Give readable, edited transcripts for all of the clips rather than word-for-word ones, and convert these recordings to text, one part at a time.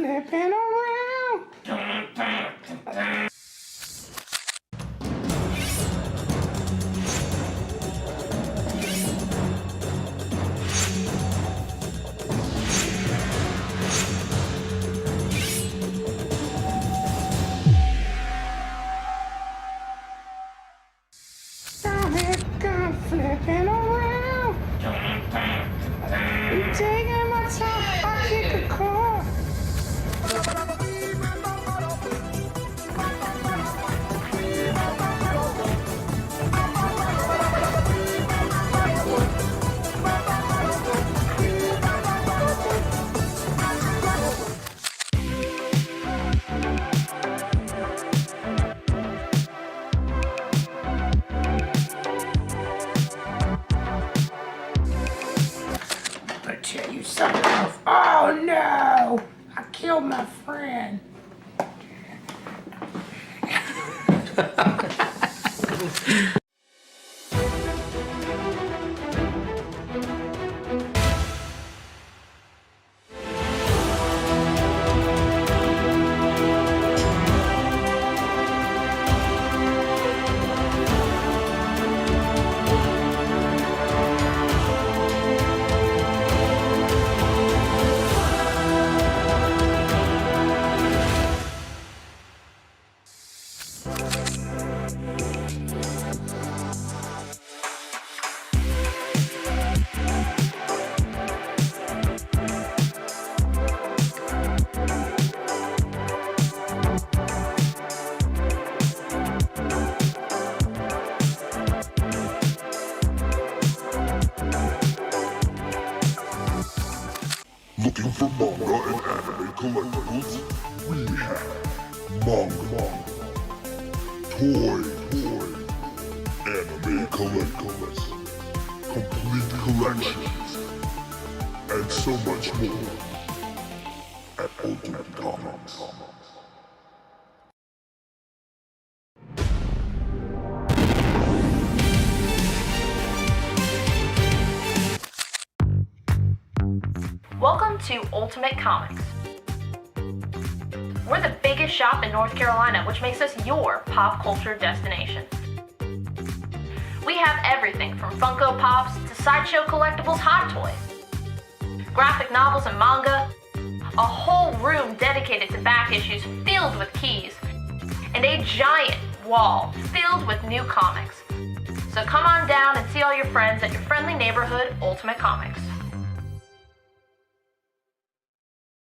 flipping around. Now it gone flipping around. You taking my time, I kick a car. I tell you something else. Oh no! I killed my friend. Looking for manga and anime collectibles? We have manga, toy, anime collectibles, complete collections, and so much more at Ultimate Comics. Welcome to Ultimate Comics. We're the biggest shop in North Carolina, which makes us your pop culture destination. We have everything from Funko Pops to sideshow collectibles, hot toys, graphic novels and manga, a whole room dedicated to back issues filled with keys, and a giant wall filled with new comics. So come on down and see all your friends at your friendly neighborhood Ultimate Comics.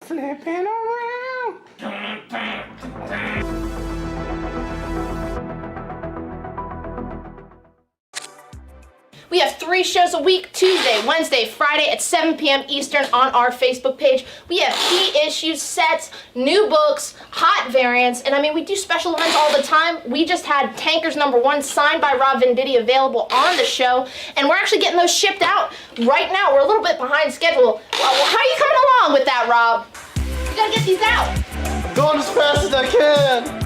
Flipping around. We have 3 shows a week, Tuesday, Wednesday, Friday at 7 p.m. Eastern on our Facebook page. We have key issues, sets, new books, hot variants, and I mean, we do special events all the time. We just had Tankers #1 signed by Rob Venditti available on the show, and we're actually getting those shipped out right now. We're a little bit behind schedule. How are you coming along with that, Rob? You gotta get these out. I'm going as fast as I can.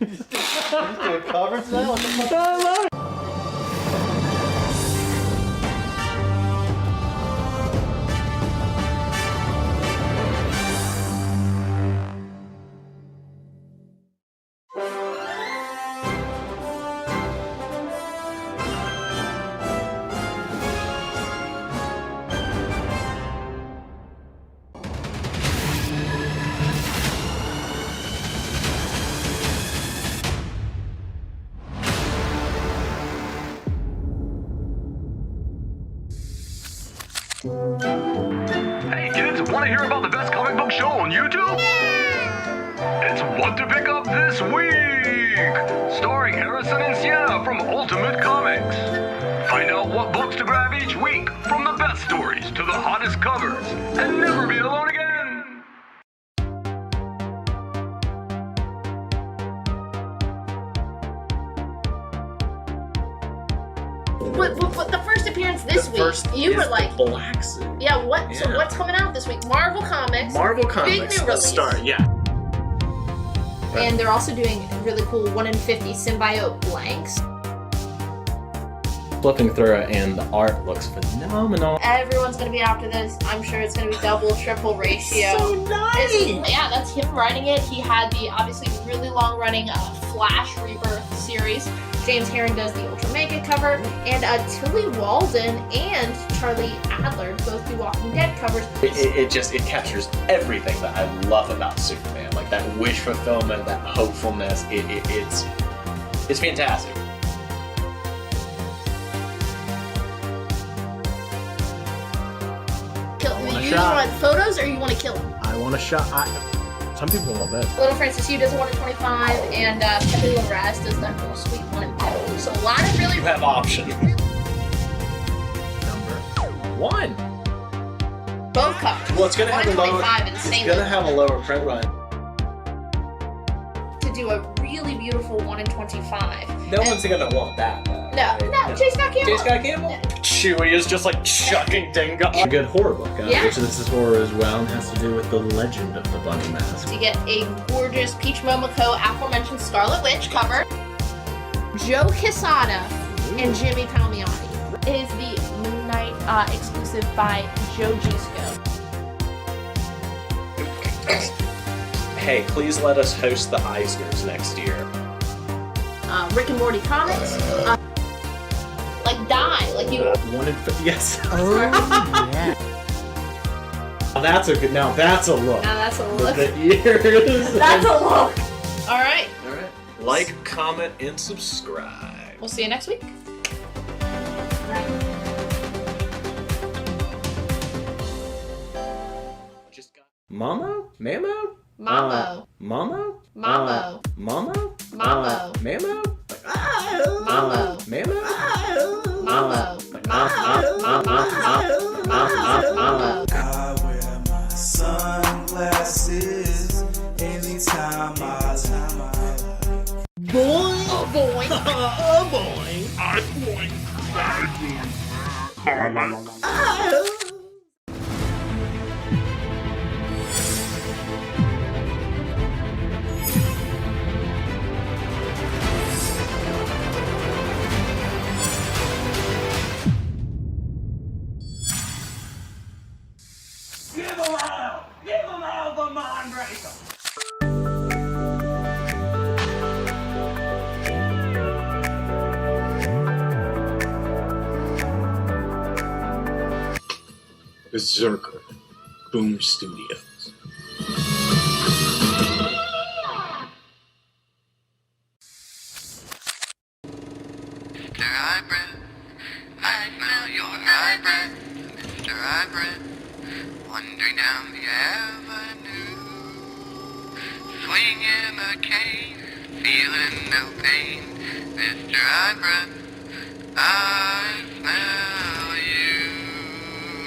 He's doing covers now? What the fuck? I love it. Hey kids, want to hear about the best comic book show on YouTube? It's What to Pick Up This Week! Starring Harrison and Sienna from Ultimate Comics. Find out what books to grab each week, from the best stories to the hottest covers, and never be alone again! But the first appearance this The week, first you is were like, the black suit. yeah, what? So Yeah. what's coming out this week? Marvel Comics. Marvel Big Comics. new Let's release. start. Yeah. And they're also doing really cool 1 in 50 symbiote blanks. Flipping through it, and the art looks phenomenal. Everyone's gonna be after this. I'm sure it's gonna be double, triple ratio. So nice. Yeah, that's him writing it. He had the obviously really long-running Flash Rebirth series. James Herring does the Ultra Mega cover, and Tilly Walden and Charlie Adler both do Walking Dead covers. It captures everything that I love about Superman, like that wish fulfillment, that hopefulness. It's fantastic. You shot. want photos or you want to kill him? I want a shot. Some people want that. Little Francis Hugh does a 1 in 25, and Pepe Larraz does that real sweet 1 in 50. So a lot of really. You have options. Number 1. Both covers. Well, it's gonna have a lower. 125 It's insanely gonna have a lower print run. to do a really beautiful 1 in 25. No one's gonna want that though. No, Chase Scott Campbell. Chase Scott Campbell? Yeah. Chewie is just like chucking Dingo. A good horror book, Yeah. which this is horror as well, and has to do with the legend of the bunny mask. You get a gorgeous Peach Momoko aforementioned Scarlet Witch cover. Joe Quesada and Jimmy Palmiotti. It is the Moon Knight exclusive by Joe Gisco. Hey, please let us host the Eisners next year. Rick and Morty comics. Like Die, like you. 1 in 50. Yes. Oh, yeah. Now that's a good. Now that's a look. Now that's a look. The ears. That's a look. All right. All right. Like, comment, and subscribe. We'll see you next week. Just got Mamo? Mamo? Mamo. Mamo? Mamo. Mamo? Mamo. Mamo? Mamo. Mamo? Mamo. Mamo. I wear my sunglasses anytime I Boy. Boy. Give him all the mind breaker. Berserker, Boom Studios. Mr. Hybrid, I smell your hybrid. Mr. Hybrid, wandering down the avenue. Swinging a cane, feeling no pain. Mr. Hybrid, I smell you.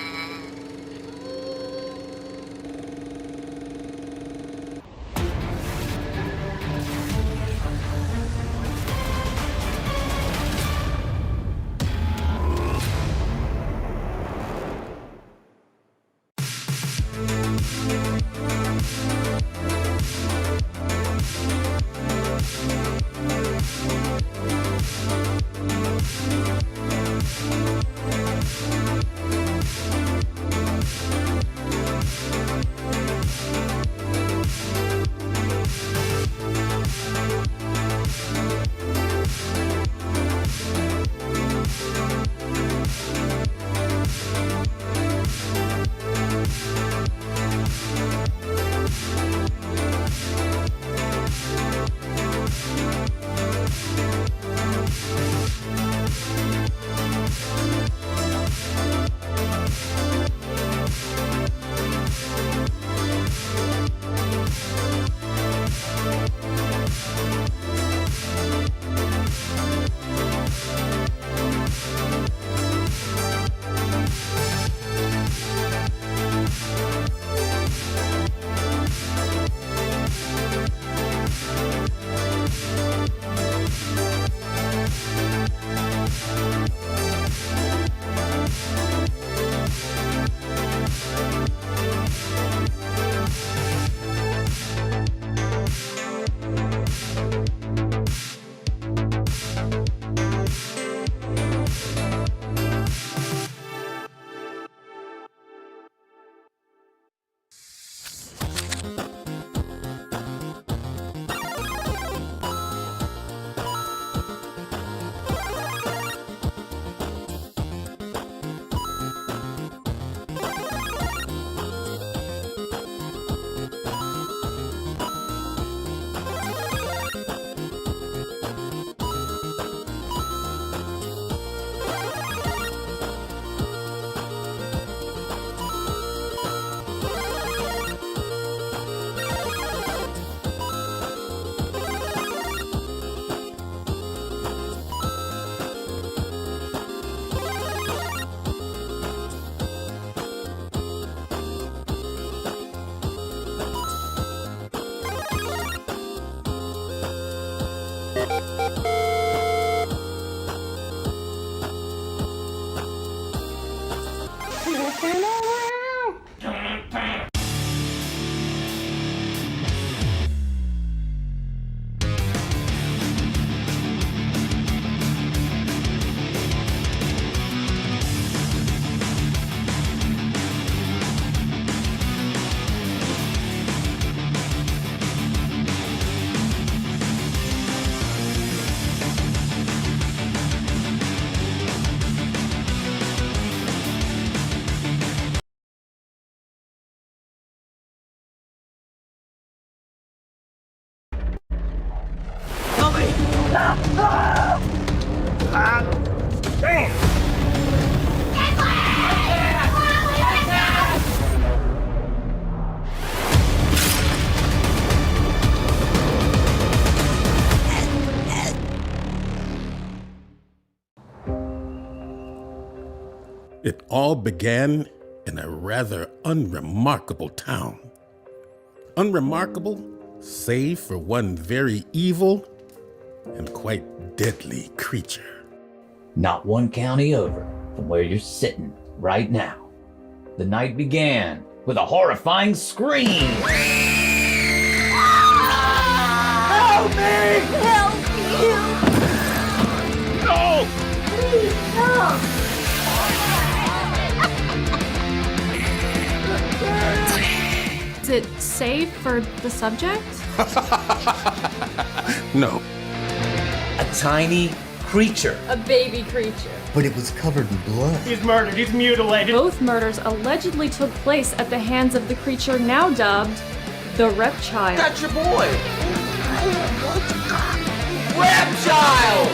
around. It all began in a rather unremarkable town. Unremarkable, save for one very evil and quite deadly creature. Not one county over from where you're sitting right now. The night began with a horrifying scream. Help me! Help you! No! Please, no! Is it safe for the subject? No. A tiny creature. A baby creature. But it was covered in blood. He's murdered. He's mutilated. Both murders allegedly took place at the hands of the creature now dubbed the Reptile. That's your boy! Reptile!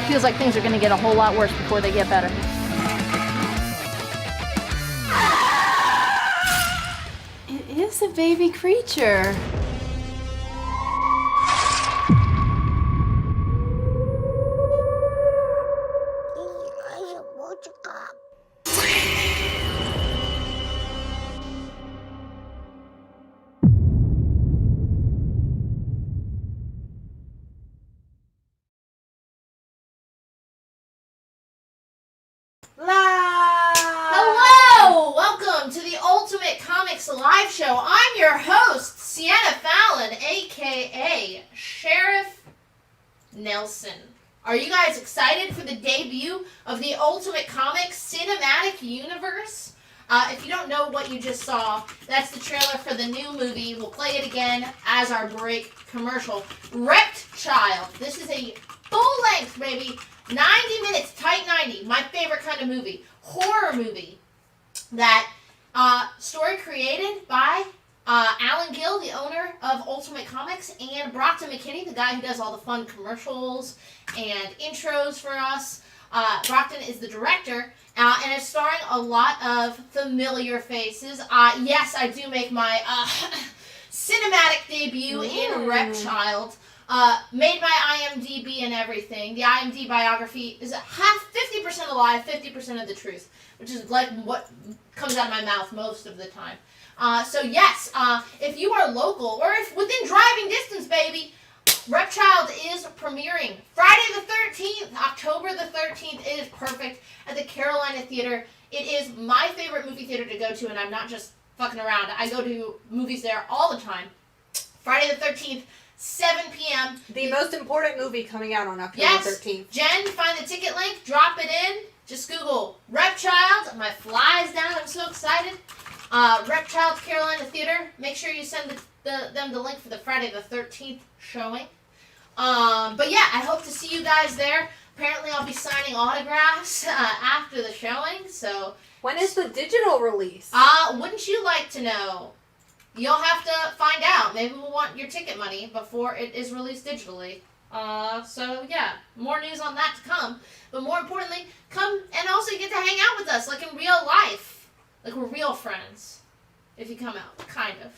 Feels like things are gonna get a whole lot worse before they get better. It is a baby creature. Hello! Welcome to the Ultimate Comics Live Show. I'm your host, Sienna Fallon, aka Sheriff Nelson. Are you guys excited for the debut of the Ultimate Comics Cinematic Universe? If you don't know what you just saw, that's the trailer for the new movie. We'll play it again as our break commercial. Reptile. This is a full-length, baby, 90 minutes, tight 90. My favorite kind of movie. Horror movie. That story created by Alan Gill, the owner of Ultimate Comics, and Brockton McKinney, the guy who does all the fun commercials and intros for us. Brockton is the director, and it's starring a lot of familiar faces. Yes, I do make my cinematic debut in Reptile. Made my IMDb and everything. The IMDb biography is 50% a lie, 50% of the truth, which is like what comes out of my mouth most of the time. So yes, if you are local or if within driving distance, baby, Reptile is premiering Friday the 13th, October the 13th. It is perfect at the Carolina Theater. It is my favorite movie theater to go to, and I'm not just fucking around. I go to movies there all the time. Friday the 13th. 7 p.m. The most important movie coming out on October 13th. Jen, find the ticket link, drop it in. Just Google Reptile. My fly's down. I'm so excited. Reptile Carolina Theater. Make sure you send them the link for the Friday the 13th showing. But yeah, I hope to see you guys there. Apparently, I'll be signing autographs after the showing. So when is the digital release? Wouldn't you like to know? You'll have to find out. Maybe we'll want your ticket money before it is released digitally. So yeah, more news on that to come. But more importantly, come and also get to hang out with us, like in real life. Like we're real friends. If you come out, kind of.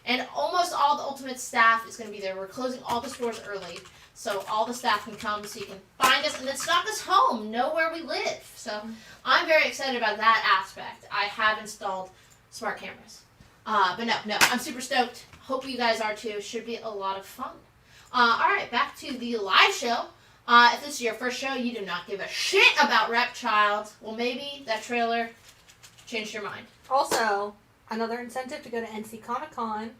And almost all the Ultimate staff is going to be there. We're closing all the stores early, so all the staff can come so you can find us and then stalk us home, know where we live. So I'm very excited about that aspect. I have installed smart cameras. But no, I'm super stoked. Hope you guys are too. Should be a lot of fun. Alright, back to the live show. If this is your first show, you do not give a shit about Reptile. Well, maybe that trailer changed your mind. Also, another incentive to go to NC Comic Con.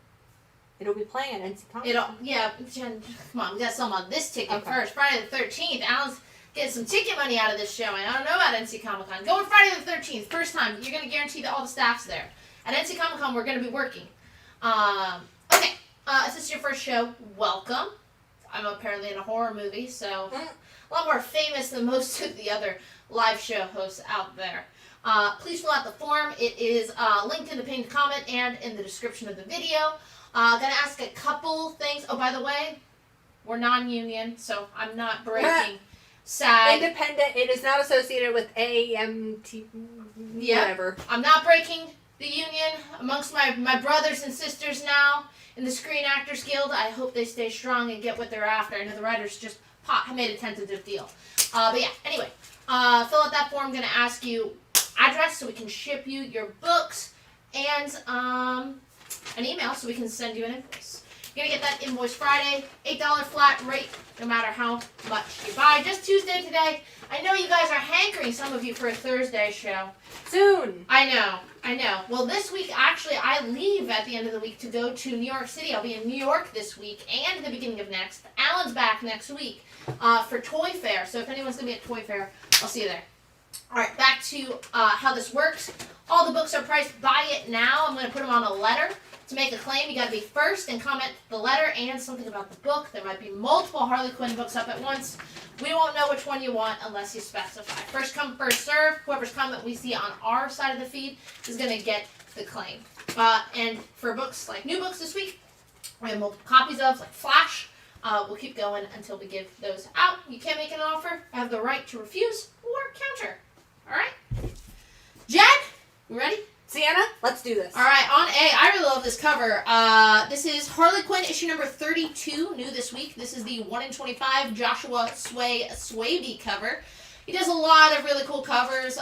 It'll be playing at NC Comic Con. Jen, come on, we gotta sell them on this ticket Okay. first. Friday the 13th. Alan's getting some ticket money out of this showing. I don't know about NC Comic Con. Go on Friday the 13th. First time. You're gonna guarantee that all the staff's there. At NC Comic Con, we're gonna be working. Okay. If this is your first show, welcome. I'm apparently in a horror movie, so a lot more famous than most of the other live show hosts out there. Please fill out the form. It is linked in the pinned comment and in the description of the video. Gonna ask a couple things. Oh, by the way, we're non-union, so I'm not breaking SAG. Independent. It is not associated with AMT. Whatever. I'm not breaking the union amongst my brothers and sisters now in the Screen Actors Guild. I hope they stay strong and get what they're after. I know the writers just made a tentative deal. But yeah, anyway, fill out that form. I'm gonna ask you address so we can ship you your books and an email so we can send you an invoice. You're gonna get that invoice Friday, $8 flat rate, no matter how much you buy. Just Tuesday today. I know you guys are hankering, some of you, for a Thursday show. Soon. I know. Well, this week, actually, I leave at the end of the week to go to New York City. I'll be in New York this week and the beginning of next. Alan's back next week for Toy Fair. So if anyone's gonna be at Toy Fair, I'll see you there. All right, back to how this works. All the books are priced buy it now. I'm going to put them on a letter. To make a claim, you got to be first and comment the letter and something about the book. There might be multiple Harley Quinn books up at once. We won't know which one you want unless you specify. First come, first serve. Whoever's comment we see on our side of the feed is going to get the claim. And for books, like new books this week, we have multiple copies of, like Flash. We'll keep going until we give those out. You can't make an offer. I have the right to refuse or counter. All right? Jen, you ready? Sienna, let's do this. All right, on A, I really love this cover. This is Harley Quinn issue number 32, new this week. This is the 1 in 25 Joshua Swaby cover. He does a lot of really cool covers.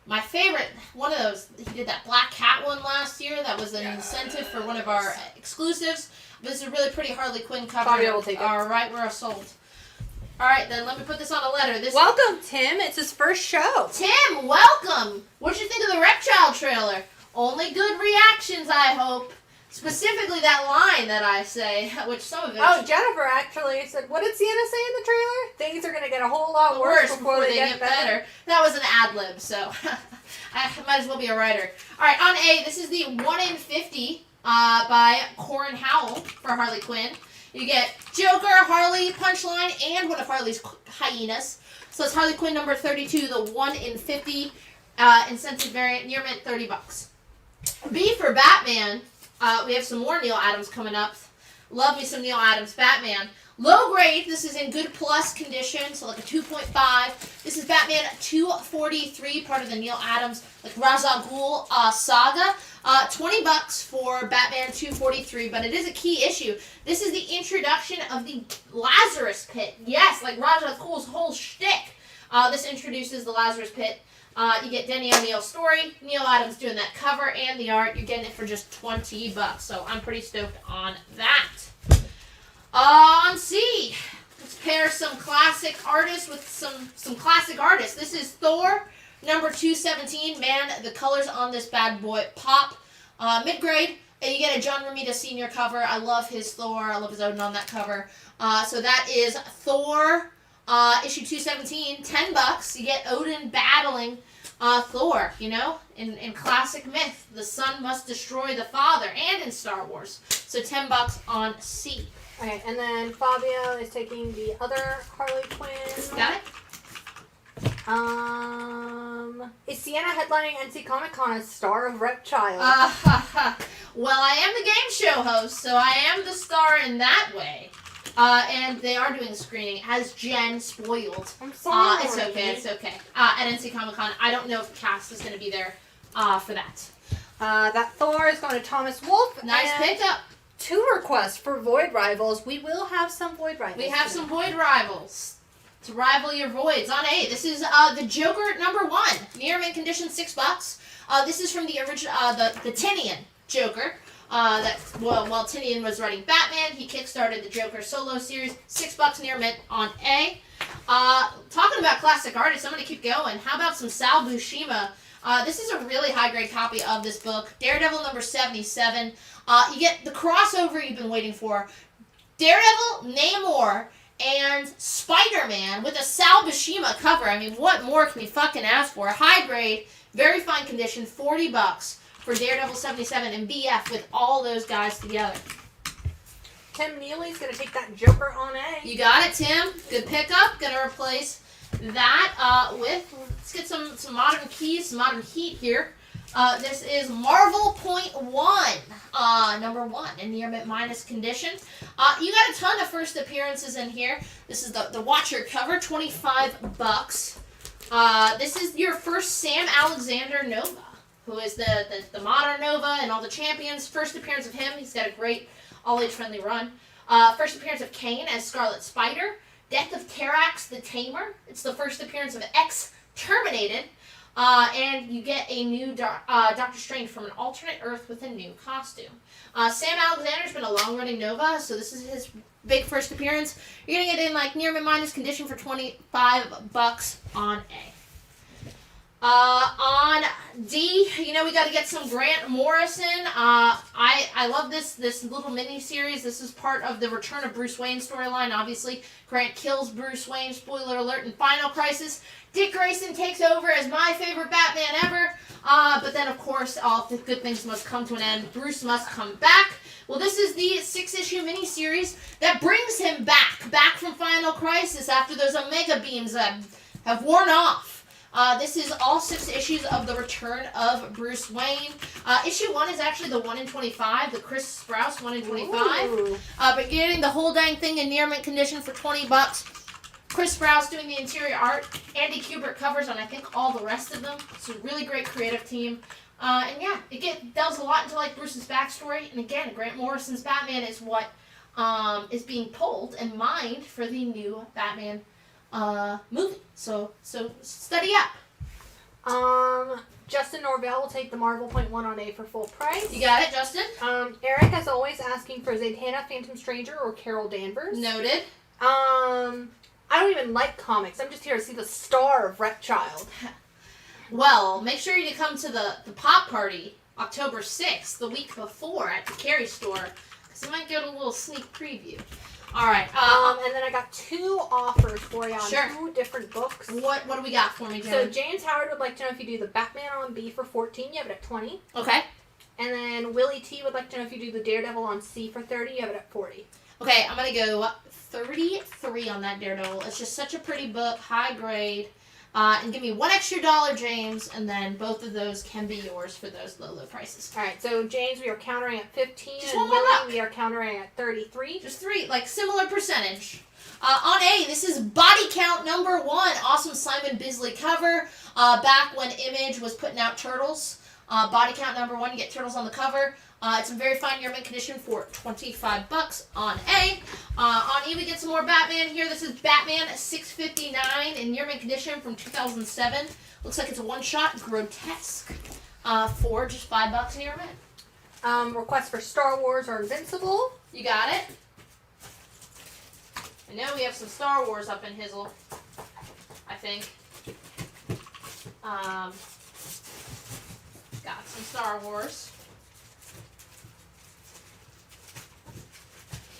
My favorite, one of those, he did that Black Cat one last year. That was an incentive for one of our exclusives. This is a really pretty Harley Quinn cover. Fabio will take it. All right, we're sold. All right, then let me put this on a letter. Welcome, Tim. It's his first show. Tim, welcome. What'd you think of the Reptile trailer? Only good reactions, I hope. Specifically that line that I say, which some of it... Oh, Jennifer actually said, what did Sienna say in the trailer? Things are going to get a whole lot worse before they get better. That was an ad-lib, so I might as well be a writer. All right, on A, this is the 1 in 50 by Corin Howell for Harley Quinn. You get Joker, Harley, Punchline, and one of Harley's hyenas. So it's Harley Quinn number 32, the 1 in 50 incentive variant, near mint, $30. B for Batman, we have some more Neil Adams coming up. Love me some Neil Adams Batman. Low grade, this is in good plus condition, so like a 2.5. This is Batman 243, part of the Neil Adams like Ra's al Ghul saga. $20 for Batman 243, but it is a key issue. This is the introduction of the Lazarus Pit. Yes, like Ra's al Ghul's whole shtick. This introduces the Lazarus Pit. You get Denny O'Neill's story, Neil Adams doing that cover and the art. You're getting it for just $20, so I'm pretty stoked on that. On C, let's pair some classic artists with some classic artists. This is Thor, number 217. Man, the colors on this bad boy pop. Mid-grade, and you get a John Romita Sr. cover. I love his Thor. I love his Odin on that cover. So that is Thor, issue 217, $10. You get Odin battling Thor, you know, in classic myth. The son must destroy the father, and in Star Wars. So $10 on C. Okay, and then Fabio is taking the other Harley Quinn. Got it? Is Sienna headlining NC Comic Con as star of Reptile? Well, I am the game show host, so I am the star in that way. And they are doing a screening, as Jen spoiled. I'm sorry. It's okay. At NC Comic Con, I don't know if the cast is going to be there for that. That Thor is going to Thomas Wolfe. Nice pickup. 2 requests for Void Rivals. We will have some Void Rivals. We have some Void Rivals. To rival your voids. On A, this is the Joker number 1. Near mint condition, $6. This is from the original, the Tinian Joker. While Tinian was writing Batman, he kickstarted the Joker solo series. $6 near mint on A. Talking about classic artists, I'm going to keep going. How about some Sal Buscema This is a really high-grade copy of this book. Daredevil number 77. You get the crossover you've been waiting for. Daredevil, Namor, and Spider-Man with a Sal Buscema cover. I mean, what more can you fucking ask for? High-grade, very fine condition, $40 for Daredevil 77 and BF with all those guys together. Tim Neely's going to take that Joker on A. You got it, Tim. Good pickup. Going to replace that with, let's get some modern keys, some modern heat here. This is Marvel Point 1, number 1 in near minus condition. You got a ton of first appearances in here. This is the Watcher cover, $25. This is your first Sam Alexander Nova, who is the modern Nova and all the champions. First appearance of him. He's got a great all-age friendly run. First appearance of Kane as Scarlet Spider. Death of Terax the Tamer. It's the first appearance of X-Terminated. And you get a new Doctor Strange from an alternate Earth with a new costume. Sam Alexander's been a long-running Nova, so this is his big first appearance. You're going to get in like near minus condition for $25 on A. On D, you know, we got to get some Grant Morrison. I love this little mini series. This is part of the Return of Bruce Wayne storyline. Obviously, Grant kills Bruce Wayne. Spoiler alert! In Final Crisis, Dick Grayson takes over as my favorite Batman ever. But then, of course, all the good things must come to an end. Bruce must come back. Well, this is the 6-issue miniseries that brings him back from Final Crisis after those Omega beams have worn off. This is all 6 issues of the Return of Bruce Wayne. Issue 1 is actually the 1 in 25, the Chris Sprouse 1 in 25. But you're getting the whole dang thing in near mint condition for $20. Chris Sprouse doing the interior art. Andy Kubert covers on, I think, all the rest of them. It's a really great creative team. And yeah, it delves a lot into like Bruce's backstory. And again, Grant Morrison's Batman is what is being pulled and mined for the new Batman movie. So study up. Justin Norvell will take the Marvel Point 1 on A for full price. You got it, Justin? Eric, as always, asking for Zatanna, Phantom Stranger, or Carol Danvers. Noted. I don't even like comics. I'm just here to see the star of Repchild. Well, make sure you come to the pop party October 6th, the week before at the Carey store, because you might get a little sneak preview. All right. And then I got 2 offers for you on 2 different books. What do we got for me, Jen? So James Howard would like to know if you do the Batman on B for 14, you have it at 20. Okay. And then Willie T would like to know if you do the Daredevil on C for 30, you have it at 40. Okay, I'm going to go 33 on that Daredevil. It's just such a pretty book, high grade. And give me $1 extra, James, and then both of those can be yours for those low prices. All right, so James, we are countering at 15, just and Willie, we are countering at 33. Just 3, like similar percentage. On A, this is Body Count number 1, awesome Simon Bisley cover. Back when Image was putting out Turtles. Body Count number 1, you get Turtles on the cover. It's in very fine year mint condition for $25 on A. On E, we get some more Batman here. This is Batman 659 in year mint condition from 2007. Looks like it's a one-shot, grotesque, for just $5 in year mint. Request for Star Wars or Invincible. You got it. I know we have some Star Wars up in Hizzle, I think. Got some Star Wars.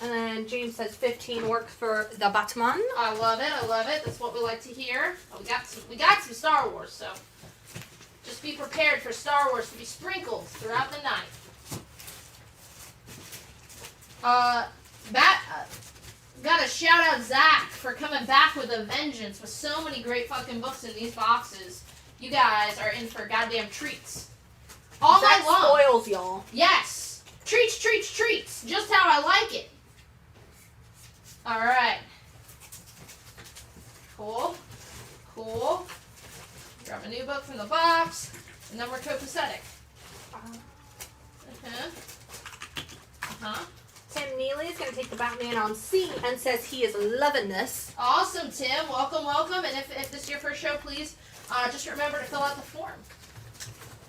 And then James says 15 works for the Batman. I love it. I love it. That's what we like to hear. Oh, we got some Star Wars, so just be prepared for Star Wars to be sprinkled throughout the night. Got to shout out Zach for coming back with a vengeance with so many great fucking books in these boxes. You guys are in for goddamn treats. All night long. That spoils y'all. Yes. Treats, treats, treats. Just how I like it. All right. Cool. Cool. Grab a new book from the box. And then we're copacetic. Tim Neely is going to take the Batman on C and says he is loving this. Awesome, Tim. Welcome, welcome. And if this is your first show, please just remember to fill out the form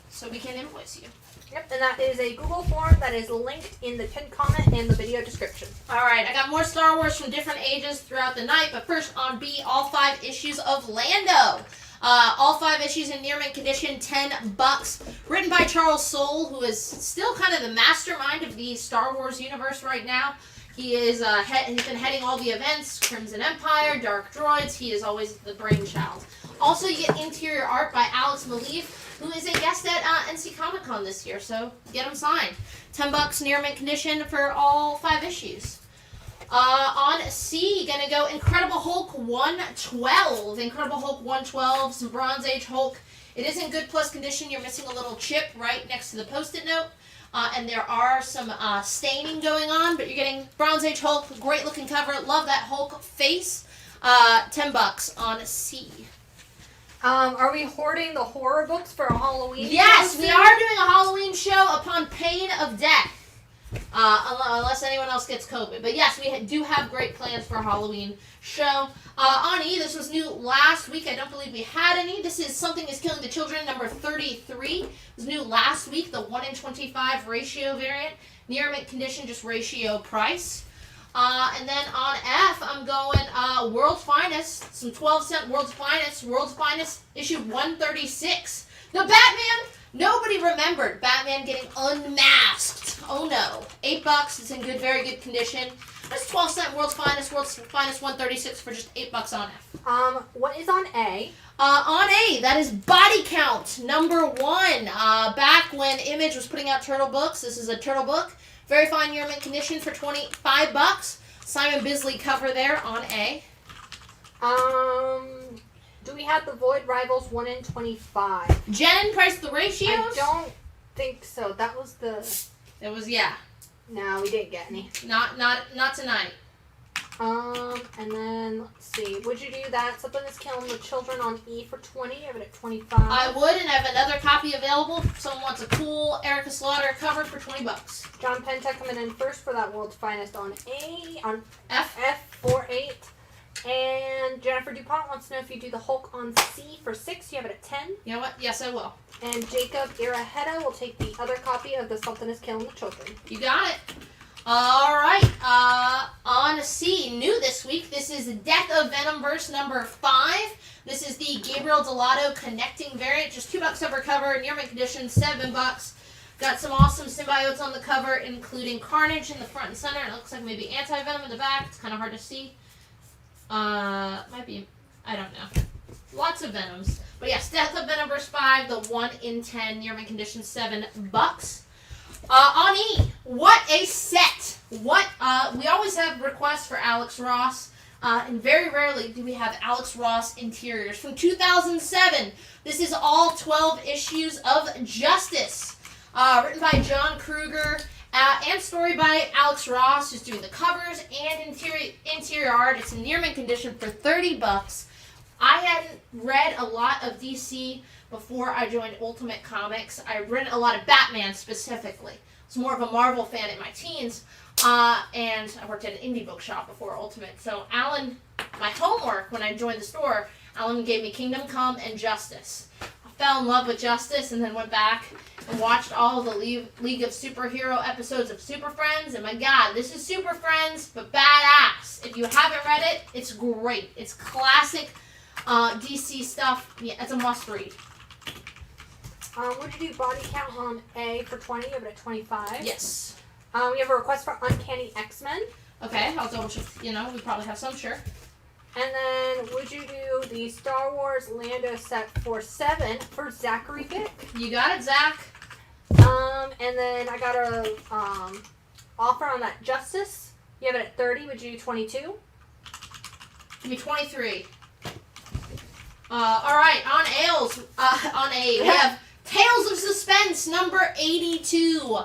so we can invoice you. Yep, and that is a Google form that is linked in the pinned comment and the video description. All right, I got more Star Wars from different ages throughout the night, but first on B, all 5 issues of Lando. All 5 issues in near mint condition, $10. Written by Charles Soule, who is still kind of the mastermind of the Star Wars universe right now. He is he's been heading all the events, Crimson Empire, Dark Droids. He is always the brainchild. Also, you get interior art by Alex Maleev, who is a guest at NC Comic Con this year, so get him signed. $10 near mint condition for all 5 issues. On C, gonna go Incredible Hulk 112. Incredible Hulk 112, some Bronze Age Hulk. It is in good plus condition. You're missing a little chip right next to the Post-it note. And there are some staining going on, but you're getting Bronze Age Hulk, great looking cover. Love that Hulk face. $10 on C. Are we hoarding the horror books for a Halloween show? Yes, we are doing a Halloween show upon pain of death. Unless anyone else gets COVID. But yes, we do have great plans for a Halloween show. On E, this was new last week. I don't believe we had any. This is Something is Killing the Children, number 33. It was new last week, the 1 in 25 ratio variant. Near mint condition, just ratio price. And then on F, I'm going World's Finest, some 12-cent World's Finest, issue 136. The Batman, nobody remembered Batman getting unmasked. Oh no. $8, it's in good, very good condition. That's 12-cent World's Finest 136 for just $8 on F. What is on A? On A, that is Body Count, number 1. Back when Image was putting out Turtle books, this is a Turtle book. Very fine near mint condition for $25. Simon Bisley cover there on A. Do we have the Void Rivals 1 in 25? Jen, price the ratios? I don't think so. That was the... It was, yeah. No, we didn't get any. Not tonight. And then, let's see. Would you do that? Something that's Killing the Children on E for 20. I have it at 25. I would, and I have another copy available. If someone wants a cool Erica Slaughter cover for $20. John Penta coming in first for that World's Finest on A. On F. F48. And Jennifer DuPont wants to know if you do the Hulk on C for 6. You have it at 10. You know what? Yes, I will. And Jacob Iraheta will take the other copy of the Something is Killing the Children. You got it. Alright, on C, new this week, this is Death of Venomverse number 5. This is the Gabriel Delato connecting variant, just $2 over cover, near mint condition, $7. Got some awesome symbiotes on the cover, including Carnage in the front and center, and it looks like maybe Anti-Venom in the back. It's kind of hard to see. Might be, I don't know. Lots of Venoms. But yes, Death of Venomverse 5, the 1 in 10, near mint condition, $7. On E, what a set! We always have requests for Alex Ross, and very rarely do we have Alex Ross interiors. From 2007, this is all 12 issues of Justice, written by John Kruger, and story by Alex Ross, who's doing the covers and interior art. It's in near mint condition for $30. I hadn't read a lot of DC before I joined Ultimate Comics. I read a lot of Batman specifically. I was more of a Marvel fan in my teens, and I worked at an indie bookshop before Ultimate. So Alan, my homework when I joined the store, Alan gave me Kingdom Come and Justice. I fell in love with Justice and then went back and watched all the League of Superhero episodes of Super Friends, and my God, this is Super Friends, but badass. If you haven't read it, it's great. It's classic DC stuff. Yeah, it's a must-read. Would you do Body Count on A for 20? You have it at 25. Yes. We have a request for Uncanny X-Men. Okay, I'll double check. You know, we probably have some, sure. And then, would you do the Star Wars Lando set for 7 for Zachary Vick? You got it, Zach. And then I got a offer on that Justice. You have it at 30. Would you do 22? Give me 23. All right, on A, we have Tales of Suspense number 82.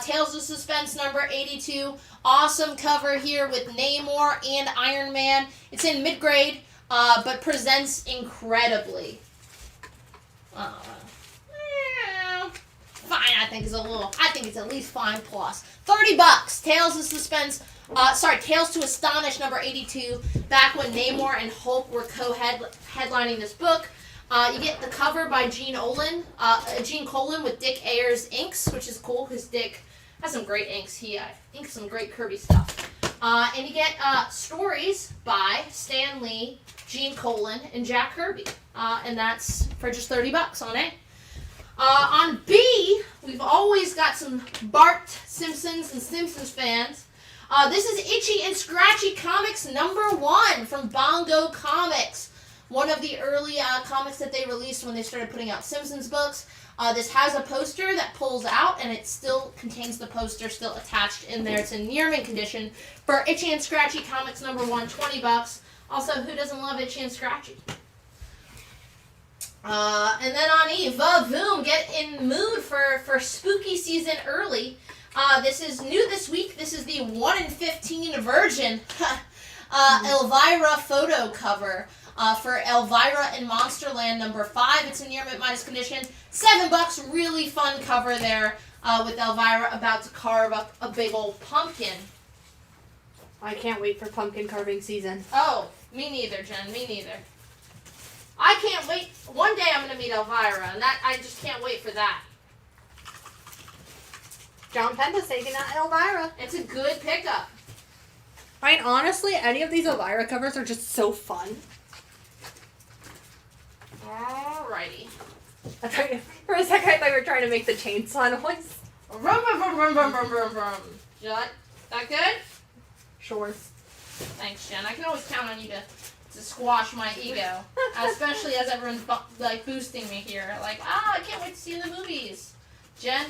Tales of Suspense number 82. Awesome cover here with Namor and Iron Man. It's in mid-grade, but presents incredibly. Fine, I think it's at least fine plus. $30. Tales of Suspense. Tales to Astonish number 82. Back when Namor and Hulk were co-headlining this book. You get the cover by Gene Colan with Dick Ayers inks, which is cool because Dick has some great inks. He inks some great Kirby stuff. And you get stories by Stan Lee, Gene Colan, and Jack Kirby. And that's for just $30 on A. On B, we've always got some Bart Simpsons and Simpsons fans. This is Itchy and Scratchy Comics #1 from Bongo Comics. One of the early comics that they released when they started putting out Simpsons books. This has a poster that pulls out, and it still contains the poster still attached in there. It's in near mint condition for Itchy and Scratchy Comics #1, $20. Also, who doesn't love Itchy and Scratchy? And then on E, Vavoom, get in mood for spooky season early. This is new this week. This is the 1 in 15 version Elvira photo cover for Elvira in Monsterland #5. It's in near mint minus condition. $7. Really fun cover there with Elvira about to carve up a big old pumpkin. I can't wait for pumpkin carving season. Oh, me neither, Jen. Me neither. I can't wait. One day I'm going to meet Elvira, and that I just can't wait for that. John Penta's taking out Elvira. It's a good pickup. I mean, honestly, any of these Elvira covers are just so fun. Alrighty. For a second, I thought we were trying to make the chainsaw noise. Rum, rum, rum, rum, rum, rum, rum, rum. You like that good? Sure. Thanks, Jen. I can always count on you to squash my ego, especially as everyone's boosting me here. Like, I can't wait to see you in the movies. Jen,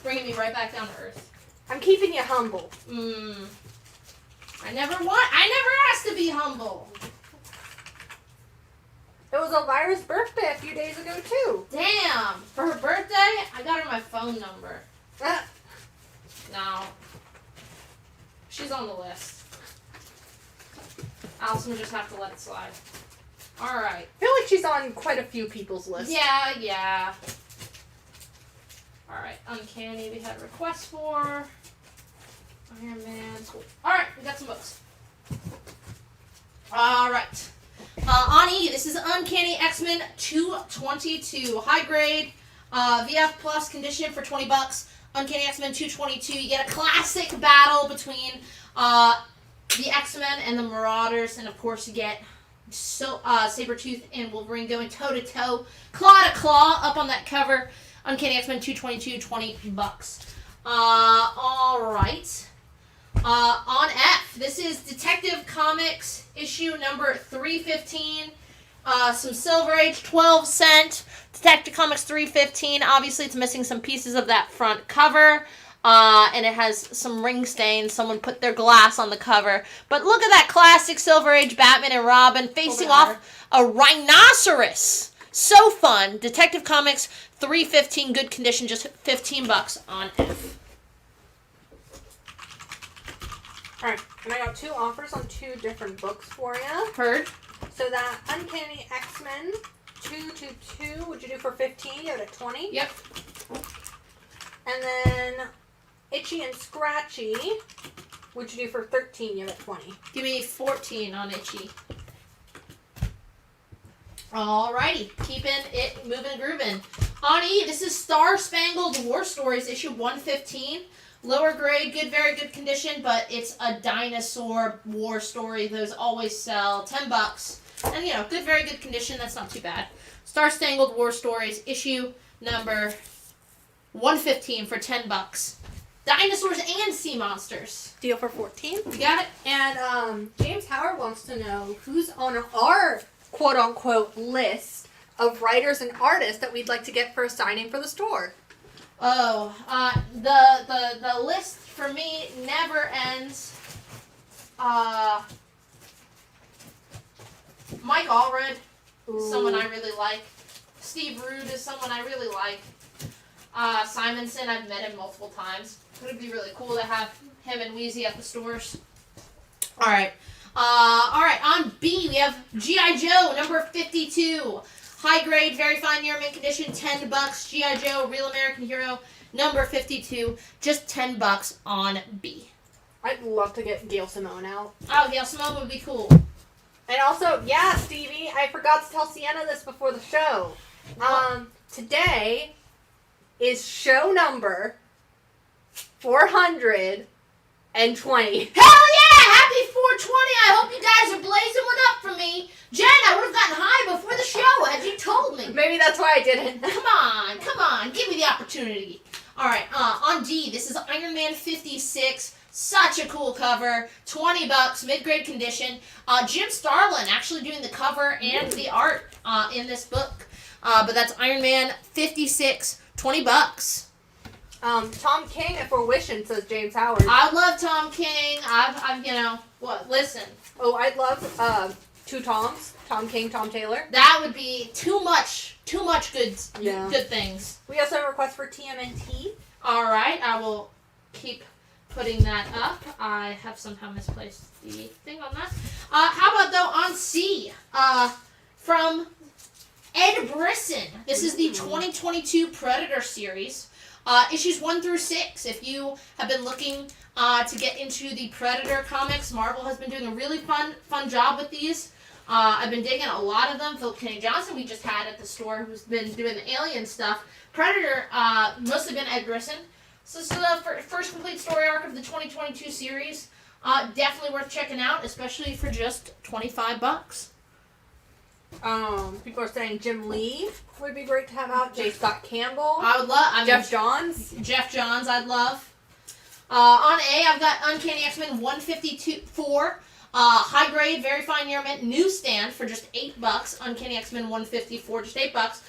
bringing me right back down to earth. I'm keeping you humble. I never asked to be humble. It was Elvira's birthday a few days ago, too. Damn! For her birthday, I got her my phone number. No. She's on the list. Allison will just have to let it slide. Alright. I feel like she's on quite a few people's lists. Yeah. Alright, Uncanny we had requests for. Iron Man. Cool. Alright, we got some books. Alright. On E, this is Uncanny X-Men 222. High grade, VF Plus condition for $20. Uncanny X-Men 222. You get a classic battle between the X-Men and the Marauders, and of course you get Sabretooth and Wolverine going toe-to-toe, claw-to-claw up on that cover. Uncanny X-Men 222, $20. Alright. On F, this is Detective Comics issue number 315. Some Silver Age, 12-cent. Detective Comics 315. Obviously, it's missing some pieces of that front cover. And it has some ring stains. Someone put their glass on the cover. But look at that classic Silver Age Batman and Robin facing off a rhinoceros. So fun. Detective Comics 315, good condition, just $15 on F. Alright, and I got 2 offers on 2 different books for you. Heard. So that Uncanny X-Men 222, would you do for 15? You have it at 20? Yep. And then Itchy and Scratchy, would you do for 13? You have it at 20. Give me 14 on Itchy. Alrighty, keeping it moving and grooving. On E, this is Star Spangled War Stories, issue 115. Lower grade, good, very good condition, but it's a dinosaur war story. Those always sell $10. And, you know, good, very good condition. That's not too bad. Star Spangled War Stories, issue number 115 for $10. Dinosaurs and sea monsters. Deal for 14. You got it? And James Howard wants to know who's on our quote-unquote list of writers and artists that we'd like to get for a signing for the store. Oh, the list for me never ends. Mike Allred is someone I really like. Steve Rude is someone I really like. Simonson, I've met him multiple times. It would be really cool to have him and Wheezy at the stores. Alright. On B, we have G.I. Joe, number 52. High grade, very fine near mint condition, $10. G.I. Joe, Real American Hero, number 52. Just $10 on B. I'd love to get Gail Simone out. Oh, Gail Simone would be cool. And also, yeah, Stevie, I forgot to tell Sienna this before the show. Today is show number 420. Hell yeah! I hope you guys are blazing one up for me. Jen, I would have gotten high before the show had you told me. Maybe that's why I didn't. Come on, give me the opportunity. All right, on D, this is Iron Man 56. Such a cool cover. $20, mid-grade condition. Jim Starlin actually doing the cover and the art in this book. But that's Iron Man 56, $20. Tom King, if we're wishing, says James Howard. I love Tom King. I've listen. Oh, I'd love two Toms. Tom King, Tom Taylor. That would be too much good things. We also have a request for TMNT. All right, I will keep putting that up. I have somehow misplaced the thing on that. How about though on C? From Ed Brisson. This is the 2022 Predator series. Issues 1 through 6. If you have been looking to get into the Predator comics, Marvel has been doing a really fun job with these. I've been digging a lot of them. Philip Kenny Johnson we just had at the store, who's been doing the Alien stuff. Predator, mostly been Ed Brisson. So this is the first complete story arc of the 2022 series. Definitely worth checking out, especially for just $25. People are saying Jim Lee would be great to have out. J. Scott Campbell. I would love. Jeff Johns. Jeff Johns, I'd love. On A, I've got Uncanny X-Men 154. High grade, very fine near mint newsstand for just $8. Uncanny X-Men 154, just $8.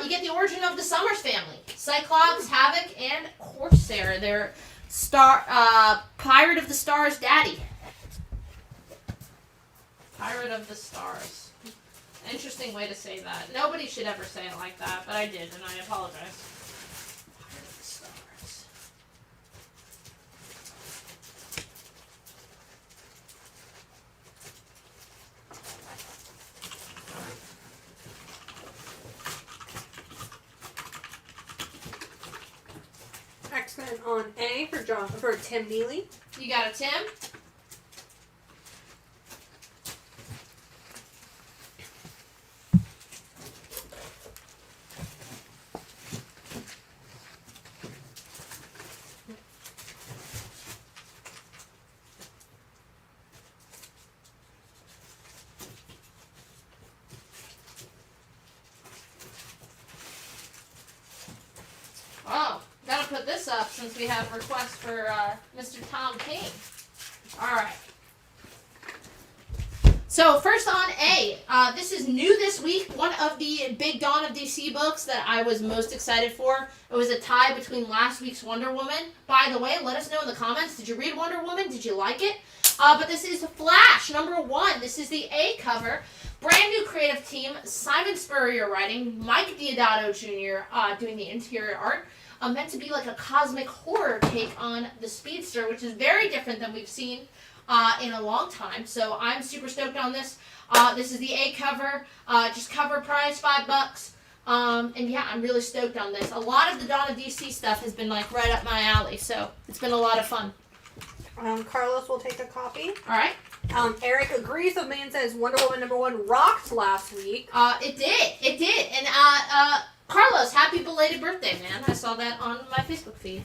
You get the origin of the Summers family: Cyclops, Havoc, and Corsair. Their Pirate of the Stars daddy. Pirate of the Stars. Interesting way to say that. Nobody should ever say it like that, but I did, and I apologize. Pirate of the Stars. X-Men on A for Tim Neely. You got a Tim? Oh, gotta put this up since we have requests for Mr. Tom King. Alright. So, first on A. This is new this week. One of the big Dawn of DC books that I was most excited for. It was a tie between last week's Wonder Woman. By the way, let us know in the comments. Did you read Wonder Woman? Did you like it? But this is Flash, #1. This is the A cover. Brand new creative team. Simon Spurrier writing. Mike Diodato Jr. Doing the interior art. Meant to be like a cosmic horror take on the Speedster, which is very different than we've seen in a long time. So I'm super stoked on this. This is the A cover. Just cover price, $5. And yeah, I'm really stoked on this. A lot of the Dawn of DC stuff has been like right up my alley, so it's been a lot of fun. Carlos will take a copy. All right. Eric agrees with me and says Wonder Woman #1 rocked last week. It did. And Carlos, happy belated birthday, man. I saw that on my Facebook feed.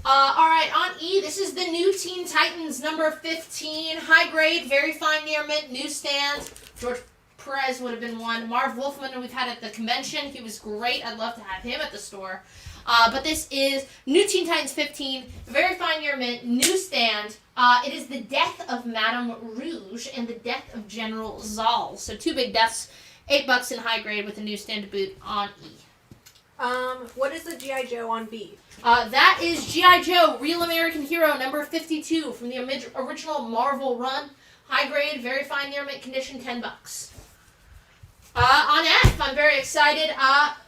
Alright, on E, this is the new Teen Titans #15. High grade, very fine near mint, newsstand. George Perez would have been one. Marv Wolfman, who we've had at the convention. He was great. I'd love to have him at the store. But this is new Teen Titans 15. Very fine near mint, newsstand. It is the death of Madame Rouge and the death of General Zal. So 2 big deaths. $8 in high grade with a newsstand to boot on E. What is the G.I. Joe on B? That is G.I. Joe, Real American Hero, #52 from the original Marvel run. High grade, very fine near mint condition, $10. On F, I'm very excited.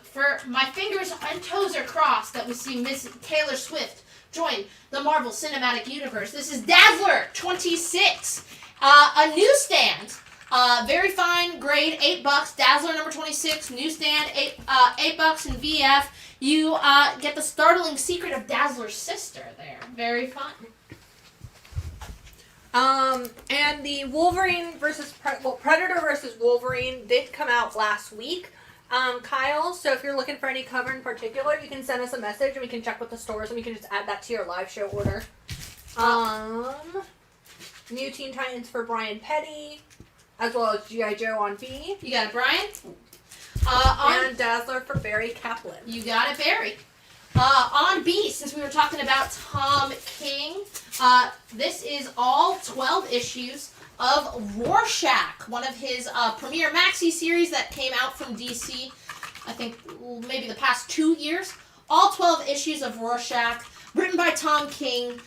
For my fingers and toes are crossed that we see Miss Taylor Swift join the Marvel Cinematic Universe. This is Dazzler 26, a newsstand. Very fine grade, $8. Dazzler #26, newsstand, $8 in VF. You get the startling secret of Dazzler's sister there. Very fun. And the Wolverine versus Predator versus Wolverine did come out last week. Kyle, so if you're looking for any cover in particular, you can send us a message and we can check with the stores and we can just add that to your live show order. New Teen Titans for Brian Petty, as well as G.I. Joe on B. You got it, Brian? And Dazzler for Barry Kaplan. You got it, Barry. On B, since we were talking about Tom King, this is all 12 issues of Rorschach, one of his premiere maxi series that came out from DC, I think maybe the past 2 years. All 12 issues of Rorschach, written by Tom King.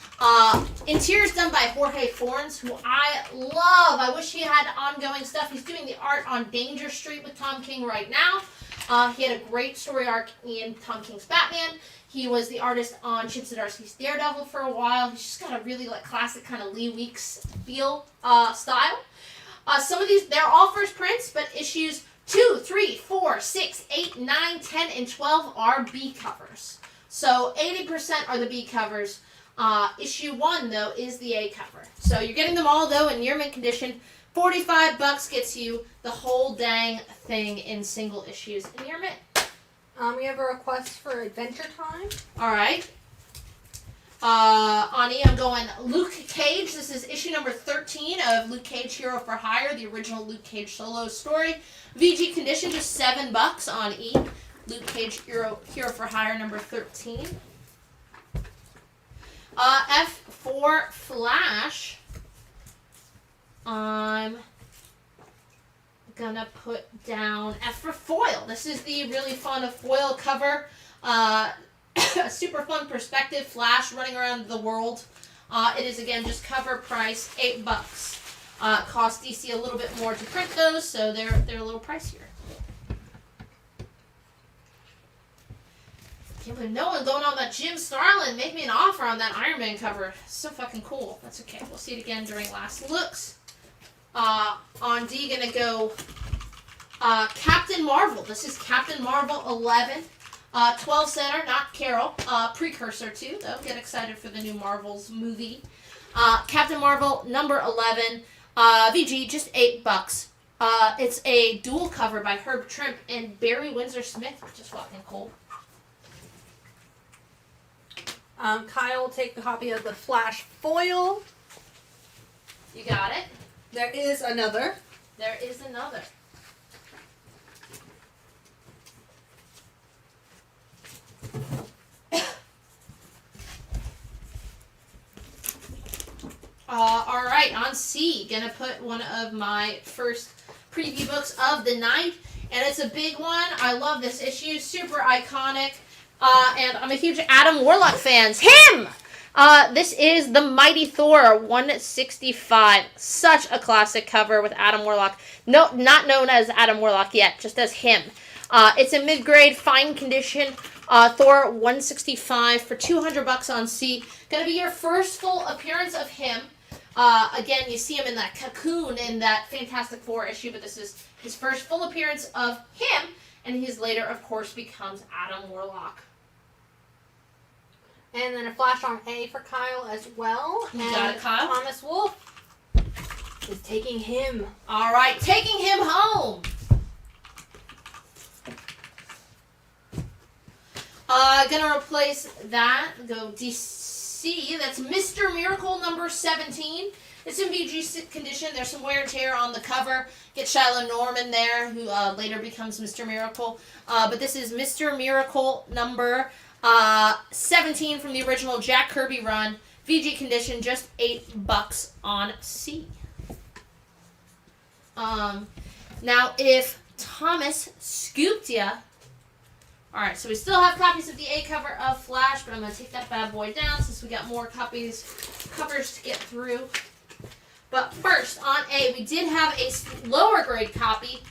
Interiors done by Jorge Forns, who I love. I wish he had ongoing stuff. He's doing the art on Danger Street with Tom King right now. He had a great story arc in Tom King's Batman. He was the artist on Chip Zdarsky's Daredevil for a while. He's just got a really like classic kind of Lee Weeks feel style. Some of these, they're all first prints, but issues 2, 3, 4, 6, 8, 9, 10, and 12 are B covers. So 80% are the B covers. Issue 1, though, is the A cover. So you're getting them all, though, in near mint condition. $45 gets you the whole dang thing in single issues in near mint. We have a request for Adventure Time. All right. On E, I'm going Luke Cage. This is issue number 13 of Luke Cage Hero for Hire, the original Luke Cage solo story. VG condition, just $7 on E. Luke Cage Hero for Hire number 13. F for Flash. I'm gonna put down F for Foil. This is the really fun foil cover. A super fun perspective. Flash running around the world. It is again just cover price $8. Cost DC a little bit more to print those, so they're a little pricier. Can't believe no one going on that Jim Starlin make me an offer on that Iron Man cover. So fucking cool. That's okay. We'll see it again during last looks. On D, gonna go Captain Marvel. This is Captain Marvel 11. 12 center, not Carol. Precursor to, though. Get excited for the new Marvels movie. Captain Marvel number 11. VG, just $8. It's a dual cover by Herb Trimp and Barry Windsor Smith, which is fucking cool. Kyle will take the copy of the Flash foil. You got it. There is another. There is another. All right, on C, gonna put one of my first preview books of the night, and it's a big one. I love this issue, super iconic, and I'm a huge Adam Warlock fan. Him! This is the Mighty Thor 165. Such a classic cover with Adam Warlock. No, not known as Adam Warlock yet, just as him. It's a mid-grade, fine condition. Thor 165 for $200 on C. Gonna be your first full appearance of him. Again, you see him in that Cocoon in that Fantastic Four issue, but this is his first full appearance of him, and he's later, of course, becomes Adam Warlock. And then a flash on A for Kyle as well. You got it, Kyle. Thomas Wolfe is taking him. All right, taking him home. Gonna replace that. Go DC. That's Mr. Miracle number 17. It's in VG condition. There's some wear and tear on the cover. Get Shiloh Norman there, who later becomes Mr. Miracle. But this is Mr. Miracle number 17 from the original Jack Kirby run. VG condition, just $8 on C. Now, if Thomas scooped ya. Alright, so we still have copies of the A cover of Flash, but I'm going to take that bad boy down since we got more covers to get through. But first, on A, we did have a lower grade copy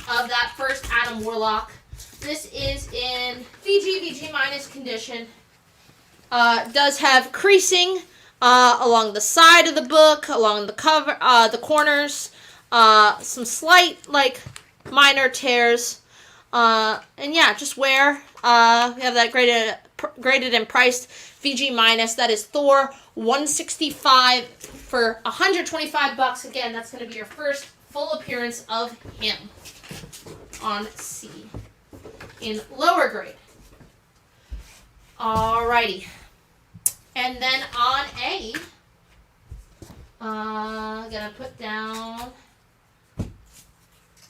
of that first Adam Warlock. This is in VG minus condition. Does have creasing along the side of the book, along the cover, the corners, some slight, minor tears. And yeah, just wear. We have that graded and priced VG minus. That is Thor 165 for $125. Again, that's going to be your first full appearance of him on C in lower grade. Alrighty. And then on A, Gonna put down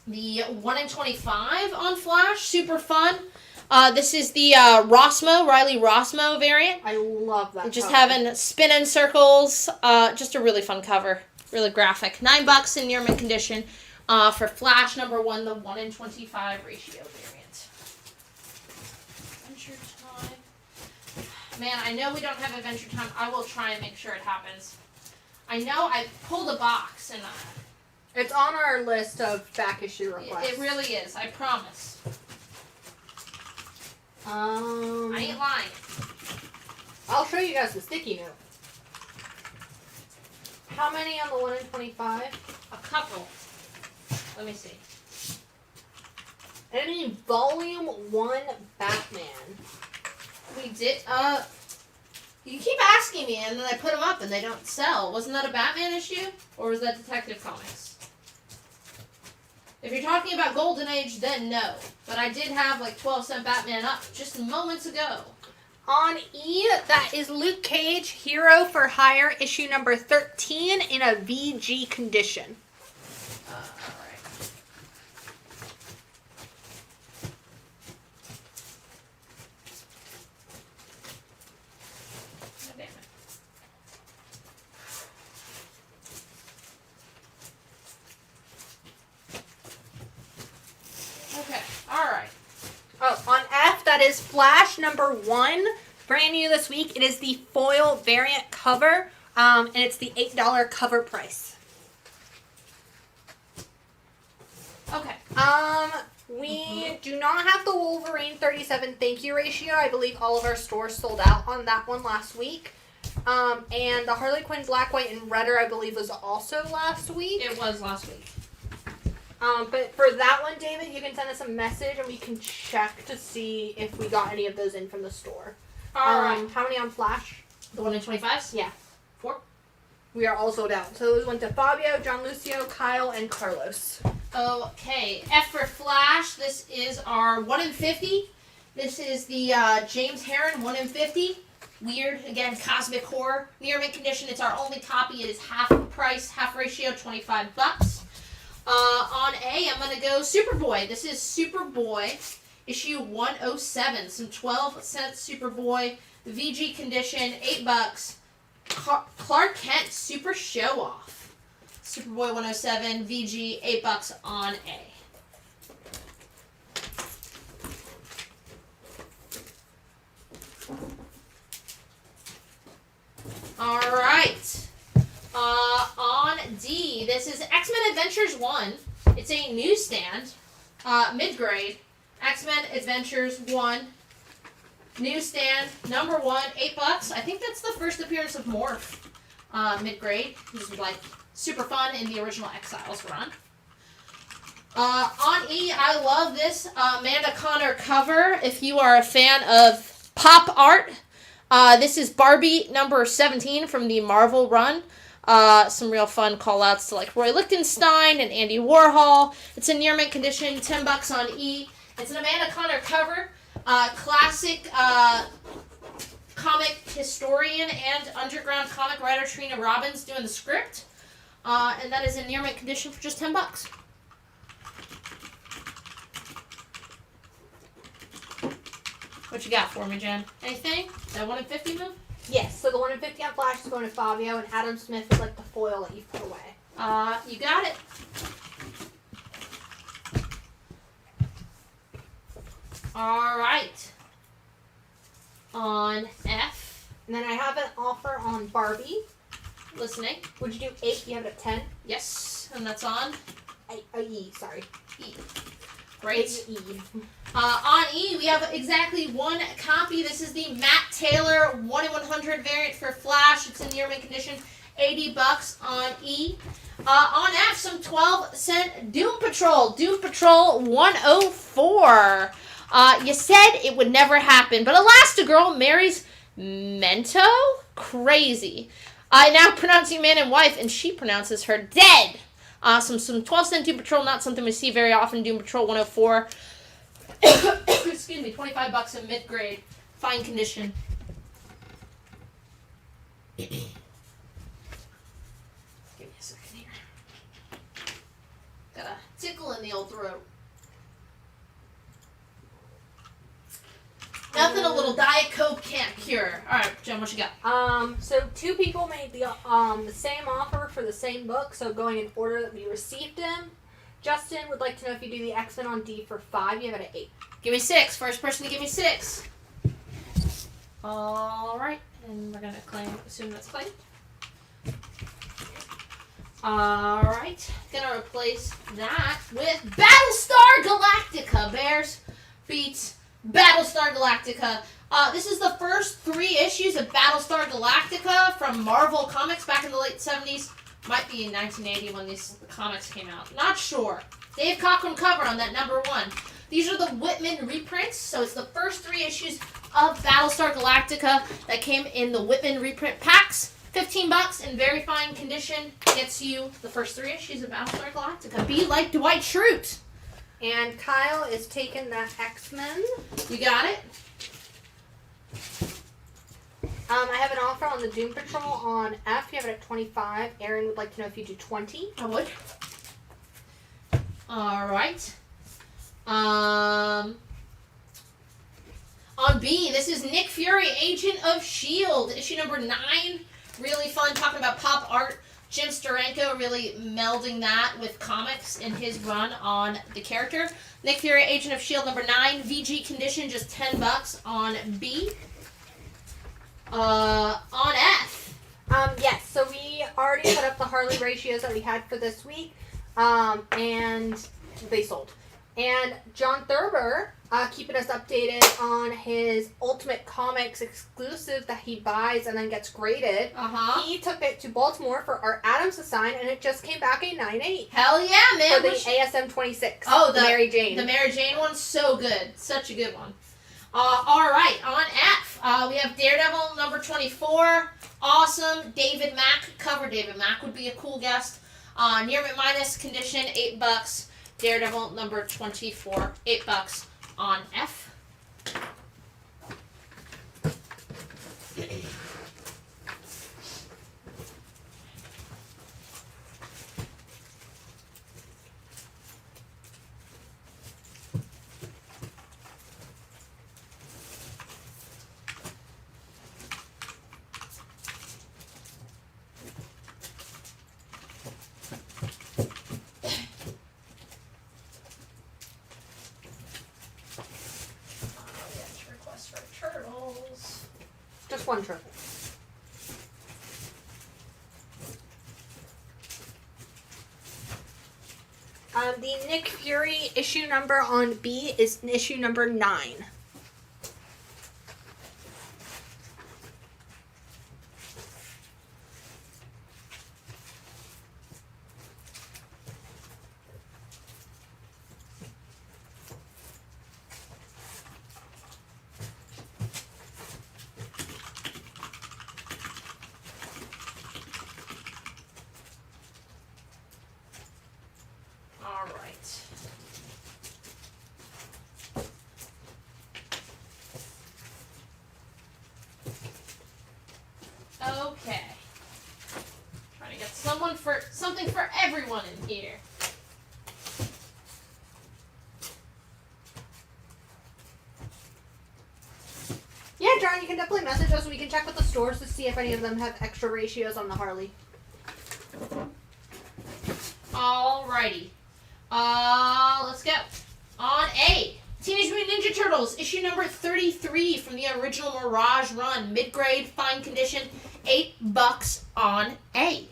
the 1 in 25 on Flash. Super fun. This is the Riley Rossmo variant. I love that. Just cover. having spin-in circles. Just a really fun cover. Really graphic. $9 in near mint condition. For Flash #1, the 1 in 25 ratio variant. Adventure Time. Man, I know we don't have Adventure Time. I will try and make sure it happens. I know I pulled a box and it's on our list of back issue requests. it really is. I promise. I ain't lying. I'll show you guys the sticky note. How many on the 1 in 25? A couple. Let me see. Any Volume 1 Batman. We did, you keep asking me and then I put them up and they don't sell. Wasn't that a Batman issue? Or was that Detective Comics? If you're talking about Golden Age, then no. But I did have like 12-cent Batman up just moments ago. On E, that is Luke Cage, Hero for Hire, issue number 13 in a VG condition. Alright. Oh, damn it. Okay, alright. Oh, on F, that is Flash #1, brand new this week. It is the foil variant cover, and it's the $8 cover price. Okay. We do not have the Wolverine 37 thank you ratio. I believe all of our stores sold out on that one last week. And the Harley Quinn Black, White, and Redder, I believe, was also last week. It was last week. But for that one, David, you can send us a message and we can check to see if we got any of those in from the store. Alright. How many on Flash? The 1 in 25s? Yeah. 4. We are all sold out. So those went to Fabio, John Lucio, Kyle, and Carlos. Okay, F for Flash. This is our 1 in 50. This is the James Herron 1 in 50. Weird, again, cosmic horror. Near mint condition. It's our only copy. It is half price, half ratio, $25. On A, I'm gonna go Superboy. This is Superboy, issue 107. Some 12-cent Superboy, VG condition, $8. Clark Kent Super Show Off. Superboy 107, VG, $8 on A. Alright. On D, this is X-Men Adventures 1. It's a newsstand, mid-grade. X-Men Adventures 1, newsstand, #1, $8. I think that's the first appearance of Morph, mid-grade. This is like super fun in the original Exiles run. On E, I love this Amanda Connor cover. If you are a fan of pop art, this is Barbie #17 from the Marvel run. Some real fun call-outs to like Roy Lichtenstein and Andy Warhol. It's in near mint condition, $10 on E. It's an Amanda Connor cover. Classic comic historian and underground comic writer Trina Robbins doing the script. And that is in near mint condition for just $10. What you got for me, Jen? Anything? That 1 in 50 move? Yes, so the 1 in 50 on Flash is going to Fabio, and Adam Smith is like the foil that you put away. You got it. Alright. On F. And then I have an offer on Barbie. Listening. Would you do 8? You have it at 10? Yes, and that's on? E, sorry. E. Great. E. On E, we have exactly 1 copy. This is the Matt Taylor 1 in 100 variant for Flash. It's in near mint condition, $80 on E. On F, some 12-cent Doom Patrol. Doom Patrol 104. You said it would never happen, but Elastigirl marries Mento? Crazy. Now pronouncing man and wife, and she pronounces her dead. Some 12-cent Doom Patrol, not something we see very often. Doom Patrol 104. Excuse me, $25 in mid-grade. Fine condition. in the old throat. Nothing a little Diet Coke can't cure. All right, Jen, what you got? So 2 people made the same offer for the same book, so going in order that we received them. Justin would like to know if you do the X-Men on D for 5. You have it at 8. Give me 6. First person to give me 6. All right, and we're gonna assume that's claimed. All right, gonna replace that with Battlestar Galactica. Bears beats Battlestar Galactica. This is the first 3 issues of Battlestar Galactica from Marvel Comics back in the late 70s. Might be in 1980 when these comics came out. Not sure. Dave Cockrum cover on that number 1. These are the Whitman reprints, so it's the first 3 issues of Battlestar Galactica that came in the Whitman reprint packs. $15 in very fine condition gets you the first 3 issues of Battlestar Galactica. Be like Dwight Schrute. And Kyle is taking that X-Men. You got it? I have an offer on the Doom Patrol on F. You have it at 25. Aaron would like to know if you do 20. I would. All right. On B, this is Nick Fury, Agent of S.H.I.E.L.D., issue number 9. Really fun, talking about pop art. Jim Steranko really melding that with comics in his run on the character. Nick Fury, Agent of S.H.I.E.L.D. number 9. VG condition, just $10 on B. On F. Yes, so we already put up the Harley ratios that we had for this week, and they sold. And John Thurber, keeping us updated on his Ultimate Comics exclusive that he buys and then gets graded. He took it to Baltimore for Art Adams to sign, and it just came back a 9.8. Hell yeah, man. For the ASM 26. Oh, the Mary Jane. The Mary Jane one's so good. Such a good one. All right, on F, we have Daredevil number 24. Awesome. David Mack cover. David Mack would be a cool guest. Near minus condition, $8. Daredevil number 24, $8 on F. Just one turtle. The Nick Fury issue number on B is issue number 9. Okay. Trying to get something for everyone in here. Yeah, John, you can definitely message us. We can check with the stores to see if any of them have extra ratios on the Harley. Alrighty. Let's go. On A, Teenage Mutant Ninja Turtles, issue number 33 from the original Mirage run. Mid-grade, fine condition, $8 on A.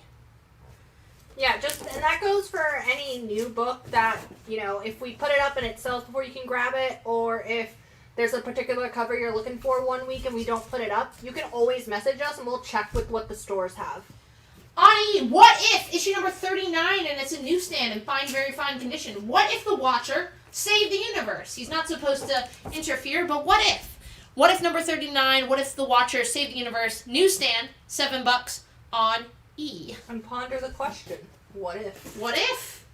Yeah, and that goes for any new book that, if we put it up and it sells before you can grab it, or if there's a particular cover you're looking for one week and we don't put it up, you can always message us and we'll check with what the stores have. On E, What If, issue number 39, and it's a newsstand in very fine condition. What if the Watcher saved the universe? He's not supposed to interfere, but what if? What if number 39, what if the Watcher saved the universe? Newsstand, $7 on E. And ponder the question, what if? What if?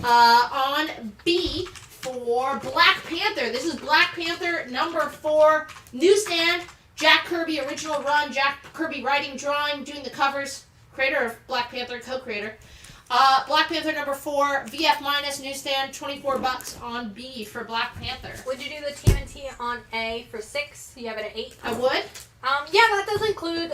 On B, for Black Panther. This is Black Panther number 4, newsstand, Jack Kirby original run, Jack Kirby writing, drawing, doing the covers, creator of Black Panther, co-creator. Black Panther number 4, VF minus newsstand, $24 on B for Black Panther. Would you do the TMNT on A for 6? You have it at 8. I would. Yeah, that does include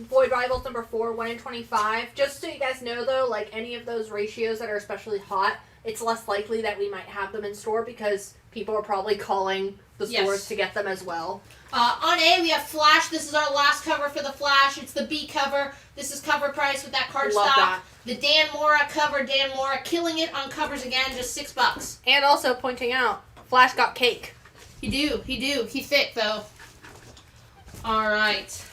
Void Rivals number 4, 1 in 25. Just so you guys know, though, like any of those ratios that are especially hot, it's less likely that we might have them in store because people are probably calling the stores to get them as well. On A, we have Flash. This is our last cover for the Flash. It's the B cover. This is cover price with that card Love stock. that. The Dan Mora cover. Dan Mora killing it on covers again, just $6. And also pointing out, Flash got cake. He do. He thick, though. All right.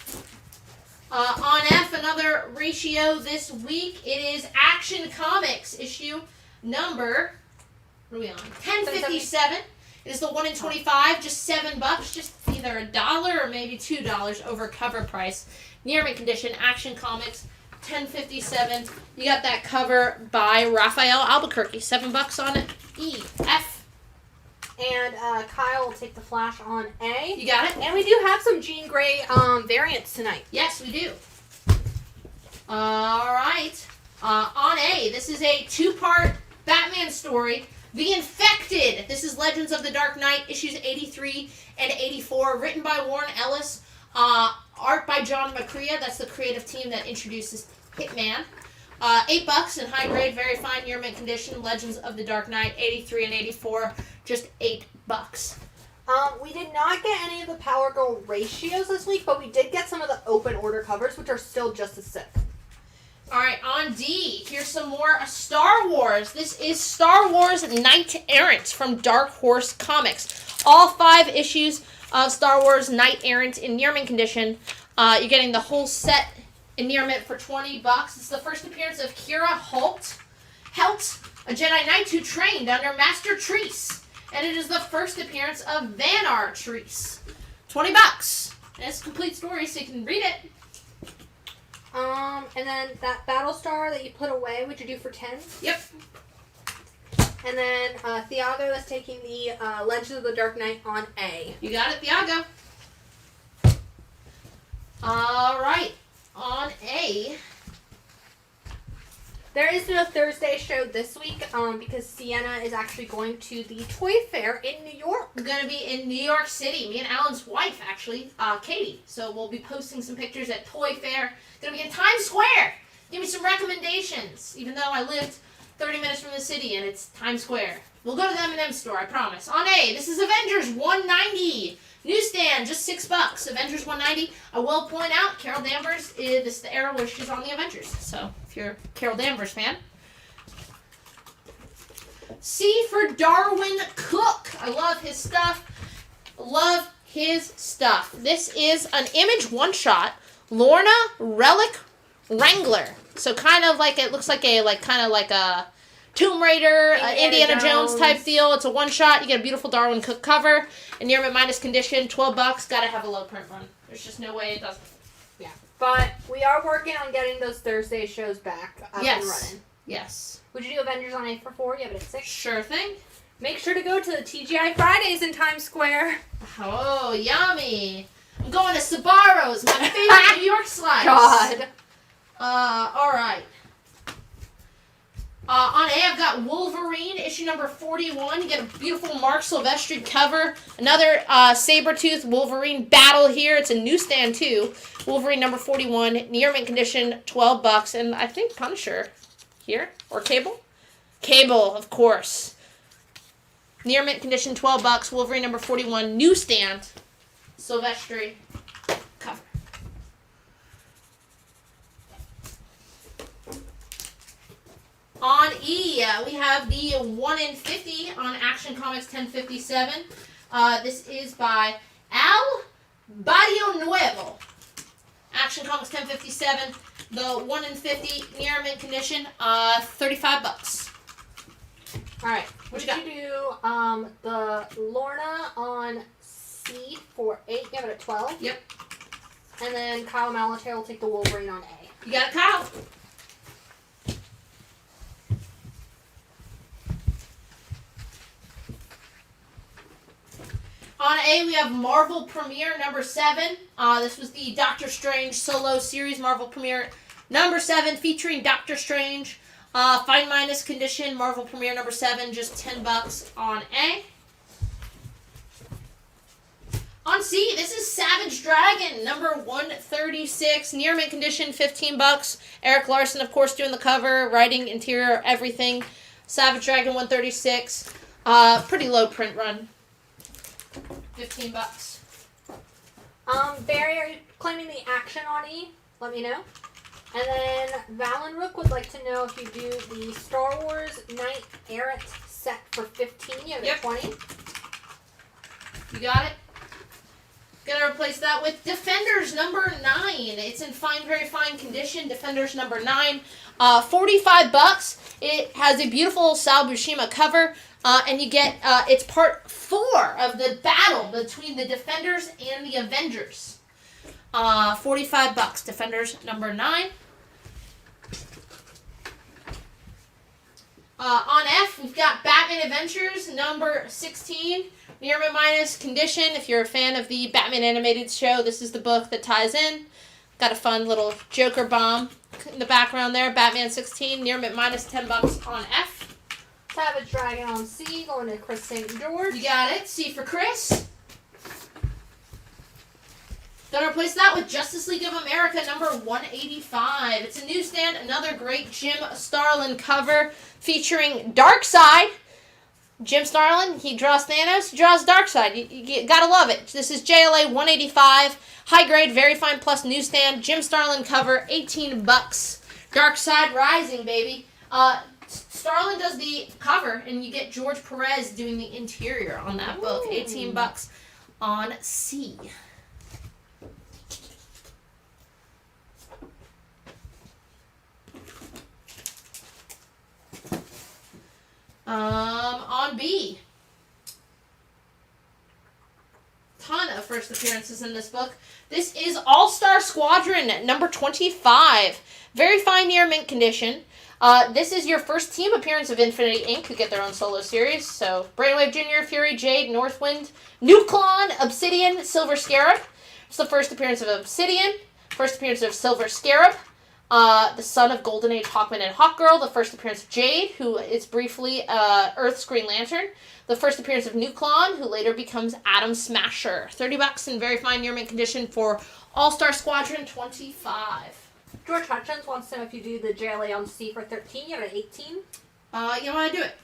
On F, another ratio this week. It is Action Comics issue number, what are we on? 1057. It is the 1 in 25, just $7, just either $1 or maybe $2 over cover price. Near mint condition, Action Comics, 1057. You got that cover by Raphael Albuquerque, $7 on it. E, F. And Kyle will take the Flash on A. You got it? And we do have some Jean Grey variants tonight. Yes, we do. All right. On A, this is a 2-part Batman story. The Infected. This is Legends of the Dark Knight, issues 83 and 84, written by Warren Ellis. Art by John McCrea. That's the creative team that introduces Hitman. $8 in high grade, very fine near mint condition. Legends of the Dark Knight, 83 and 84, just $8. We did not get any of the Power Girl ratios this week, but we did get some of the open order covers, which are still just as sick. All right, on D, here's some more Star Wars. This is Star Wars Knight Errant from Dark Horse Comics. All 5 issues of Star Wars Knight Errant in near mint condition. You're getting the whole set in near mint for $20. It's the first appearance of Kira Helt, a Jedi Knight who trained under Master Treese. And it is the first appearance of Vanar Treese. $20. And it's a complete story, so you can read it. And then that Battlestar that you put away, would you do for 10? Yep. And then Thiago is taking the Legends of the Dark Knight on A. You got it, Thiago. All right. On A. There is no Thursday show this week because Sienna is actually going to the Toy Fair in New York. We're going to be in New York City. Me and Alan's wife, actually, Katie. So we'll be posting some pictures at Toy Fair. Going to be in Times Square. Give me some recommendations, even though I lived 30 minutes from the city and it's Times Square. We'll go to the M&M store, I promise. On A, this is Avengers 190. Newsstand, just $6. Avengers 190. I will point out, Carol Danvers, this is the era where she's on the Avengers. So, if you're a Carol Danvers fan. C for Darwin Cook. I love his stuff. This is an Image one-shot. Lorna Relic Wrangler. So, kind of like, it looks like a, kind of like a Tomb Raider, Indiana Jones type deal. It's a one-shot. You get a beautiful Darwin Cook cover. And near mint minus condition, $12. Gotta have a low print run. There's just no way it doesn't. Yeah. But we are working on getting those Thursday shows back up and running. Yes. Would you do Avengers on A for 4? You have it at 6? Sure thing. Make sure to go to the TGI Fridays in Times Square. Oh, yummy. I'm going to Sbarro's, my favorite New York slice. God. All right. On A, I've got Wolverine, issue number 41. You get a beautiful Mark Silvestri cover. Another Sabretooth Wolverine battle here. It's a newsstand, too. Wolverine number 41, near mint condition, $12. And I think Punisher here, or Cable? Cable, of course. Near mint condition, $12. Wolverine number 41, newsstand, Silvestri cover. On E, we have the 1 in 50 on Action Comics 1057. This is by Al Barrio Nuevo. Action Comics 1057. The 1 in 50 near mint condition, $35. All right, what you got? You do the Lorna on C for 8. You have it at 12. Yep. And then Kyle Malater will take the Wolverine on A. You got it, Kyle. On A, we have Marvel Premiere number 7. This was the Doctor Strange solo series, Marvel Premiere number 7, featuring Doctor Strange. Fine minus condition, Marvel Premiere number 7, just $10 on A. On C, this is Savage Dragon, number 136, near mint condition, $15. Eric Larson, of course, doing the cover, writing, interior, everything. Savage Dragon 136, pretty low print run, $15. Barry, are you claiming the action on E? Let me know. And then Valenrook would like to know if you do the Star Wars Knight Errant set for 15. You have it 20. You got it? Gonna replace that with Defenders number 9. It's in fine, very fine condition. Defenders number 9. $45. It has a beautiful Sal Buscema cover. And you get, it's part 4 of the battle between the Defenders and the Avengers. $45. Defenders number 9. On F, we've got Batman Adventures number 16. Near mint minus condition. If you're a fan of the Batman animated show, this is the book that ties in. Got a fun little Joker bomb in the background there. Batman 16. Near mint minus $10 on F. Savage Dragon on C, going to Chris St. George. You got it. C for Chris. Gonna replace that with Justice League of America number 185. It's a newsstand, another great Jim Starlin cover featuring Darkseid. Jim Starlin, he draws Thanos, he draws Darkseid. You gotta love it. This is JLA 185, high grade, very fine plus newsstand. Jim Starlin cover, $18. Darkseid Rising, baby. Starlin does the cover, and you get George Perez doing the interior on that book. $18 on C. On B. Ton of first appearances in this book. This is All-Star Squadron, number 25. Very fine near mint condition. This is your first team appearance of Infinity Inc., who get their own solo series. So, Brainwave Jr., Fury, Jade, Northwind, Nuklon, Obsidian, Silver Scarab. It's the first appearance of Obsidian. First appearance of Silver Scarab. The son of Golden Age Hawkman and Hawkgirl. The first appearance of Jade, who is briefly Earth's Green Lantern. The first appearance of Nuklon, who later becomes Atom Smasher. $30 in very fine near mint condition for All-Star Squadron 25. George Hutchins wants to know if you do the JLA on C for 13. You have an 18. You know what, I do it.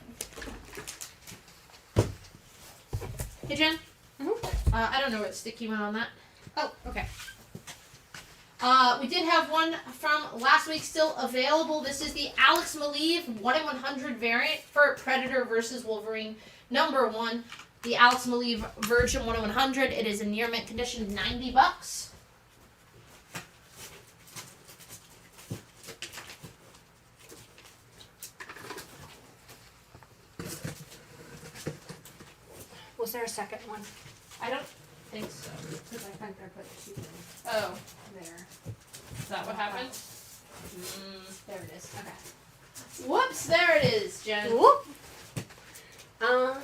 Hey, Jen? I don't know where the sticky went on that. Oh, okay. We did have one from last week still available. This is the Alex Maleev 1 in 100 variant for Predator vs. Wolverine number 1. The Alex Maleev version 1 in 100. It is in near mint condition, $90. Was there a second one? I don't think so. Because I think I put 2 Oh. there. Is that what happened? There it is. Okay. Whoops, there it is, Jen. Whoop. Kyle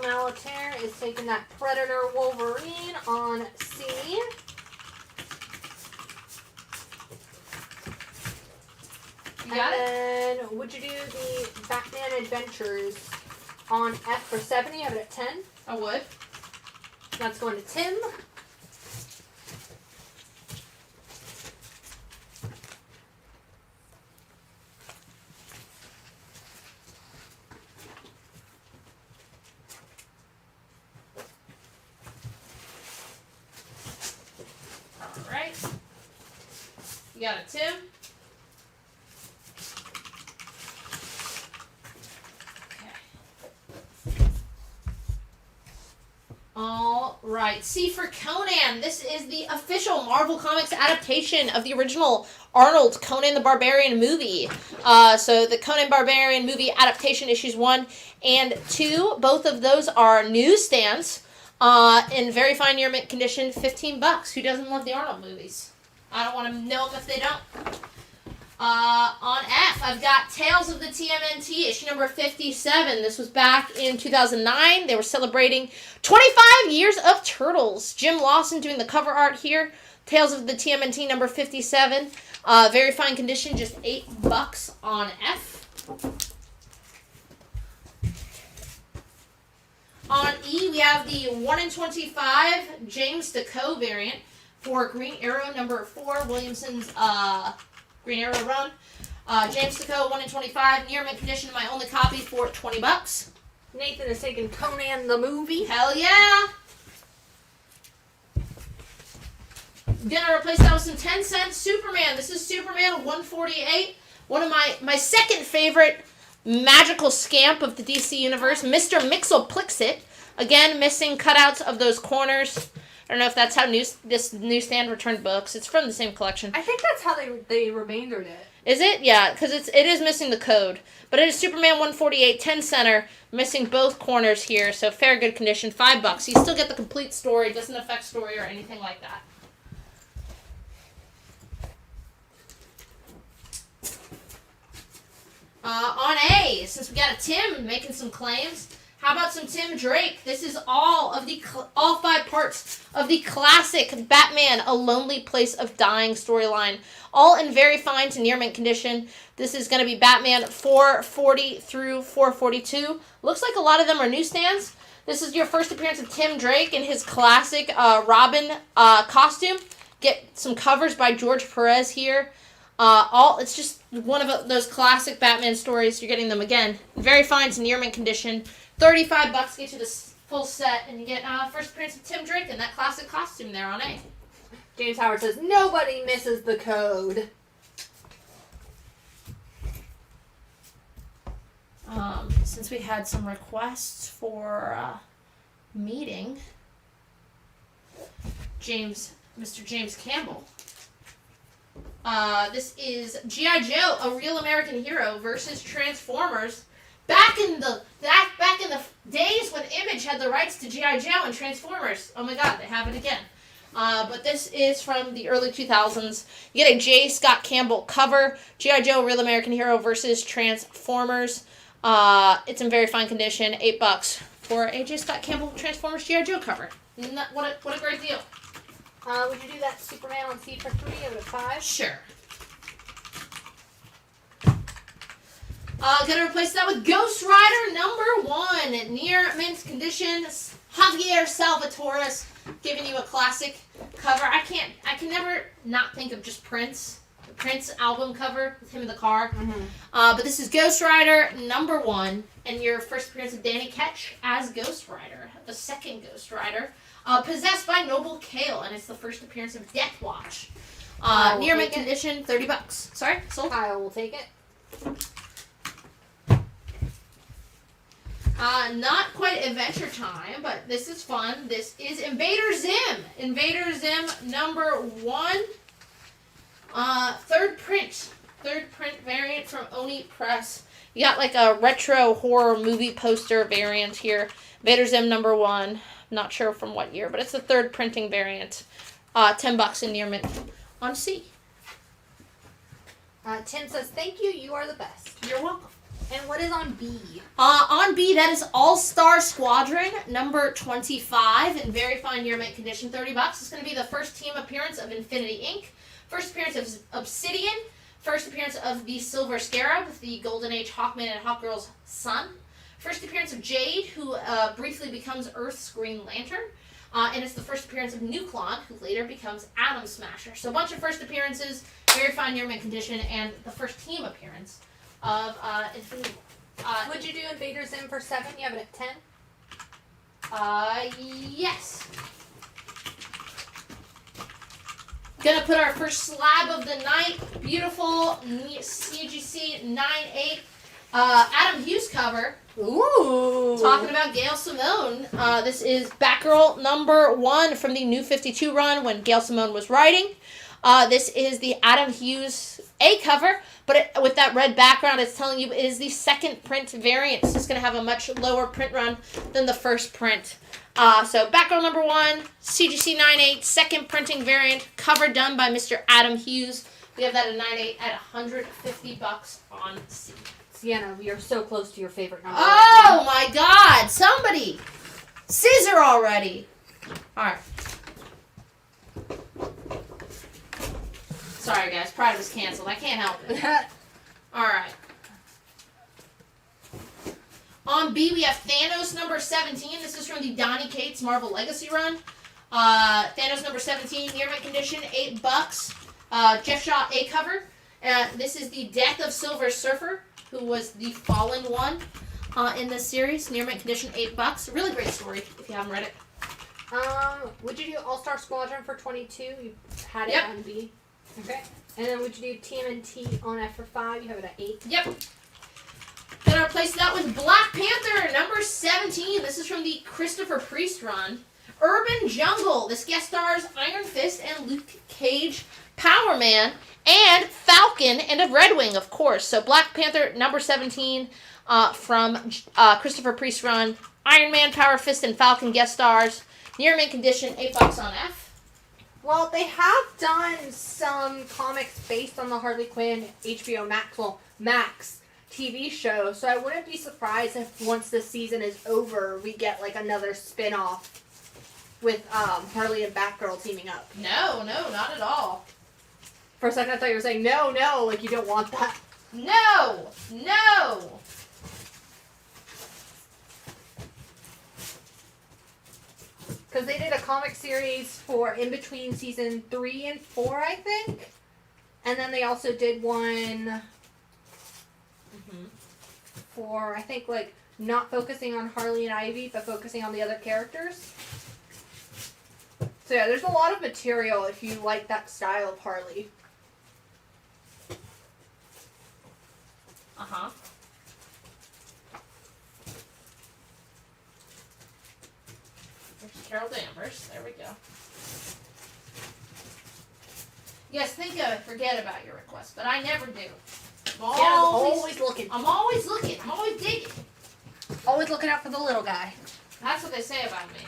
Malataire is taking that Predator Wolverine on C. You got it? And then would you do the Batman Adventures on F for 70? You have it at 10. I would. That's going to Tim. All right. You got it, Tim. All right, C for Conan. This is the official Marvel Comics adaptation of the original Arnold Conan the Barbarian movie. So the Conan Barbarian movie adaptation issues 1 and 2. Both of those are newsstands in very fine near mint condition, $15. Who doesn't love the Arnold movies? I don't want to know them if they don't. On F, I've got Tales of the TMNT, issue number 57. This was back in 2009. They were celebrating 25 years of Turtles. Jim Lawson doing the cover art here. Tales of the TMNT number 57. Very fine condition, just $8 on F. On E, we have the 1 in 25 James Deco variant for Green Arrow number 4, Williamson's Green Arrow run. James Deco 1 in 25, near mint condition, my only copy for $20. Nathan is taking Conan the movie. Hell yeah! Gonna replace that with some 10-cent Superman. This is Superman 148. One of my second favorite magical scamp of the DC universe, Mr. Mixoplixit. Again, missing cutouts of those corners. I don't know if that's how this newsstand returned books. It's from the same collection. I think that's how they remaindered it. Is it? Yeah, because it is missing the code. But it is Superman 148, 10 center, missing both corners here. So fair good condition, $5. You still get the complete story. Doesn't affect story or anything like that. On A, since we got a Tim making some claims, how about some Tim Drake? This is all 5 parts of the classic Batman: A Lonely Place of Dying storyline, all in very fine to near mint condition. This is going to be Batman 440 through 442. Looks like a lot of them are newsstands. This is your first appearance of Tim Drake in his classic Robin costume. Get some covers by George Perez here. It's just one of those classic Batman stories. You're getting them again. Very fine to near mint condition. $35 gets you this full set, and you get first appearance of Tim Drake in that classic costume there on A. James Howard says, nobody misses the code. Since we had some requests for meeting, Mr. James Campbell. This is G.I. Joe, A Real American Hero versus Transformers. Back in the days when Image had the rights to G.I. Joe and Transformers. Oh my god, they have it again. But this is from the early 2000s. You get a J. Scott Campbell cover. G.I. Joe, Real American Hero versus Transformers. It's in very fine condition. $8 for a J. Scott Campbell Transformers G.I. Joe cover. What a great deal. Would you do that Superman on C for 3 out of 5? Sure. Gonna replace that with Ghost Rider number 1. Near mint condition. Javier Salvatore's giving you a classic cover. I can never not think of just Prince. The Prince album cover with him in the car. Mm-hmm. But this is Ghost Rider number 1. And your first appearance of Danny Ketch as Ghost Rider. The second Ghost Rider. Possessed by Noble Kale. And it's the first appearance of Death Watch. Near mint condition, $30. Sorry, sold? I will take it. Not quite Adventure Time, but this is fun. This is Invader Zim. Invader Zim number 1. Third print variant from Oni Press. You got like a retro horror movie poster variant here. Invader Zim number 1. Not sure from what year, but it's the third printing variant. $10 in near mint on C. Tim says, thank you, you are the best. You're welcome. And what is on B? On B, that is All-Star Squadron, number 25, in very fine near mint condition, $30. It's going to be the first team appearance of Infinity Inc., first appearance of Obsidian, first appearance of the Silver Scarab, the Golden Age Hawkman and Hawkgirl's son, first appearance of Jade, who briefly becomes Earth's Green Lantern, and it's the first appearance of Nuklon, who later becomes Atom Smasher. So a bunch of first appearances, very fine near mint condition, and the first team appearance of Infinity War. Would you do Invader Zim for 7? You have it at 10? Yes. Gonna put our first slab of the night. Beautiful CGC 9/8 Adam Hughes cover. Ooh. Talking about Gail Simone. This is Batgirl number 1 from the New 52 run when Gail Simone was writing. This is the Adam Hughes A cover, but with that red background, it's telling you it is the second print variant. So it's going to have a much lower print run than the first print. So Batgirl number 1, CGC 9/8, second printing variant, cover done by Mr. Adam Hughes. We have that at 9/8 at $150 on C. Sienna, we are so close to your favorite number. Oh my God! Somebody, scissor already. All right. sorry guys. Pride was canceled. I can't help it. Alright. On B, we have Thanos number 17. This is from the Donny Cates Marvel Legacy run. Thanos number 17, near mint condition, $8. Jeff Shaw A cover. This is the Death of Silver Surfer, who was the fallen one in this series. Near mint condition, $8. Really great story if you haven't read it. Would you do All-Star Squadron for 22? You had it on B. Okay. And then would you do TMNT on F for 5? You have it at 8. Yep. Then I'll replace that with Black Panther number 17. This is from the Christopher Priest run. Urban Jungle. This guest stars Iron Fist and Luke Cage, Power Man, and Falcon, and a Red Wing, of course. So Black Panther number 17 from Christopher Priest run. Iron Man, Power Fist, and Falcon guest stars. Near mint condition, $8 on F. Well, they have done some comics based on the Harley Quinn HBO Max TV show, so I wouldn't be surprised if once this season is over, we get like another spin-off with Harley and Batgirl teaming up. No, not at all. For a second I thought you were saying no, like you don't want that. No! Because they did a comic series for in between season 3 and 4, I think. And then they also did one for, I think, like, not focusing on Harley and Ivy, but focusing on the other characters. So yeah, there's a lot of material if you like that style of Harley. Uh-huh. There's Carol Danvers. There we go. Yes, think of it. Forget about your request, but I never do. I'm always looking. I'm always looking. I'm always digging. Always looking out for the little guy. That's what they say about me.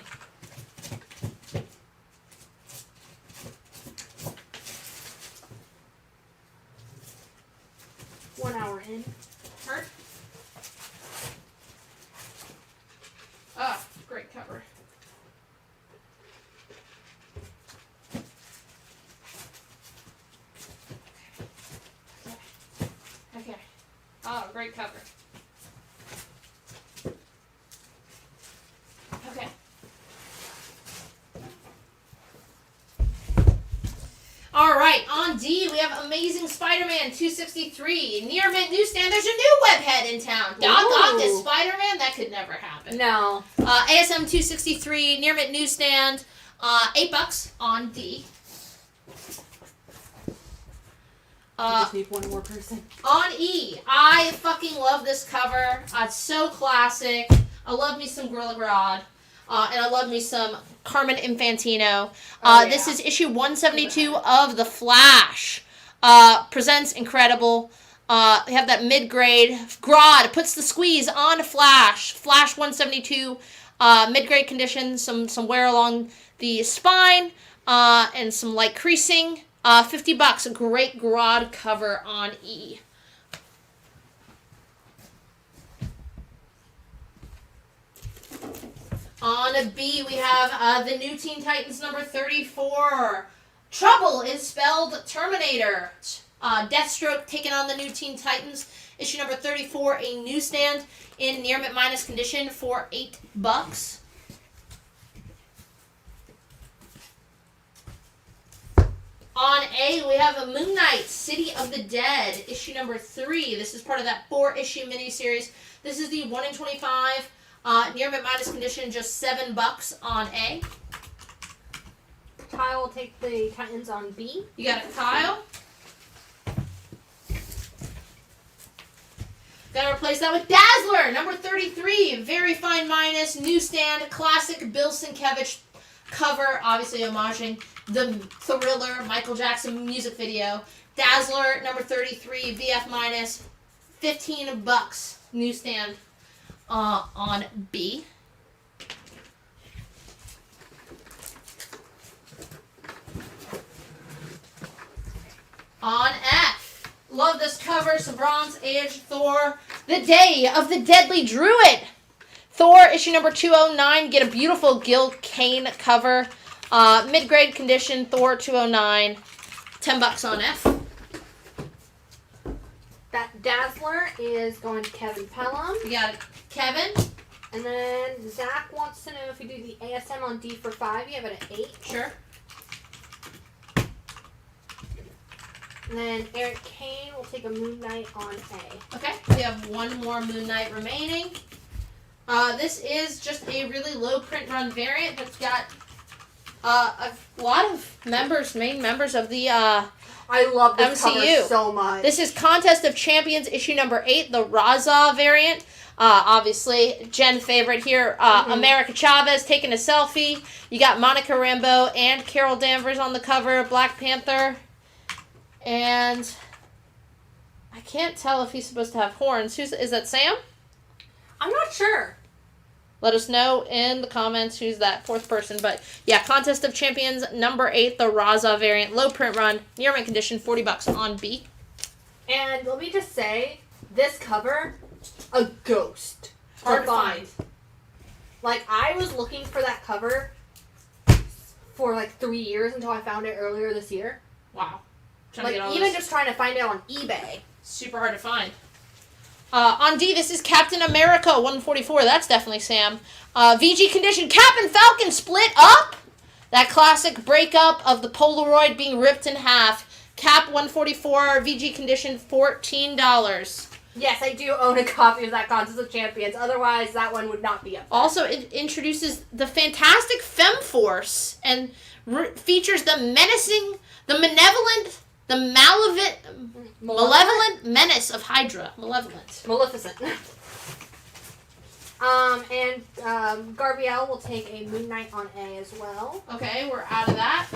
One hour in. Hurt? Ah, great cover. Okay. Oh, great cover. Okay. Alright, on D, we have Amazing Spider-Man 263. Near mint newsstand, there's a new webhead in town. Doggone this Spider-Man, that could never happen. No. ASM 263, near mint newsstand, $8 on D. You just need one more person. On E, I fucking love this cover. It's so classic. I love me some Gorilla Grodd. And I love me some Carmen Infantino. This is issue 172 of The Flash. Presents Incredible. They have that mid-grade. Grodd puts the squeeze on Flash. Flash 172, mid-grade condition. Some wear along the spine. And some light creasing. $50. A great Grodd cover on E. On B, we have the new Teen Titans number 34. Trouble is spelled Terminator. Deathstroke taking on the new Teen Titans. Issue number 34, a newsstand in near mint minus condition for $8. On A, we have a Moon Knight, City of the Dead, issue number 3. This is part of that 4-issue miniseries. This is the 1 in 25. Near mint minus condition, just $7 on A. Kyle will take the Titans on B. You got it, Kyle. Gotta replace that with Dazzler, number 33. Very fine minus, newsstand, classic Bill Sienkiewicz cover, obviously homaging the Thriller Michael Jackson music video. Dazzler, number 33, VF minus, $15, newsstand. On B. On F. Love this cover. Some Bronze Age Thor. The Day of the Deadly Druid. Thor, issue number 209. Get a beautiful Gil Kane cover. Mid-grade condition. Thor 209. $10 on F. That Dazzler is going to Kevin Pelham. You got it, Kevin. And then Zach wants to know if you do the ASM on D for 5, you have it at 8. Sure. And then Eric Kane will take a Moon Knight on A. Okay, we have one more Moon Knight remaining. This is just a really low print run variant that's got a lot of main members of the I love this MCU. cover so much. This is Contest of Champions issue number 8, the Raza variant. Obviously, Jen favorite here. America Chavez taking a selfie. You got Monica Rambeau and Carol Danvers on the cover. Black Panther. And I can't tell if he's supposed to have horns. Is that Sam? I'm not sure. Let us know in the comments who's that fourth person. But yeah, Contest of Champions number 8, the Raza variant, low print run, near mint condition, $40 on B. And let me just say, this cover, a ghost. Hard to find. Like, I was looking for that cover for like 3 years until I found it earlier this year. Wow. Like, even just trying to find it on eBay. Super hard to find. On D, this is Captain America 144. That's definitely Sam. VG condition, Cap and Falcon split up. That classic breakup of the Polaroid being ripped in half. Cap 144, VG condition, $14. Yes, I do own a copy of that Contest of Champions. Otherwise, that one would not be up there. Also, it introduces the fantastic Femforce and features the menacing, the benevolent, the malevolent menace of Hydra. Maleficent. And Garbiel will take a Moon Knight on A as well. Okay, we're out of that.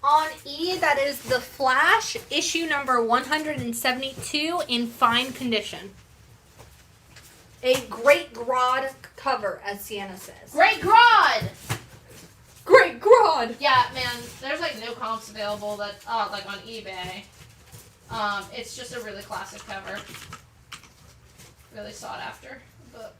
On E, that is The Flash, issue number 172 in fine condition. A great Grodd cover, as Sienna says. Great Grodd! Great Grodd! Yeah, man, there's like no comps available that like on eBay. It's just a really classic cover. Really sought after book.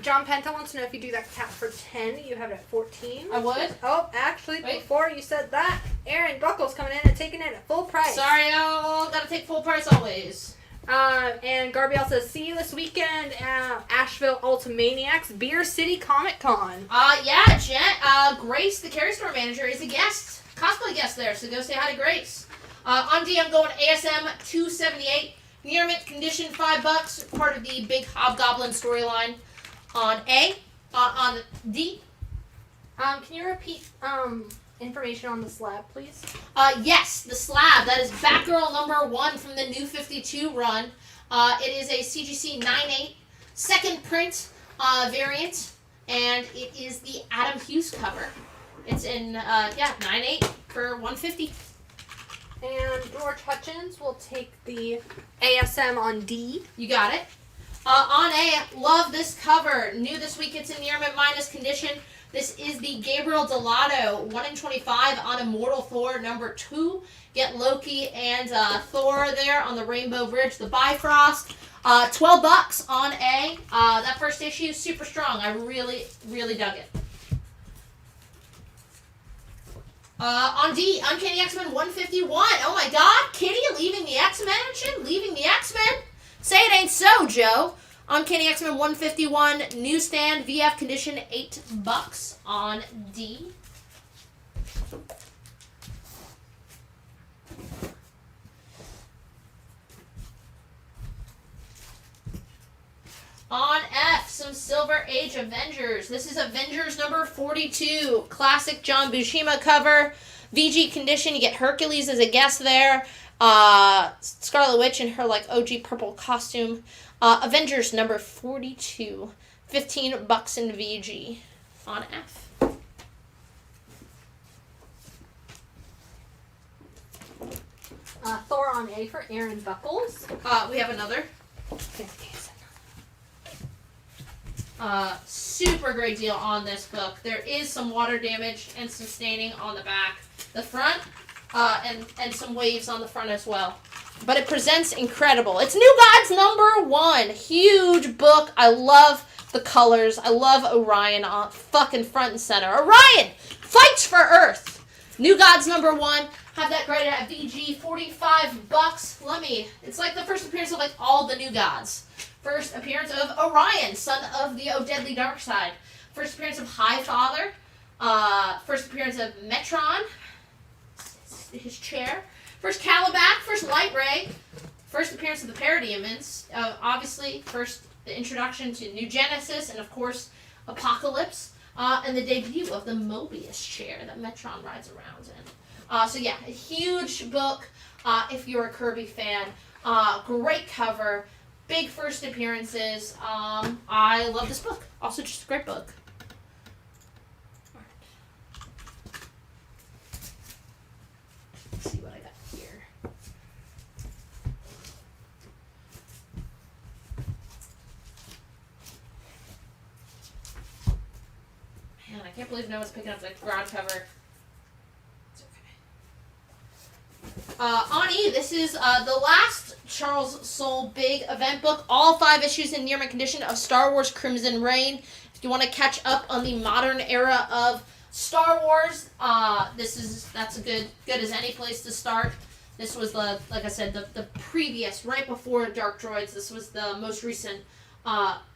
John Penta wants to know if you do that cap for 10, you have it at 14. I would. Oh, actually, Wait. before you said that, Aaron Buckle's coming in and taking it at full price. Sorry, gotta take full price always. And Garbiel says, see you this weekend at Asheville Ultimaniacs Beer City Comic Con. Yeah, Jen, Grace, the Carry Store manager, is a guest, cosplay guest there, so go say hi to Grace. On D, I'm going ASM 278. Near mint condition, $5, part of the big Hobgoblin storyline. On A, on D. Can you repeat information on the slab, please? Yes, the slab. That is Batgirl number 1 from the New 52 run. It is a CGC 9.8 second print variant, and it is the Adam Hughes cover. It's in 9.8 for $150. And George Hutchins will take the ASM on D. You got it. On A, love this cover. New this week, it's in near mint minus condition. This is the Gabriel Delato 1 in 25 on Immortal Thor number 2. Get Loki and Thor there on the Rainbow Bridge, the Bifrost. $12 on A. That first issue, super strong. I really, really dug it. On D, Uncanny X-Men 151. Oh my god, Kitty leaving the X-Men? Leaving the X-Men? Say it ain't so, Joe. Uncanny X-Men 151, newsstand, VF condition, $8 on D. On F, some Silver Age Avengers. This is Avengers number 42. Classic John Buscema cover. VG condition. You get Hercules as a guest there. Scarlet Witch in her like OG purple costume. Avengers number 42. $15 in VG. On F. Thor on A for Aaron Buckles. We have another. Super great deal on this book. There is some water damage and some staining on the back, the front, and some waves on the front as well. But it presents incredible. It's New Gods number 1. Huge book. I love the colors. I love Orion on fucking front and center. Orion fights for Earth. New Gods number 1. Have that graded at VG, $45. It's like the first appearance of like all the New Gods. First appearance of Orion, son of the O Deadly Dark Side. First appearance of High Father. First appearance of Metron, his chair. First Calabac, first Light Ray. First appearance of the Parademons. Obviously, first the introduction to New Genesis, and of course, Apocalypse. And the debut of the Mobius chair that Metron rides around in. So yeah, a huge book if you're a Kirby fan. Great cover. Big first appearances. I love this book. Also just a great book. Let's see what I got here. Man, I can't believe no one's picking up the garage cover. On E, this is the last Charles Soule big event book. All 5 issues in near mint condition of Star Wars Crimson Reign. If you want to catch up on the modern era of Star Wars, that's a good as any place to start. This was like I said, the previous, right before Dark Droids. This was the most recent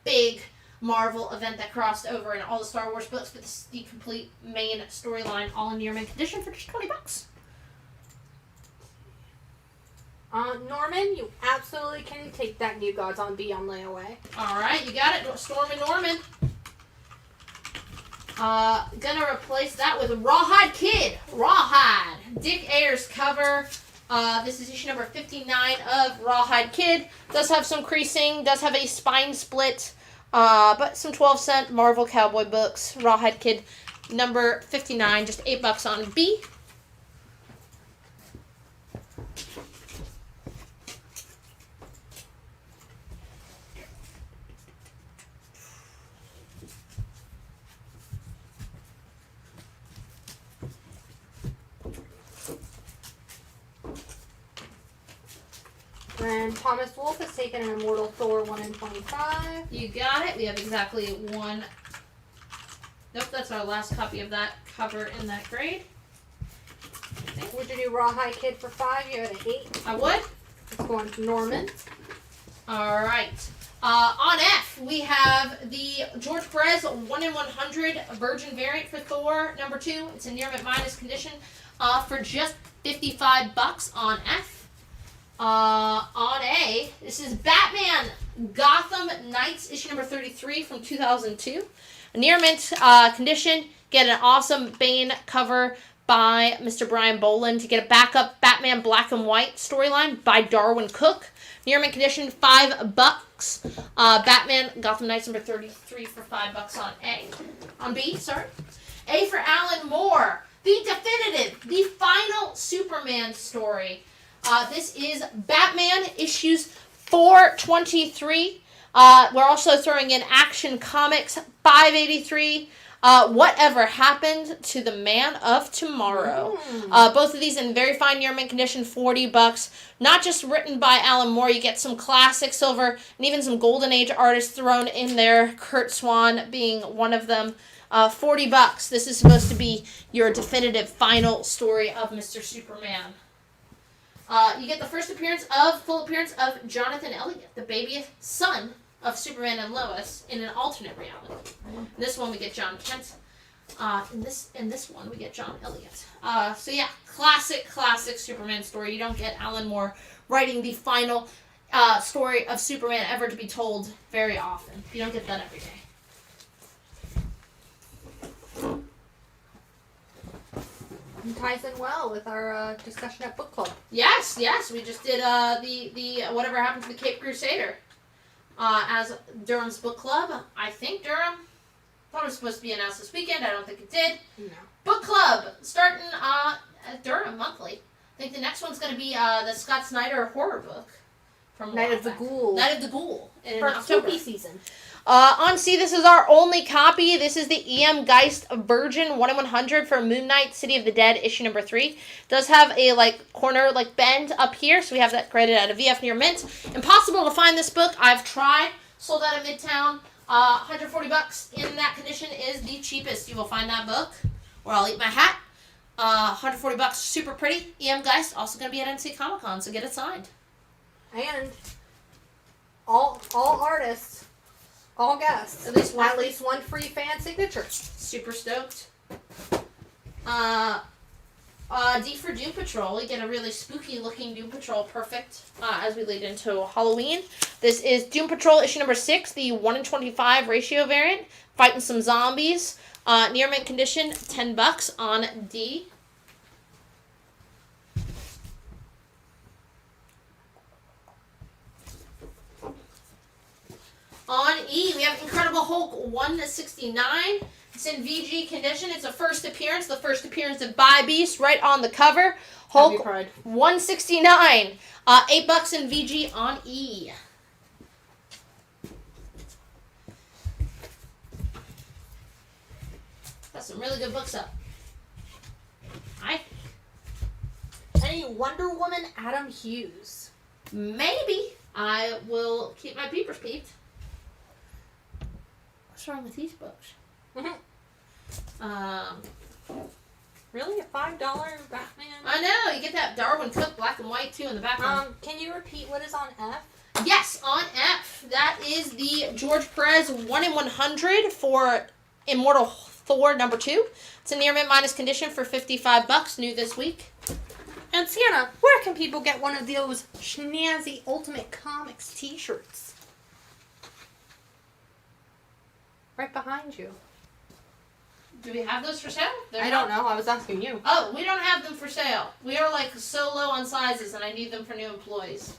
big Marvel event that crossed over in all the Star Wars books. But this is the complete main storyline, all in near mint condition for just $20. Norman, you absolutely can take that New Gods on B on layaway. Alright, you got it. Storm and Norman. Gonna replace that with Rawhide Kid. Rawhide. Dick Ayers cover. This is issue number 59 of Rawhide Kid. Does have some creasing. Does have a spine split. But some 12-cent Marvel Cowboy books. Rawhide Kid number 59. Just $8 on B. And Thomas Wolfe has taken an Immortal Thor 1 in 25. You got it. We have exactly one. Nope, that's our last copy of that cover in that grade. Would you do Rawhide Kid for 5? You had an 8. I would. It's going to Norman. Alright. On F, we have the George Perez 1 in 100 Virgin variant for Thor number 2. It's in near mint minus condition for just $55 on F. On A, this is Batman Gotham Knights, issue number 33 from 2002. Near mint condition. Get an awesome Bane cover by Mr. Brian Boland to get a backup Batman Black and White storyline by Darwin Cook. Near mint condition, $5. Batman Gotham Knights number 33 for $5 on A. On B, sorry. A for Alan Moore. The definitive, the final Superman story. This is Batman issues 423. We're also throwing in Action Comics 583. Whatever Happened to the Man of Tomorrow. Both of these in very fine near mint condition, $40. Not just written by Alan Moore, you get some classic silver and even some golden age artists thrown in there. Kurt Swan being one of them. $40. This is supposed to be your definitive final story of Mr. Superman. You get the first full appearance of Jonathan Elliott, the baby son of Superman and Lois in an alternate reality. In this one we get John Kent. In this one we get John Elliott. So yeah, classic Superman story. You don't get Alan Moore writing the final story of Superman ever to be told very often. You don't get that every day. It ties in well with our discussion at book club. Yes, we just did the Whatever Happened to the Cape Crusader as Durham's book club. I think Durham thought it was supposed to be announced this weekend. I don't think it did. No. Book club starting at Durham monthly. I think the next one's going to be the Scott Snyder horror book from Night of the Ghoul. Night of the Ghoul in For October. spooky season. On C, this is our only copy. This is the E.M. Geist Virgin 1 in 100 for Moon Knight, City of the Dead, issue number 3. Does have a corner bend up here, so we have that graded at a VF near mint. Impossible to find this book. I've tried. Sold out at Midtown. $140 in that condition is the cheapest. You will find that book, or I'll eat my hat. $140, super pretty. E.M. Geist also going to be at NC Comic Con, so get it signed. And all artists, all guests, at least one free fan signature. Super stoked. D for Doom Patrol. We get a really spooky looking Doom Patrol, perfect as we lead into Halloween. This is Doom Patrol issue number 6, the 1 in 25 ratio variant, fighting some zombies. Near mint condition, $10 on D. On E, we have Incredible Hulk 169. It's in VG condition. It's a first appearance. The first appearance of By Beast right on the cover. Hulk 169. $8 in VG on E. Got some really good books up. Any Wonder Woman Adam Hughes? Maybe. I will keep my peepers peeped. What's wrong with these books? Really? A $5 Batman? I know. You get that Darwin Cook black and white too in the background. Can you repeat what is on F? Yes, on F. That is the George Perez 1 in 100 for Immortal Thor number 2. It's a near mint minus condition for $55, new this week. And Sienna, where can people get one of those snazzy Ultimate Comics t-shirts? Right behind you. Do we have those for sale? I don't know. I was asking you. Oh, we don't have them for sale. We are so low on sizes, and I need them for new employees.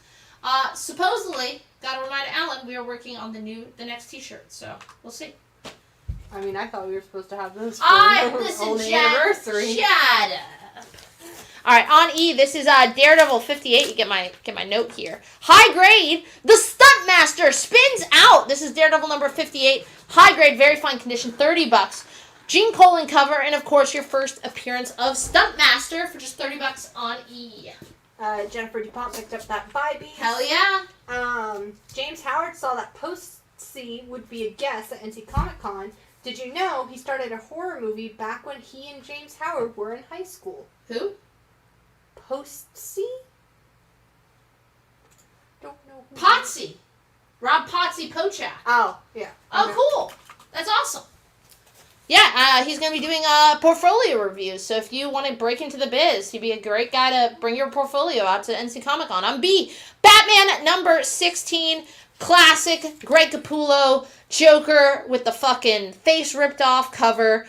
Supposedly, gotta remind Alan, we are working on the next t-shirt, so we'll see. I mean, I thought we were supposed to have those for on the anniversary. Shut up. All right, on E, this is Daredevil 58. You get my note here. High grade, the Stuntmaster spins out. This is Daredevil number 58. High grade, very fine condition, $30. Gene Colan cover, and of course your first appearance of Stuntmaster for just $30 on E. Jennifer DuPont picked up that By Beast. Hell yeah. James Howard saw that Post-C would be a guest at NC Comic Con. Did you know he started a horror movie back when he and James Howard were in high school? Who? Post-C? Don't know who. Potsy. Rob Potsy Pochak. Oh, yeah. Oh, cool. That's awesome. Yeah, he's going to be doing portfolio reviews, so if you want to break into the biz, he'd be a great guy to bring your portfolio out to NC Comic Con. On B, Batman number 16, classic, Greg Capullo, Joker with the fucking face ripped off cover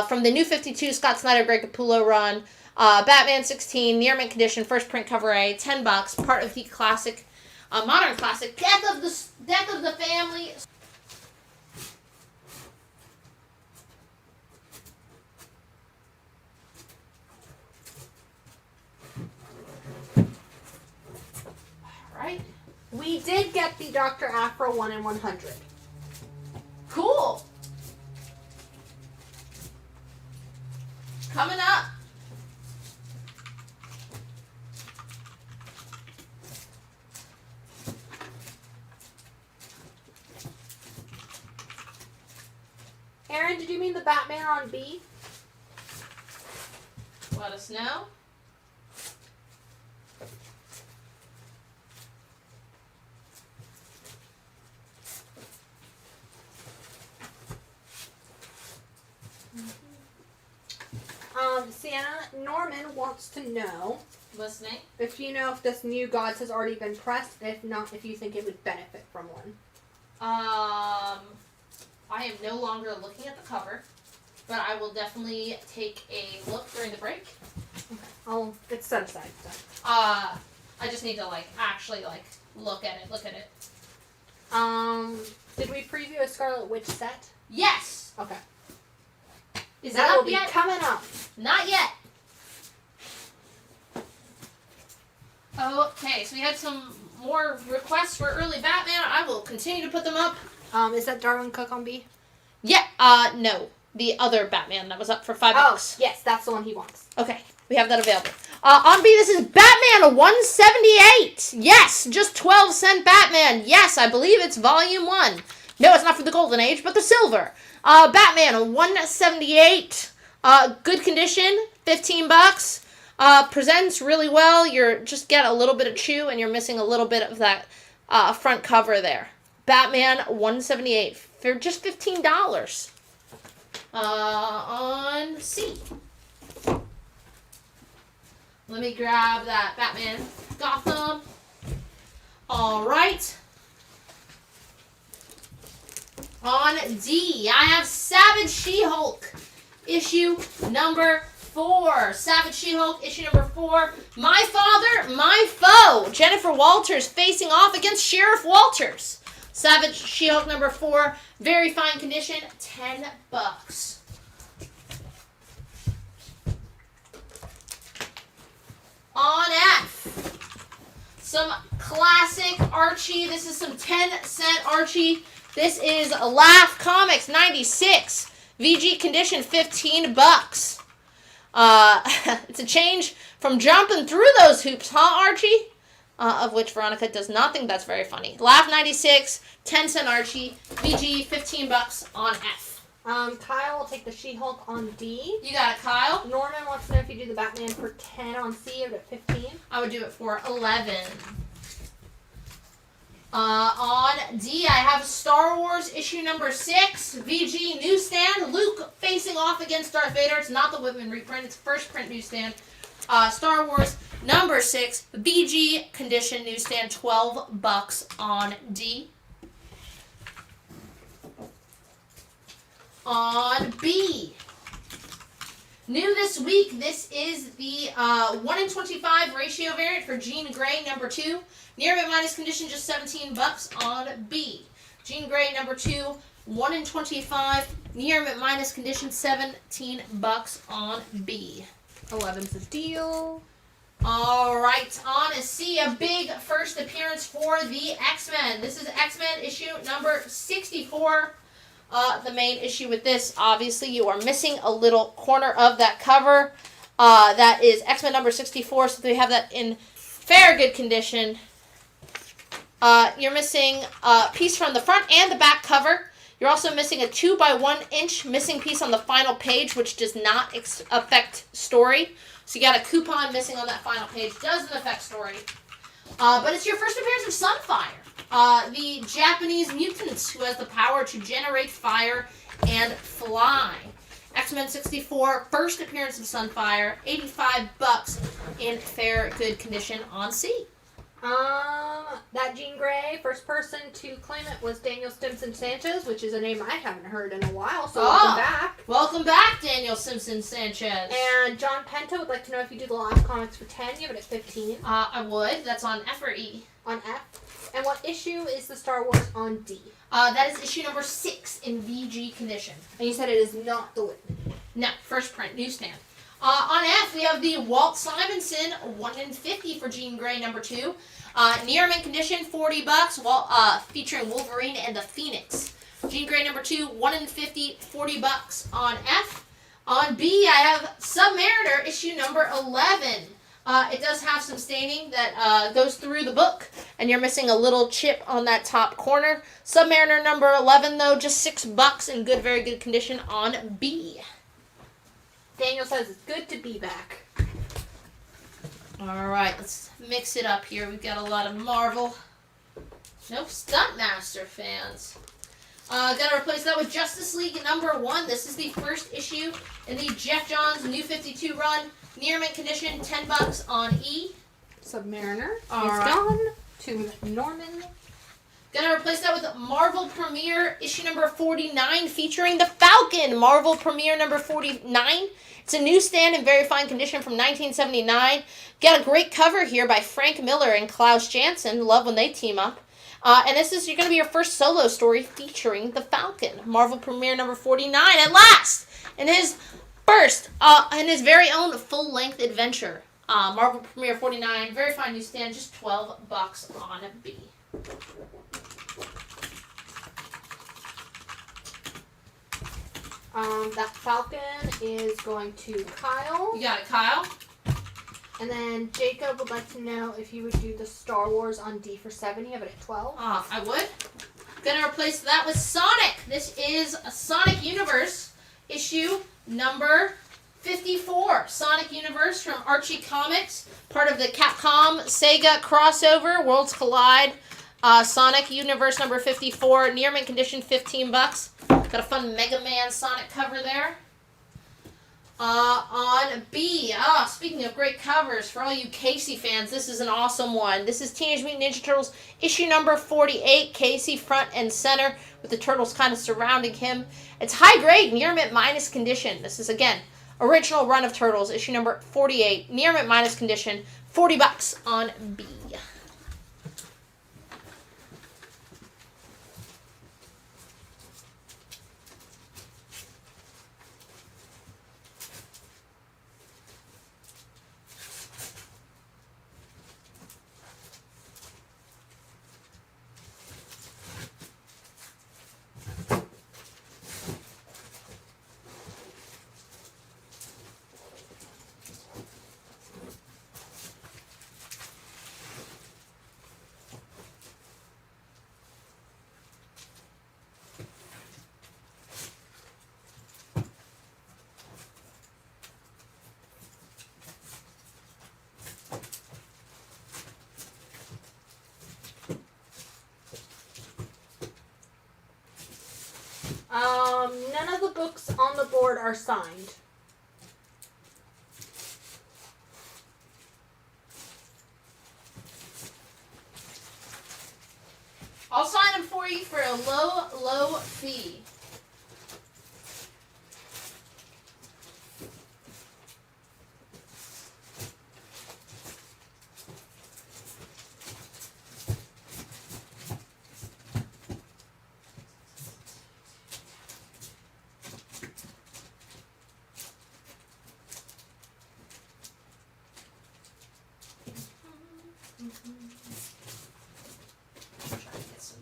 from the New 52 Scott Snyder, Greg Capullo run. Batman 16, near mint condition, first print cover A, $10, part of the classic, modern classic, Death of the Family. Right. We did get the Dr. Afro 1 in 100. Cool. Coming up. Aaron, did you mean the Batman on B? Let us know. Sienna, Norman wants to know Listening. if you know if this new Gods has already been pressed, and if not, if you think it would benefit from one. I am no longer looking at the cover, but I will definitely take a look during the break. Okay. It's set aside. So. I just need to actually look at it. Did we preview a Scarlet Witch set? Yes. Okay. Is that it will up be yet? coming up. Not yet. Okay, so we had some more requests for early Batman. I will continue to put them up. Is that Darwin Cook on B? Yeah. No, the other Batman that was up for $5. Oh, yes, that's the one he wants. Okay, we have that available. On B, this is Batman 178. Yes, just 12-cent Batman. Yes, I believe it's Volume 1. No, it's not for the Golden Age, but the Silver. Batman 178. Good condition, $15. Presents really well. You're just get a little bit of chew, and you're missing a little bit of that front cover there. Batman 178 for just $15. On C. Let me grab that Batman Gotham. All right. On D, I have Savage She-Hulk, issue number 4. Savage She-Hulk, issue number 4. My Father, My Foe. Jennifer Walters facing off against Sheriff Walters. Savage She-Hulk number 4. Very fine condition, $10. On F, some classic Archie. This is some 10-cent Archie. This is Laugh Comics 96. VG condition, $15. It's a change from jumping through those hoops, huh, Archie? Of which Veronica does not think that's very funny. Laugh 96, 10-cent Archie. VG, $15 on F. Kyle will take the She-Hulk on D. You got it, Kyle. Norman wants to know if you do the Batman for 10 on C or at 15. I would do it for 11. On D, I have Star Wars issue number 6, VG newsstand. Luke facing off against Darth Vader. It's not the Whitman reprint. It's first print newsstand. Star Wars number 6, VG condition newsstand, $12 on D. On B, new this week, this is the 1-in-25 ratio variant for Jean Grey number 2. Near mint minus condition, just $17 on B. Jean Grey number 2, 1-in-25, near mint minus condition, $17 on B. 11's a deal. All right, on a C, a big first appearance for the X-Men. This is X-Men issue number 64. The main issue with this, obviously, you are missing a little corner of that cover. That is X-Men number 64, so they have that in fair good condition. You're missing a piece from the front and the back cover. You're also missing a 2x1 inch missing piece on the final page, which does not affect story. So you got a coupon missing on that final page. Doesn't affect story. But it's your first appearance of Sunfire. The Japanese mutants who has the power to generate fire and fly. X-Men 64, first appearance of Sunfire, $85 in fair good condition on C. That Jean Grey, first person to claim it was Daniel Stimson Sanchez, which is a name I haven't heard in a while, so welcome back. Welcome back, Daniel Simpson Sanchez. And John Penta would like to know if you do the Laugh Comics for 10, you have it at 15. I would. That's on F or E? On F. And what issue is the Star Wars on D? That is issue number 6 in VG condition. And you said it is not the Whitman. No, first print, newsstand. On F, we have the Walt Simonson 1-in-50 for Jean Grey number 2. Near mint condition, $40. Featuring Wolverine and the Phoenix. Jean Grey number 2, 1-in-50, $40 on F. On B, I have Submariner issue number 11. It does have some staining that goes through the book, and you're missing a little chip on that top corner. Submariner number 11, though, just $6 in good, very good condition on B. Daniel says it's good to be back. All right, let's mix it up here. We've got a lot of Marvel. Nope, Stuntmaster fans. Gotta replace that with Justice League number 1. This is the first issue In the Jeff Johns New 52 run, near mint condition, $10 on E. Submariner All is right. gone to Norman. Gonna replace that with Marvel Premiere issue number 49 featuring the Falcon. Marvel Premiere number 49. It's a newsstand in very fine condition from 1979. Got a great cover here by Frank Miller and Klaus Janson. Love when they team up. And this is going to be your first solo story featuring the Falcon. Marvel Premiere number 49 at last! In his first, in his very own full-length adventure. Marvel Premiere 49, very fine newsstand, just $12 on B. That Falcon is going to Kyle. You got it, Kyle? And then Jacob would like to know if you would do the Star Wars on D for 7. You have it at 12. I would. Gonna replace that with Sonic. This is a Sonic Universe issue number 54. Sonic Universe from Archie Comics, part of the Capcom Sega crossover, Worlds Collide. Sonic Universe number 54, near mint condition, $15. Got a fun Mega Man Sonic cover there. On B, speaking of great covers, for all you Casey fans, this is an awesome one. This is Teenage Mutant Ninja Turtles issue number 48, Casey front and center, with the turtles kind of surrounding him. It's high grade, near mint minus condition. This is, again, original run of Turtles, issue number 48, near mint minus condition, $40 on B. None of the books on the board are signed. I'll sign them for you for a low, low fee.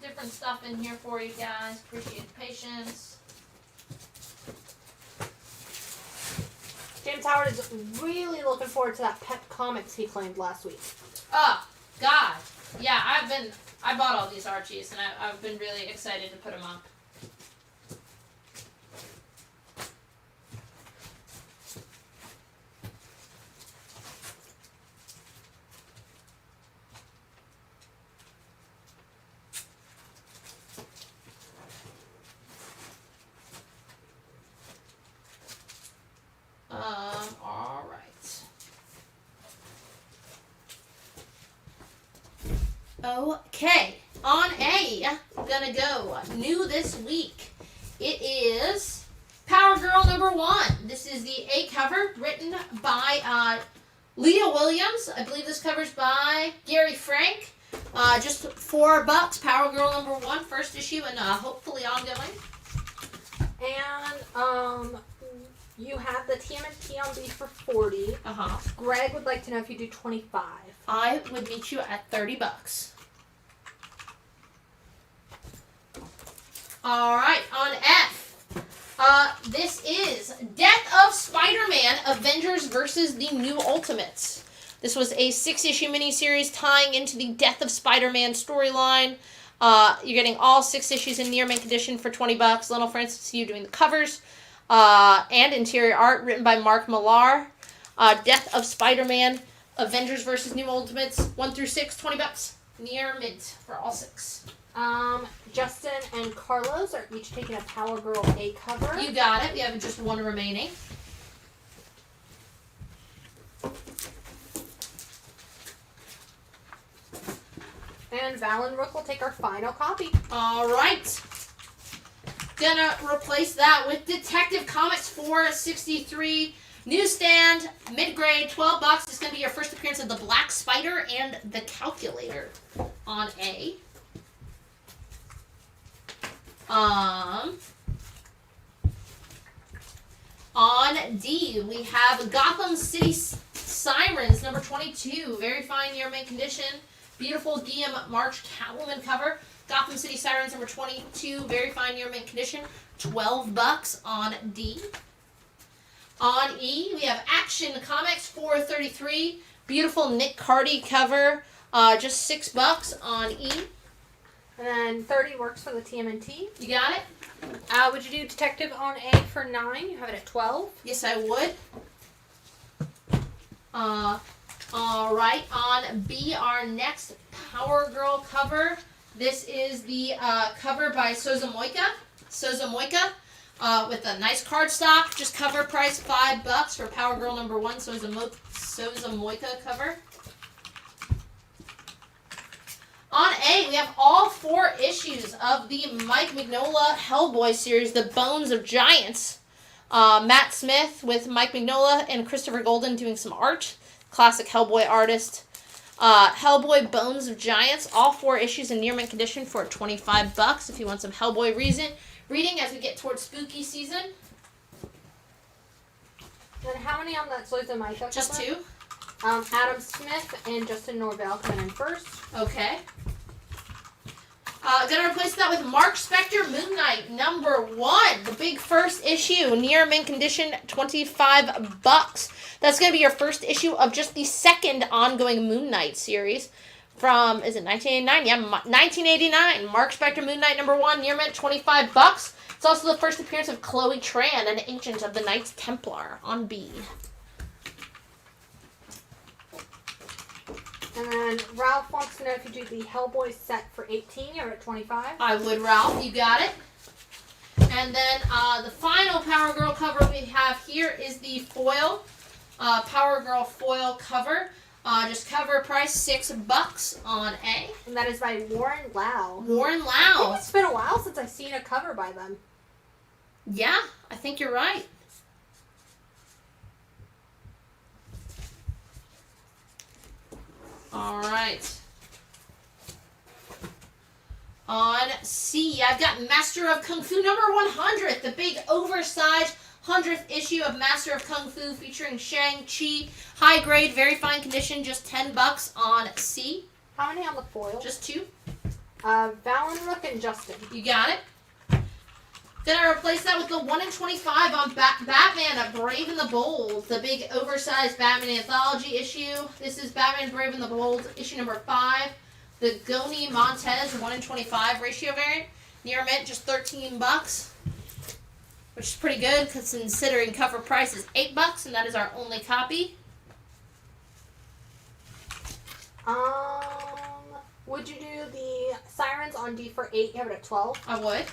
Different stuff in here for you guys. Appreciate the patience. James Howard is really looking forward to that Pet Comics he claimed last week. Oh, God. Yeah, I bought all these Archies, and I've been really excited to put them up. All right. Okay, on A, I'm gonna go new this week. It is Power Girl number 1. This is the A cover written by Leah Williams. I believe this cover's by Gary Frank. Just $4. Power Girl number 1, first issue, and hopefully ongoing. And you have the TMNT on B for 40. Greg would like to know if you do 25. I would meet you at $30. Alright, on F. This is Death of Spider-Man, Avengers versus the New Ultimates. This was a 6-issue miniseries tying into the Death of Spider-Man storyline. You're getting all 6 issues in near mint condition for $20. Lionel Francis, you doing the covers. And interior art written by Mark Millar. Death of Spider-Man, Avengers vs. New Ultimates, 1 through 6, $20. Near mint for all 6. Justin and Carlos are each taking a Power Girl A cover. You got it. We have just one remaining. And Val and Rook will take our final copy. All right. Gonna replace that with Detective Comics 463 newsstand, mid-grade, $12. It's gonna be your first appearance of the Black Spider and the Calculator on A. On D, we have Gotham City Sirens, number 22. Very fine year mint condition. Beautiful Guillaume March Catwoman cover. Gotham City Sirens, number 22. Very fine year mint condition. $12 on D. On E, we have Action Comics 433. Beautiful Nick Cardy cover. Just $6 on E. And then 30 works for the TMNT. You got it? Would you do Detective on A for 9? You have it at 12. Yes, I would. Alright, on B, our next Power Girl cover. This is the cover by Souza Moika. With a nice cardstock. Just cover price $5 for Power Girl number 1, Souza Moika cover. On A, we have all 4 issues of the Mike Mignola Hellboy series, The Bones of Giants. Matt Smith with Mike Mignola and Christopher Golden doing some art. Classic Hellboy artist. Hellboy Bones of Giants, all 4 issues in near mint condition for $25 if you want some Hellboy reading as we get towards spooky season. And how many on that Souza Moika? Just 2. Adam Smith and Justin Norvell coming in first. Okay. Gonna replace that with Mark Spector Moon Knight number 1, the big first issue, near mint condition, $25. That's gonna be your first issue of just the second ongoing Moon Knight series from, is it 1989? Yeah, 1989. Mark Spector Moon Knight number 1, near mint, $25. It's also the first appearance of Chloe Tran, an agent of the Knights Templar, on B. And then Ralph wants to know if you do the Hellboy set for 18, you're at 25. I would, Ralph. You got it. And then the final Power Girl cover we have here is the foil. Power Girl foil cover. Just cover price $6 on A. And that is by Warren Lau. Warren Lau. I think it's been a while since I've seen a cover by them. Yeah, I think you're right. All right. On C, I've got Master of Kung Fu number 100, the big oversized 100th issue of Master of Kung Fu featuring Shang-Chi. High grade, very fine condition, just $10 on C. How many on the foil? Just 2. Val and Rook and Justin. You got it. Then I replace that with the 1 in 25 on Batman, Brave and the Bold, the big oversized Batman anthology issue. This is Batman Brave and the Bold, issue number 5. The Goni Montez 1 in 25 ratio variant. Near mint, just $13, which is pretty good considering cover price is $8, and that is our only copy. Would you do the Sirens on D for 8? You have it at 12. I would.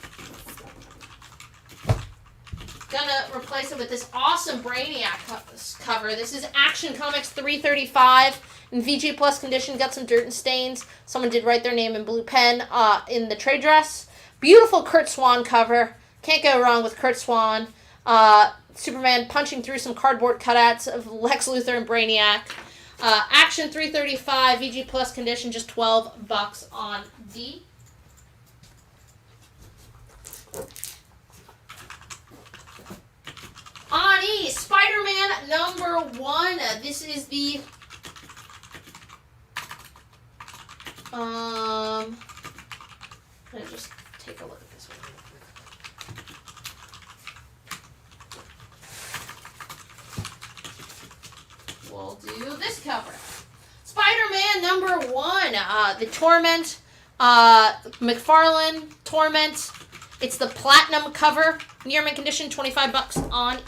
Gonna replace it with this awesome Brainiac cover. This is Action Comics 335 in VG Plus condition. Got some dirt and stains. Someone did write their name in blue pen in the trade dress. Beautiful Kurt Swan cover. Can't go wrong with Kurt Swan. Superman punching through some cardboard cutouts of Lex Luthor and Brainiac. Action 335 VG Plus condition, just $12 on D. On E, Spider-Man number 1. This is the let me just take a look at this one real quick. We'll do this cover. Spider-Man number 1. The Torment, McFarlane Torment. It's the platinum cover, near mint condition, $25 on E.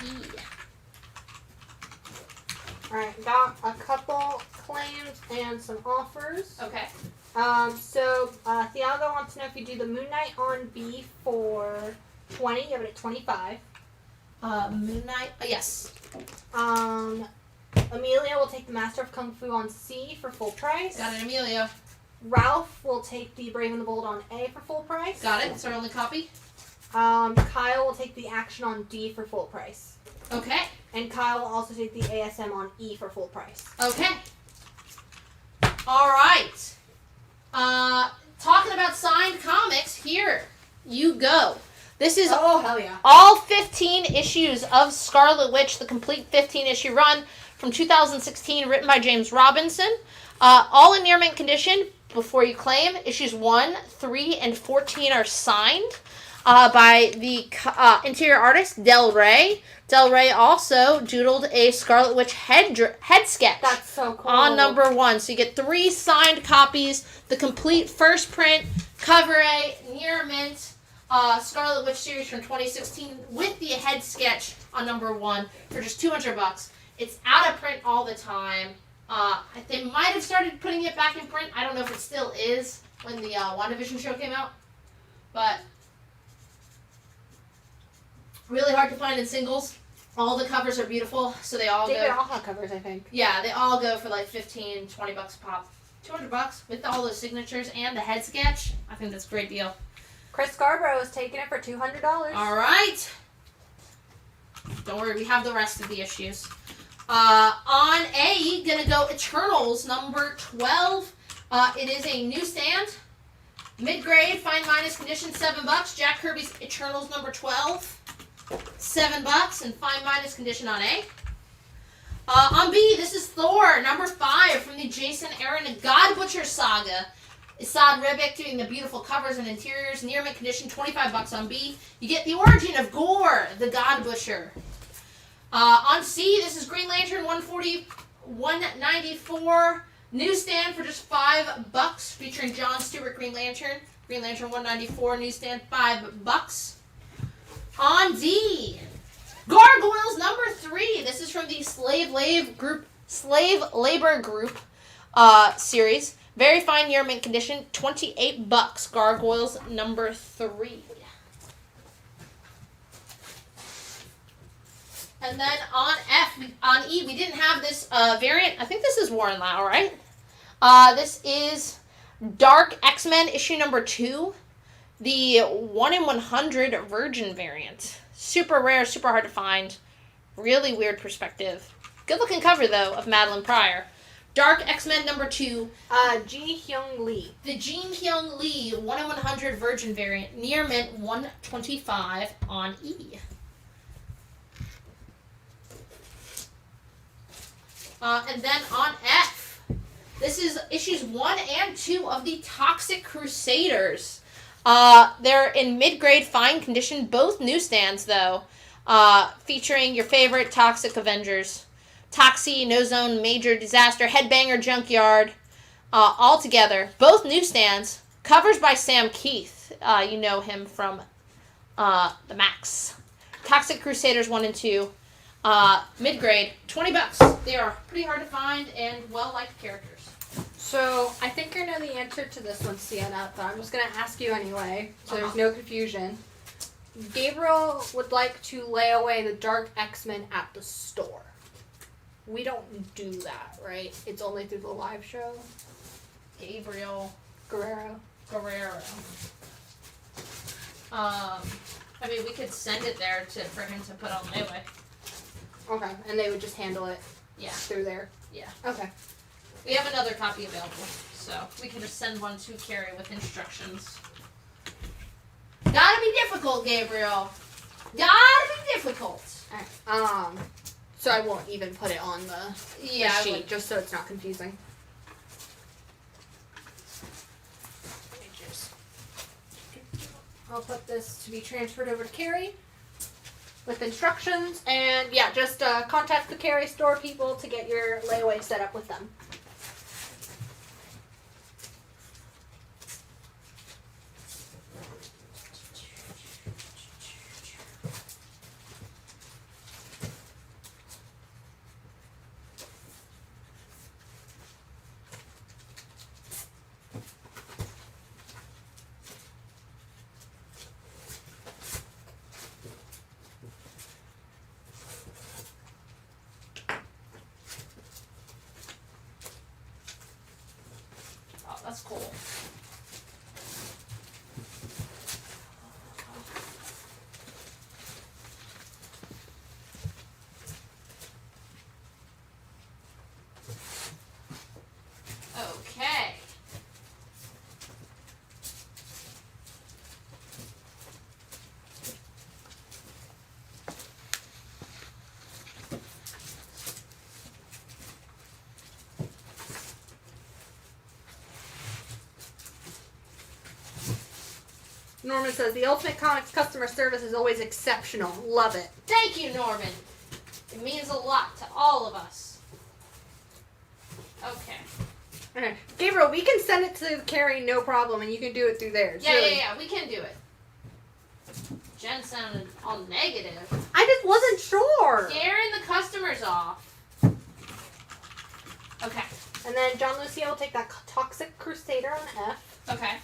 Alright, got a couple claims and some offers. Okay. So Thiago wants to know if you do the Moon Knight on B for 20, you have it at 25. Moon Knight, yes. Amelia will take the Master of Kung Fu on C for full price. Got it, Emilio. Ralph will take the Brave and the Bold on A for full price. Got it. It's our only copy. Kyle will take the Action on D for full price. Okay. And Kyle will also take the ASM on E for full price. Okay. All right. Talking about signed comics, here you go. This is oh hell yeah, all 15 issues of Scarlet Witch, the complete 15-issue run from 2016, written by James Robinson. All in near mint condition. Before you claim, issues 1, 3, and 14 are signed by the interior artist Del Rey. Del Rey also doodled a Scarlet Witch head sketch. That's so cool. On number 1. So you get 3 signed copies, the complete first print, cover A, near mint, Scarlet Witch series from 2016 with the head sketch on number 1 for just $200. It's out of print all the time. They might have started putting it back in print. I don't know if it still is when the WandaVision show came out. But really hard to find in singles. All the covers are beautiful, so they all David go. all have covers, I think. Yeah, they all go for like $15, $20 a pop. $200 with all those signatures and the head sketch. I think that's a great deal. Chris Scarborough is taking it for $200. All right. Don't worry, we have the rest of the issues. On A, gonna go Eternals number 12. It is a newsstand. Mid-grade, fine minus condition, $7. Jack Kirby's Eternals number 12. $7 and fine minus condition on A. On B, this is Thor number 5 from the Jason Aaron God Butcher saga. Assad Ribic doing the beautiful covers and interiors. Near mint condition, $25 on B. You get the origin of Gore, the God Butcher. On C, this is Green Lantern 194 newsstand for just $5, featuring John Stewart Green Lantern. Green Lantern 194 newsstand, $5. On D, Gargoyles number 3. This is from the Slave Labor Group series. Very fine near mint condition, $28. Gargoyles number 3. And then on E, we didn't have this variant. I think this is Warren Lau, right? This is Dark X-Men issue number 2. The 1 in 100 Virgin variant. Super rare, super hard to find. Really weird perspective. Good looking cover, though, of Madeline Pryor. Dark X-Men number 2. Ji Hyung Lee. The Jin Hyung Lee 1 in 100 Virgin variant. Near mint, $125 on E. And then on F, this is issues 1 and 2 of the Toxic Crusaders. They're in mid-grade fine condition, both newsstands though, featuring your favorite Toxic Avengers. Toxie, No Zone, Major Disaster, Headbanger, Junkyard, all together. Both newsstands. Covers by Sam Keith. You know him from the Max. Toxic Crusaders 1 and 2. Mid-grade, $20. They are pretty hard to find and well-liked characters. So, I think I know the answer to this one, Sienna, but I'm just going to ask you anyway, so there's no confusion. Gabriel would like to lay away the Dark X-Men at the store. We don't do that, right? It's only through the live show. Gabriel Guerrero. I mean, we could send it there for him to put on layaway. Okay, and they would just handle it Yeah. through there? Yeah. Okay. We have another copy available, so we can just send one to Carrie with instructions. Gotta be difficult, Gabriel. Gotta be difficult. Alright, so I won't even put it on the sheet, just so it's not confusing. I'll put this to be transferred over to Carrie with instructions, and yeah, just contact the Carrie store people to get your layaway set up with them. That's cool. Okay. Norman says the Ultimate Comics customer service is always exceptional. Love it. Thank you, Norman. It means a lot to all of us. Okay. Okay. Gabriel, we can send it to Carrie, no problem, and you can do it through theirs. Yeah, we can do it. Jen sounded all negative. I just wasn't sure. Scaring the customers off. Okay. And then John Lucia will take that Toxic Crusader on F. Okay.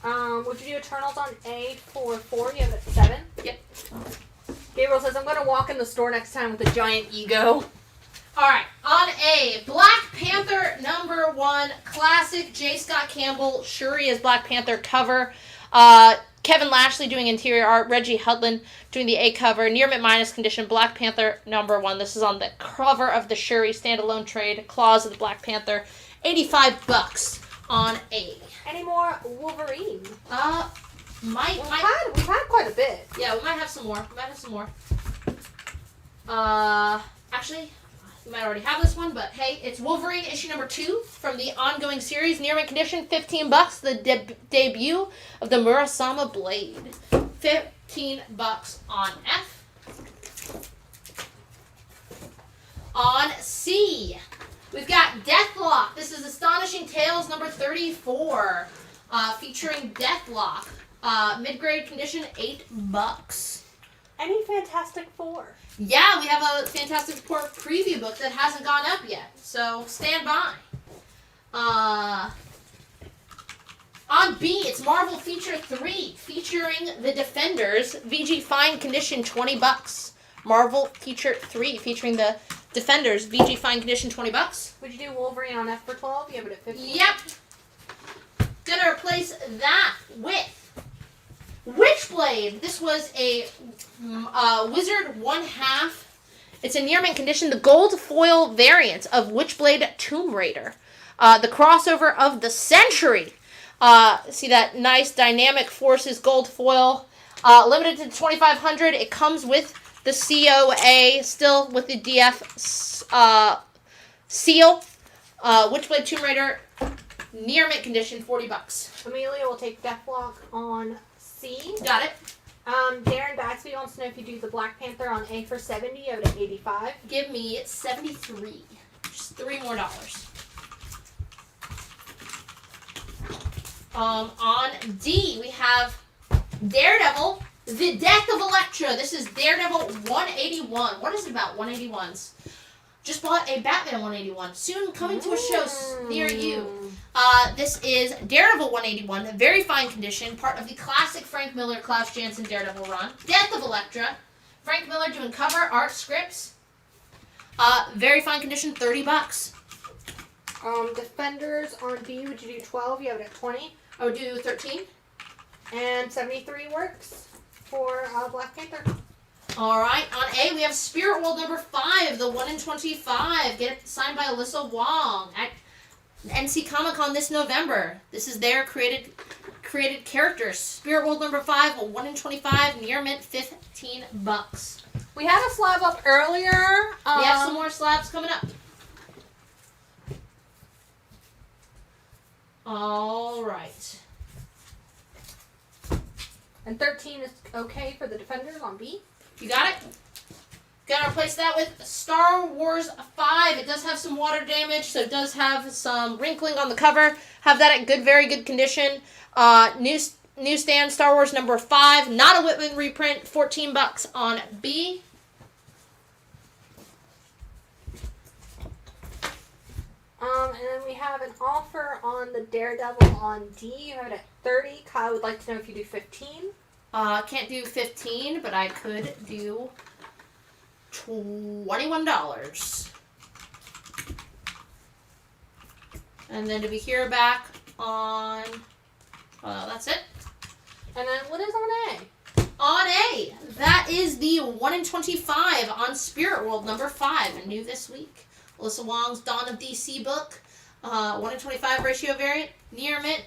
Would you do Eternals on A for 4? You have it at 7? Yep. Gabriel says, I'm going to walk in the store next time with a giant ego. Alright, on A, Black Panther #1, classic J. Scott Campbell, Shuri as Black Panther cover. Kevin Lashley doing interior art, Reggie Hudlin doing the A cover, near mint minus condition, Black Panther #1. This is on the cover of the Shuri standalone trade, Claws of the Black Panther, $85 on A. Any more Wolverine? We've had quite a bit. Yeah, we might have some more. Actually, you might already have this one, but hey, it's Wolverine issue #2 from the ongoing series, near mint condition, $15. The debut of the Murasama Blade, $15 on F. On C, we've got Deathlock. This is Astonishing Tales #34, featuring Deathlock. Mid-grade condition, $8. Any Fantastic Four? Yeah, we have a Fantastic Four preview book that hasn't gone up yet, so stand by. On B, it's Marvel Feature 3, featuring the Defenders, VG Fine Condition, $20. Marvel Feature 3, featuring the Defenders, VG Fine Condition, $20. Would you do Wolverine on F for 12? You have it at 15? Yep. Gonna replace that with Witchblade. This was a Wizard 1/2. It's a near mint condition, the gold foil variant of Witchblade Tomb Raider. The crossover of the century. See that nice Dynamic Forces gold foil. Limited to 2,500. It comes with the COA, still with the DF seal. Witchblade Tomb Raider, near mint condition, $40. Amelia will take Deathlock on C. Got it. Darren Baxby wants to know if you do the Black Panther on A for 70 out of 85. Give me 73. Just $3 more. On D, we have Daredevil, The Death of Elektra. This is Daredevil 181. What is it about 181s? Just bought a Batman 181. Soon coming to a show near you. This is Daredevil 181, a very fine condition, part of the classic Frank Miller, Klaus Janson Daredevil run. Death of Elektra. Frank Miller doing cover, art, scripts. Very fine condition, $30. Defenders on B, would you do 12? You have it at 20. I would do 13. And 73 works for Black Panther. Alright, on A, we have Spirit World #5, the 1 in 25. Get it signed by Alyssa Wong at NC Comic Con this November. This is their created characters. Spirit World #5, a 1 in 25, near mint, $15. We had a slab up earlier. We have some more slabs coming up. Alright. And 13 is okay for the Defenders on B. You got it? Gonna replace that with Star Wars 5. It does have some water damage, so it does have some wrinkling on the cover. Have that at very good condition. Newsstand Star Wars #5. Not a Whitman reprint. $14 on B. And then we have an offer on the Daredevil on D. You have it at 30. Kyle would like to know if you do 15. Can't do 15, but I could do $21. And then did we hear back on... that's it. And then what is on A? On A, that is the 1 in 25 on Spirit World number 5, new this week. Alyssa Wong's Dawn of DC book, 1 in 25 ratio variant, near mint,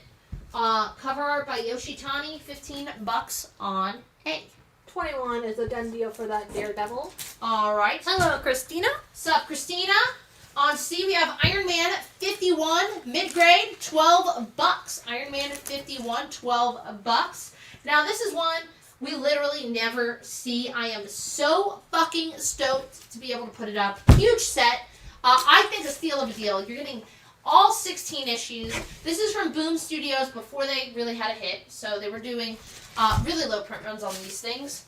cover art by Yoshitani, $15 on A. 21 is a done deal for that Daredevil. All right. Hello, Christina. Sup, Christina? On C, we have Iron Man 51, mid-grade, $12. Iron Man 51, $12. Now, this is one we literally never see. I am so fucking stoked to be able to put it up. Huge set. I think a steal of a deal. You're getting all 16 issues. This is from Boom Studios before they really had a hit. So they were doing really low print runs on these things.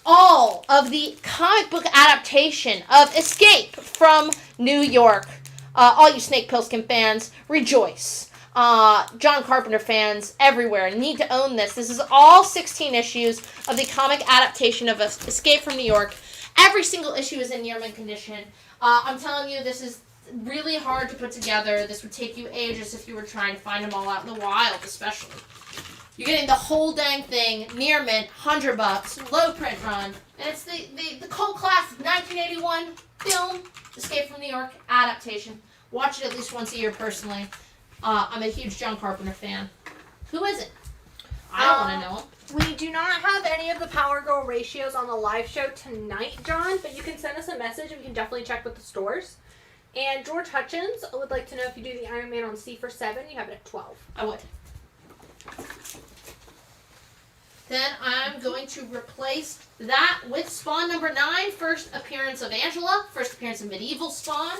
All of the comic book adaptation of Escape from New York. All you Snake Plissken fans, rejoice. John Carpenter fans everywhere need to own this. This is all 16 issues of the comic adaptation of Escape from New York. Every single issue is in near mint condition. I'm telling you, this is really hard to put together. This would take you ages if you were trying to find them all out in the wild, especially. You're getting the whole dang thing, near mint, $100, low print run, and it's the cult classic 1981 film, Escape from New York adaptation. Watch it at least once a year personally. I'm a huge John Carpenter fan. Who is it? I don't want to know him. We do not have any of the Power Girl ratios on the live show tonight, John, but you can send us a message and we can definitely check with the stores. And George Hutchins would like to know if you do the Iron Man on C for 7, you have it at 12. I would. Then I'm going to replace that with Spawn number 9, first appearance of Angela, first appearance of Medieval Spawn.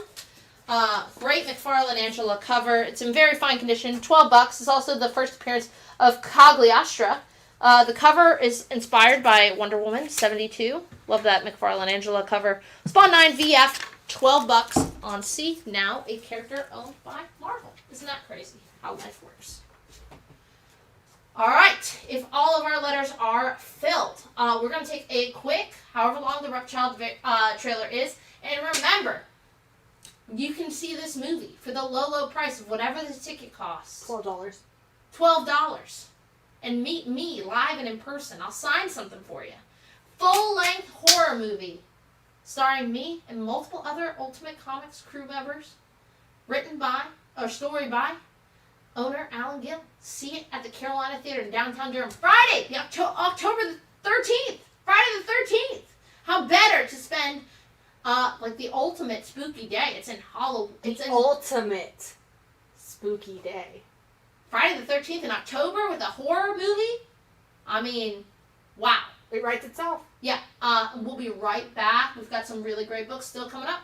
Great McFarlane Angela cover. It's in very fine condition. $12. It's also the first appearance of Cagliostra. The cover is inspired by Wonder Woman 72. Love that McFarlane Angela cover. Spawn 9 VF, $12 on C. Now a character owned by Marvel. Isn't that crazy how life works? All right. If all of our letters are filled, we're going to take a quick, however long the Repchild trailer is. And remember, you can see this movie for the low, low price of whatever the ticket costs. $12. $12. And meet me live and in person. I'll sign something for you. Full-length horror movie starring me and multiple other Ultimate Comics crew members. Written by, or story by, owner Alan Gill. See it at the Carolina Theater in downtown Durham. Friday, October the 13th. Friday the 13th. How better to spend like the ultimate spooky day. It's in Halloween. It's in ultimate spooky day. Friday the 13th in October with a horror movie. I mean, wow. It writes itself. Yeah. We'll be right back. We've got some really great books still coming up.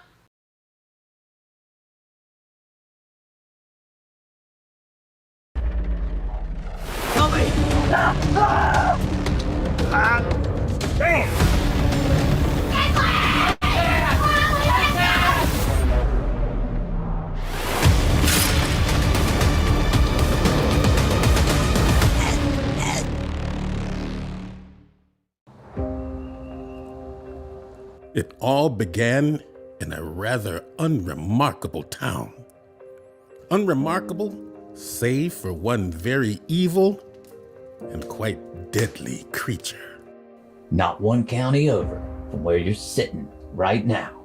Help me! Damn! It all began in a rather unremarkable town. Unremarkable, save for one very evil and quite deadly creature. Not one county over from where you're sitting right now.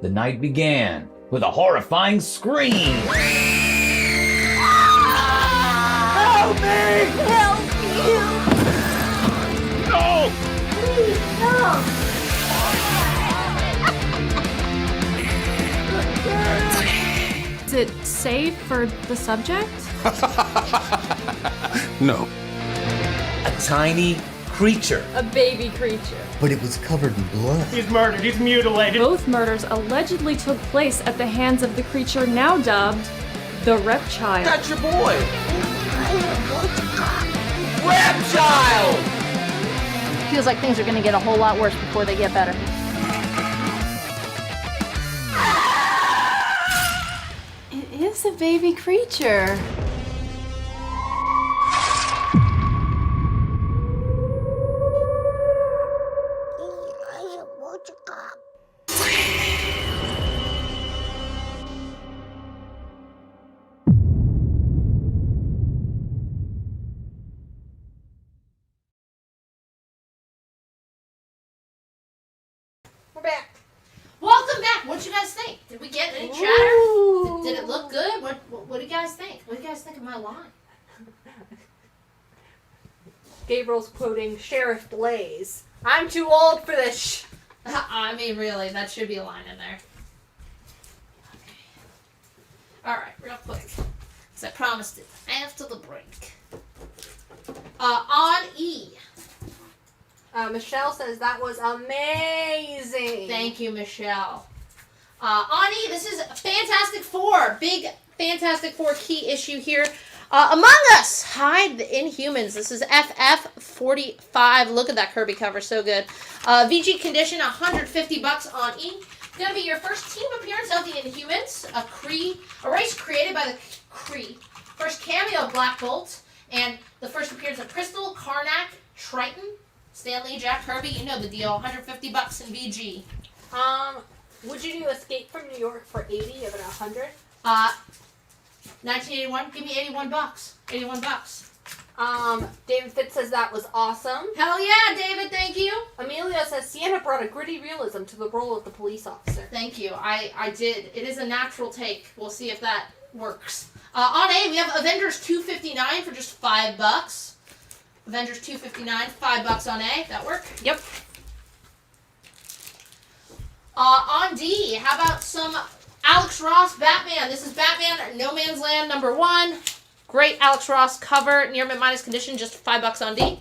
The night began with a horrifying scream. Help me! Help you! No! Please, no! Is it safe for the subject? No. A tiny creature. A baby creature. But it was covered in blood. He's murdered. He's mutilated. Both murders allegedly took place at the hands of the creature now dubbed the Repchild. That's your boy. Repchild! Feels like things are going to get a whole lot worse before they get better. It is a baby creature. think? Did we get any chatter? Did it look good? What do you guys think? What do you guys think of my line? Gabriel's quoting Sheriff Blaze. I'm too old for this. I mean, really, that should be a line in there. Okay. Alright, real quick. Because I promised it after the break. On E. Michelle says that was amazing. Thank you, Michelle. On E, this is Fantastic Four. Big Fantastic Four key issue here. Among Us, Hide the Inhumans. This is FF45. Look at that Kirby cover, so good. VG condition, $150 on E. Gonna be your first team appearance of the Inhumans, a race created by the Kree. First cameo of Black Bolt, and the first appearance of Crystal, Karnak, Triton, Stanley, Jack Kirby. You know the deal. $150 in VG. Would you do Escape from New York for 80 of it 100? 1981. Give me $81. $81. David Fitz says that was awesome. Hell yeah, David. Thank you. Amelia says Sienna brought a gritty realism to the role of the police officer. Thank you. I did. It is a natural take. We'll see if that works. On A, we have Avengers 259 for just $5. Avengers 259, $5 on A. That work? Yep. On D, how about some Alex Ross Batman? This is Batman No Man's Land #1. Great Alex Ross cover, near mint minus condition, just $5 on D.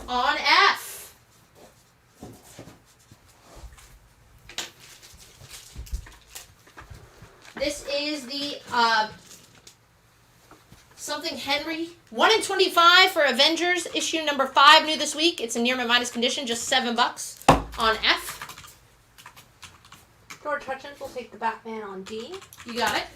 On F. This is the something Henry 1 in 25 for Avengers issue #5 new this week. It's a near mint minus condition, just $7 on F. George Hutchins will take the Batman on D. You got it.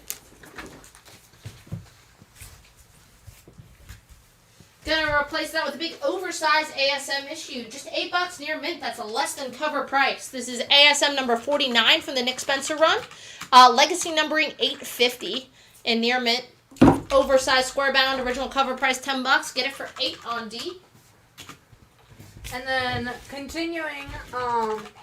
Gonna replace that with a big oversized ASM issue. Just $8 near mint. That's a less than cover price. This is ASM #49 from the Nick Spencer run. Legacy numbering 850 in near mint. Oversized square bound. Original cover price $10. Get it for 8 on D. And then continuing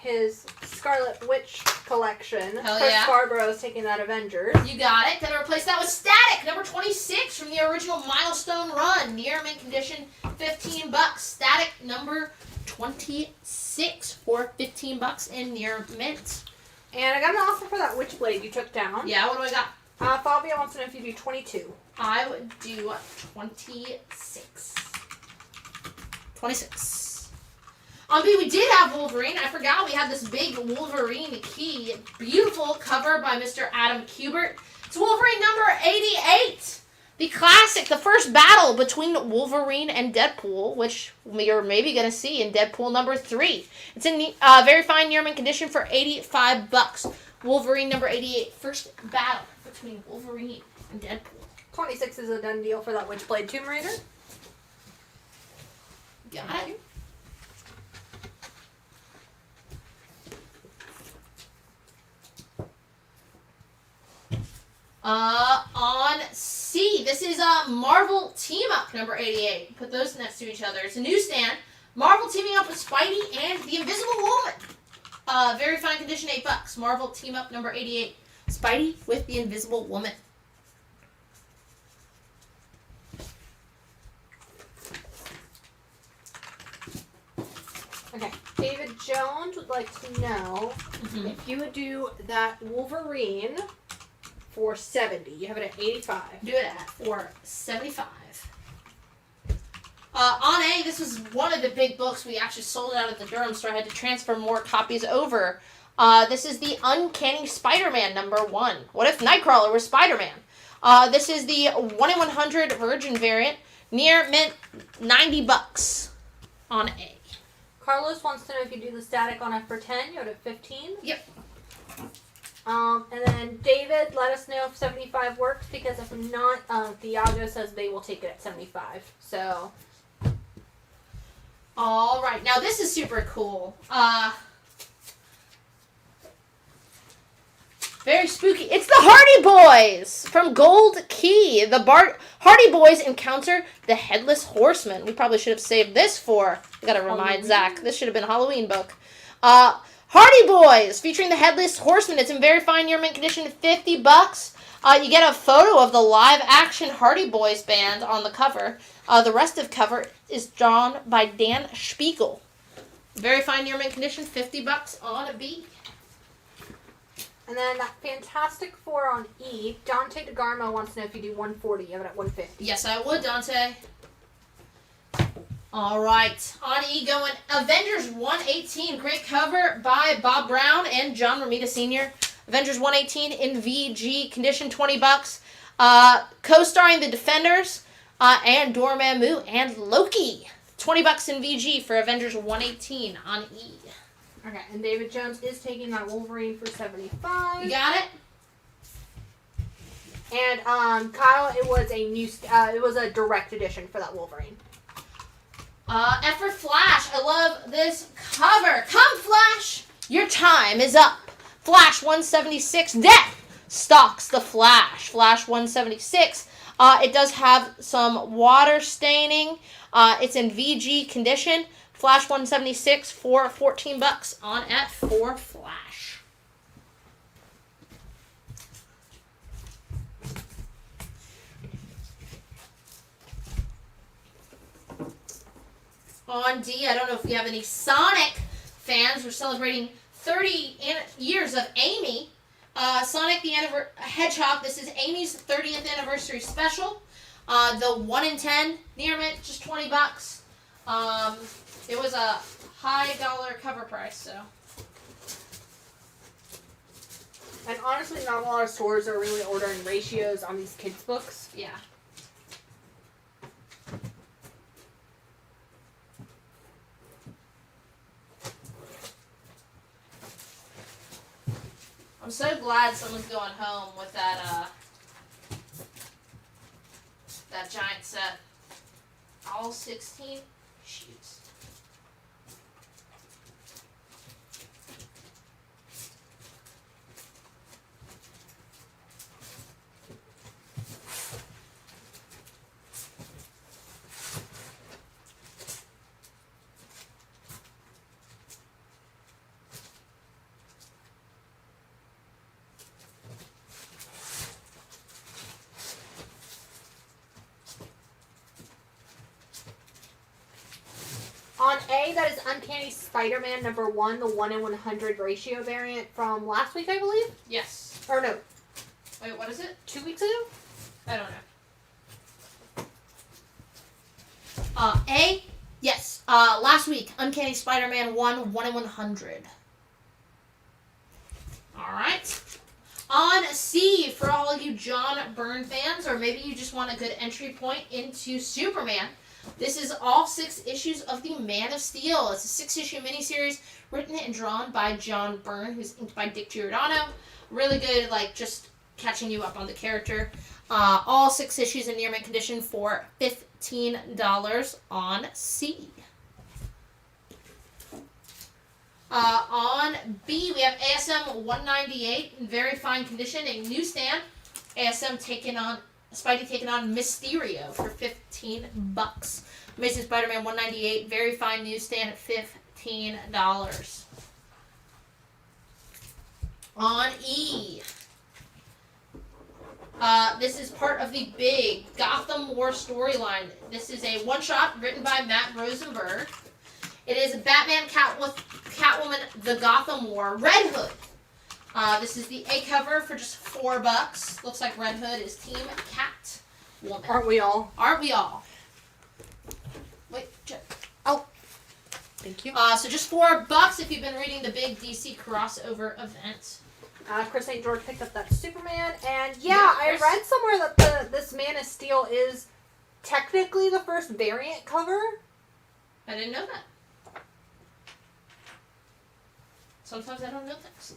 his Scarlet Witch collection. Hell Chris yeah. Scarborough is taking that Avengers. You got it. Gonna replace that with Static #26 from the original Milestone run. Near mint condition, $15. Static #26 for $15 in near mint. And I got an offer for that Witchblade you took down. Yeah, what do I got? Fabio wants to know if you do 22. I would do 26. 26. On B, we did have Wolverine. I forgot we had this big Wolverine key. Beautiful cover by Mr. Adam Kubert. It's Wolverine #88. The classic, the first battle between Wolverine and Deadpool, which you're maybe going to see in Deadpool #3. It's in very fine near mint condition for $85. Wolverine #88. First battle between Wolverine and Deadpool. 26 is a done deal for that Witchblade Tomb Raider. Got it. On C, this is Marvel Team Up #88. Put those next to each other. It's a newsstand. Marvel teaming up with Spidey and the Invisible Woman. Very fine condition, $8. Marvel Team Up #88. Spidey with the Invisible Woman. Okay. David Jones would like to know if you would do that Wolverine for 70. You have it at 85. Do it at for 75. On A, this was one of the big books. We actually sold it out at the Durham store. I had to transfer more copies over. This is the Uncanny Spider-Man #1. What if Nightcrawler was Spider-Man? This is the 1 in 100 Virgin variant. Near mint, $90 on A. Carlos wants to know if you do the Static on F for 10. You have it at 15. Yep. And then David, let us know if 75 works, because if not, Thiago says they will take it at 75. So. All right. Now this is super cool. Very spooky. It's the Hardy Boys from Gold Key. The Hardy Boys encounter the Headless Horseman. We probably should have saved this for. I gotta remind Zach. This should have been a Halloween book. Hardy Boys featuring the Headless Horseman. It's in very fine near mint condition, $50. You get a photo of the live action Hardy Boys band on the cover. The rest of the cover is drawn by Dan Spiegel. Very fine near mint condition, $50 on a B. And then that Fantastic Four on E. Dante DeGarmo wants to know if you do 140. You have it at 150. Yes, I would, Dante. All right. On E going Avengers 118. Great cover by Bob Brown and John Romita Sr. Avengers 118 in VG condition, $20. Co-starring the Defenders and Dormammu and Loki. $20 in VG for Avengers 118 on E. Okay, and David Jones is taking that Wolverine for $75. You got it? And Kyle, it was a direct edition for that Wolverine. F for Flash. I love this cover. Come, Flash! Your time is up. Flash 176. Death stalks the Flash. Flash 176. It does have some water staining. It's in VG condition. Flash 176 for $14 on F for Flash. On D, I don't know if we have any Sonic fans. We're celebrating 30 years of Amy. Sonic the Hedgehog. This is Amy's 30th anniversary special. The 1 in 10 near mint, just $20. It was a high dollar cover price, so. And honestly, not a lot of stores are really ordering ratios on these kids' books. Yeah. I'm so glad someone's going home with that giant set. All 16 sheets. On A, that is Uncanny Spider-Man number 1, the 1 in 100 ratio variant from last week, I believe? Yes. Or no. Wait, what is it? 2 weeks ago? I don't know. A, yes. Last week, Uncanny Spider-Man 1, 1 in 100. Alright. On C, for all you John Byrne fans, or maybe you just want a good entry point into Superman, this is all 6 issues of the Man of Steel. It's a 6-issue miniseries written and drawn by John Byrne, who's inked by Dick Giordano. Really good, just catching you up on the character. All 6 issues in near mint condition for $15 on C. On B, we have ASM 198 in very fine condition, a newsstand. ASM Spidey taking on Mysterio for $15. Amazing Spider-Man 198, very fine newsstand at $15. On E, this is part of the big Gotham War storyline. This is a one-shot written by Matt Rosenberg. It is Batman, Catwoman, the Gotham War, Red Hood. This is the A cover for just $4. Looks like Red Hood is Team Catwoman. Aren't we all? Aren't we all? Wait, oh, thank you. So just $4 if you've been reading the big DC crossover event. Chris St. George picked up that Superman, and I read somewhere that this Man of Steel is technically the first variant cover. I didn't know that. Sometimes I don't know things.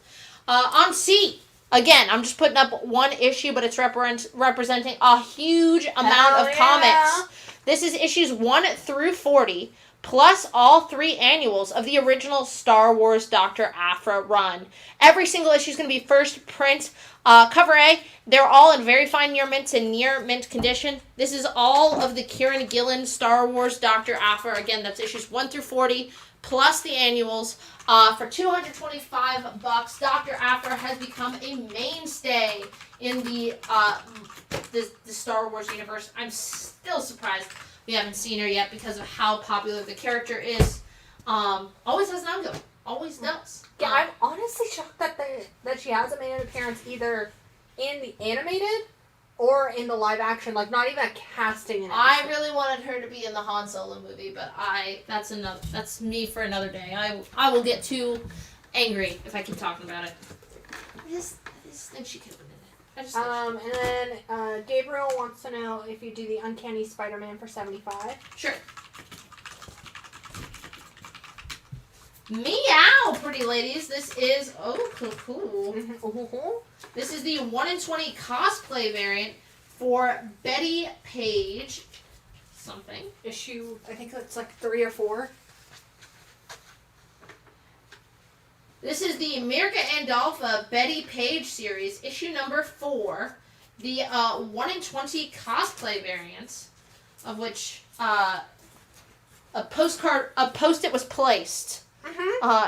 On C, again, I'm just putting up one issue, but it's representing a huge amount of comics. This is issues 1 through 40, plus all 3 annuals of the original Star Wars Dr. Aphra run. Every single issue is going to be first print. Cover A, they're all in very fine near mint and near mint condition. This is all of the Kieran Gillen Star Wars Dr. Aphra. Again, that's issues 1 through 40, plus the annuals. For $225, Dr. Aphra has become a mainstay in the Star Wars universe. I'm still surprised we haven't seen her yet because of how popular the character is. Always has an ongoing. Always does. Yeah, I'm honestly shocked that she hasn't made an appearance either in the animated or in the live action. Like, not even a casting. I really wanted her to be in the Han Solo movie, but that's me for another day. I will get too angry if I keep talking about it. I just think she could have been in it. And then Gabriel wants to know if you do the Uncanny Spider-Man for $75. Sure. Meow, pretty ladies. This is cool. This is the 1 in 20 cosplay variant for Betty Page. Something. Issue, I think it's like 3 or 4. This is the Mirka Andolfa Betty Page series, issue number 4. The 1 in 20 cosplay variants, of which a post-it was placed.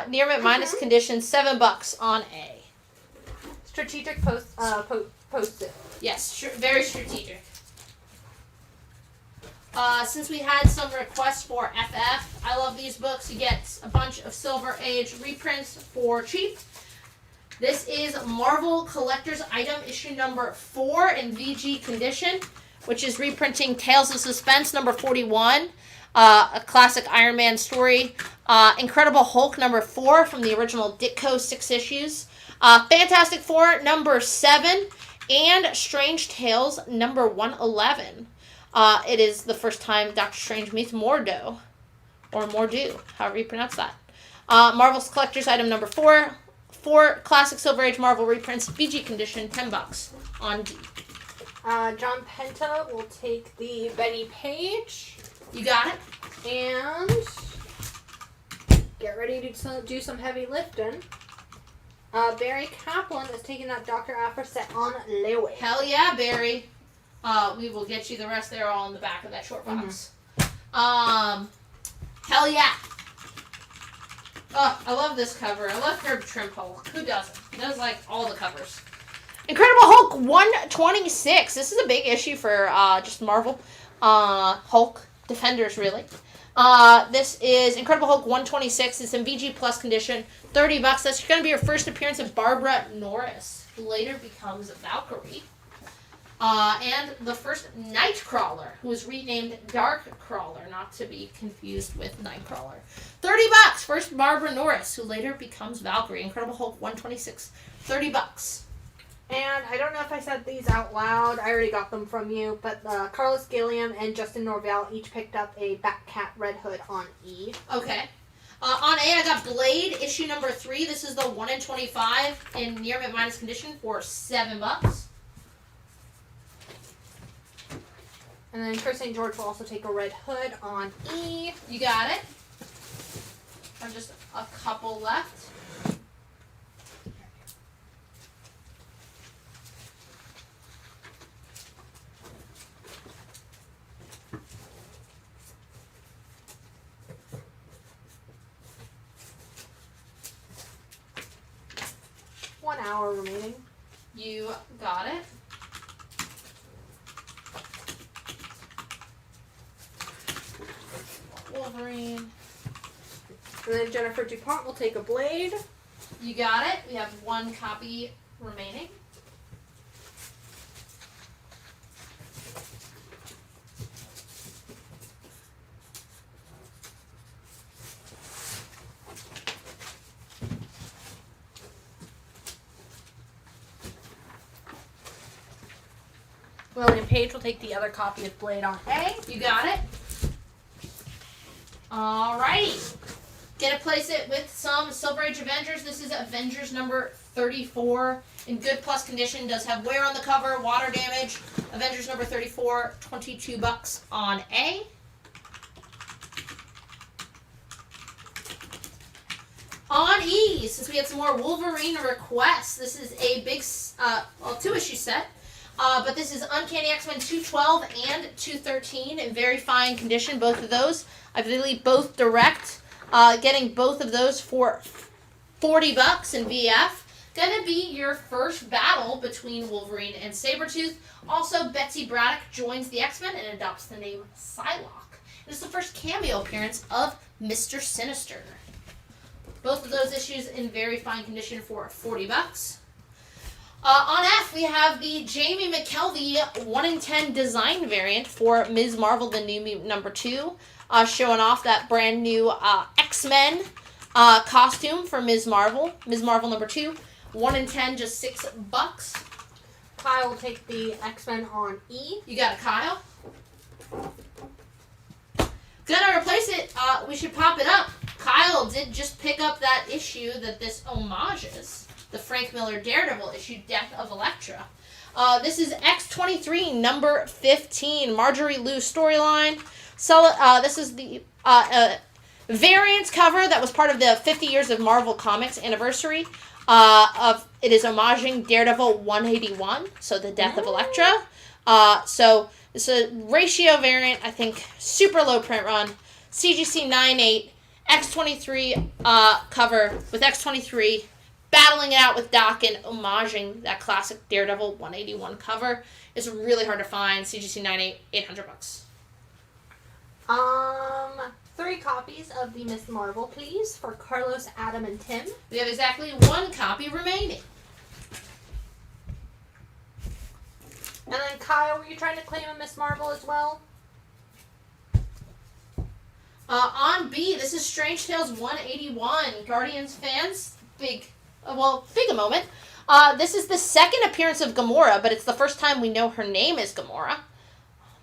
Near mint minus condition, $7 on A. Strategic post-it. Yes, very strategic. Since we had some requests for FF, I love these books. You get a bunch of Silver Age reprints for cheap. This is Marvel Collector's Item, issue number 4 in VG condition, which is reprinting Tales of Suspense, number 41, a classic Iron Man story. Incredible Hulk, number 4, from the original Ditko 6 issues. Fantastic Four, number 7, and Strange Tales, number 111. It is the first time Doctor Strange meets Mordo, or Mordo, however you pronounce that. Marvel's Collector's Item number 4, 4 classic Silver Age Marvel reprints, VG condition, $10 on D. John Penta will take the Betty Page. You got it. And get ready to do some heavy lifting. Barry Kaplan is taking that Dr. Aphra set on layaway. Hell yeah, Barry. We will get you the rest. They're all in the back of that short box. Hell yeah. Oh, I love this cover. I love Herb Trimp Hulk. Who doesn't? He does like all the covers. Incredible Hulk 126. This is a big issue for just Marvel. Hulk Defenders, really. This is Incredible Hulk 126. It's in VG Plus condition. $30. That's going to be your first appearance of Barbara Norris, who later becomes Valkyrie. And the first Nightcrawler, who was renamed Darkcrawler, not to be confused with Nightcrawler. $30. First Barbara Norris, who later becomes Valkyrie. Incredible Hulk 126. $30. And I don't know if I said these out loud. I already got them from you. But Carlos Gilliam and Justin Norvell each picked up a Batcat Red Hood on E. Okay. On A, I got Blade, issue number 3. This is the 1 in 25 in near mint minus condition for $7. And then Chris St. George will also take a Red Hood on E. You got it. I have just a couple left. One hour remaining. You got it. Wolverine. And then Jennifer DuPont will take a Blade. You got it. We have 1 copy remaining. William Page will take the other copy of Blade on A. You got it. Alrighty. Gonna place it with some Silver Age Avengers. This is Avengers number 34 in good plus condition. Does have wear on the cover, water damage. Avengers number 34, $22 on A. On E, since we had some more Wolverine requests, this is a big, well, 2-issue set. But this is Uncanny X-Men 212 and 213 in very fine condition, both of those. I believe both direct. Getting both of those for $40 in VF. Gonna be your first battle between Wolverine and Sabretooth. Also, Betsy Braddock joins the X-Men and adopts the name Psylocke. This is the first cameo appearance of Mr. Sinister. Both of those issues in very fine condition for $40. On F, we have the Jamie McKelvey 1 in 10 design variant for Ms. Marvel, the New Mutant number 2, showing off that brand new X-Men costume for Ms. Marvel. Ms. Marvel number 2, 1 in 10, just $6. Kyle will take the X-Men on E. You got it, Kyle. Gonna replace it. We should pop it up. Kyle did just pick up that issue that this homages. The Frank Miller Daredevil issue, Death of Elektra. This is X-23, number 15, Marjorie Liu storyline. So, this is the variant cover that was part of the 50 Years of Marvel Comics anniversary. It is homaging Daredevil 181, so the Death of Elektra. So, it's a ratio variant, I think, super low print run. CGC 9.8, X-23 cover with X-23 battling it out with Doc and homaging that classic Daredevil 181 cover. It's really hard to find. CGC 9.8, $800. 3 copies of the Miss Marvel, please, for Carlos, Adam, and Tim. We have exactly 1 copy remaining. And then Kyle, were you trying to claim a Miss Marvel as well? On B, this is Strange Tales 181. Guardians fans, big a moment. This is the second appearance of Gamora, but it's the first time we know her name is Gamora.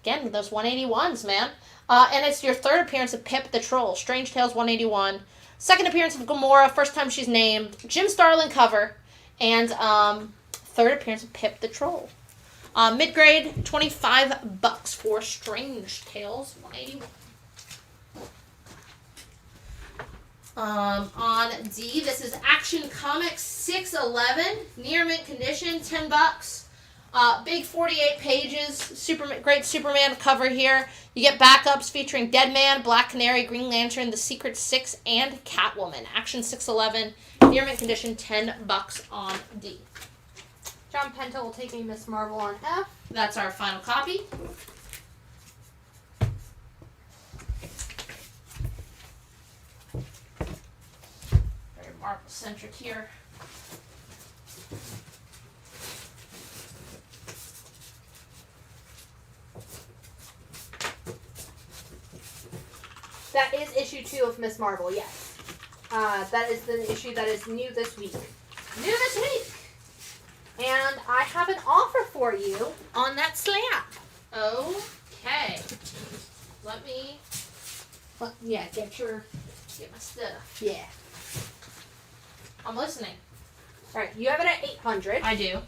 Again, those 181s, man. And it's your third appearance of Pip the Troll. Strange Tales 181. Second appearance of Gamora, first time she's named. Jim Starlin cover. And third appearance of Pip the Troll. Mid-grade, $25 for Strange Tales 181. On D, this is Action Comics 611, near mint condition, $10. Big 48 pages, great Superman cover here. You get backups featuring Deadman, Black Canary, Green Lantern, The Secret Six, and Catwoman. Action 611, near mint condition, $10 on D. John Penta will take a Miss Marvel on F. That's our final copy. Very Marvel-centric here. That is issue 2 of Miss Marvel, yes. That is the issue that is new this week. New this week! And I have an offer for you on that slab. Okay. Let me... get my stuff. Yeah. I'm listening. Alright, you have it at 800. I do.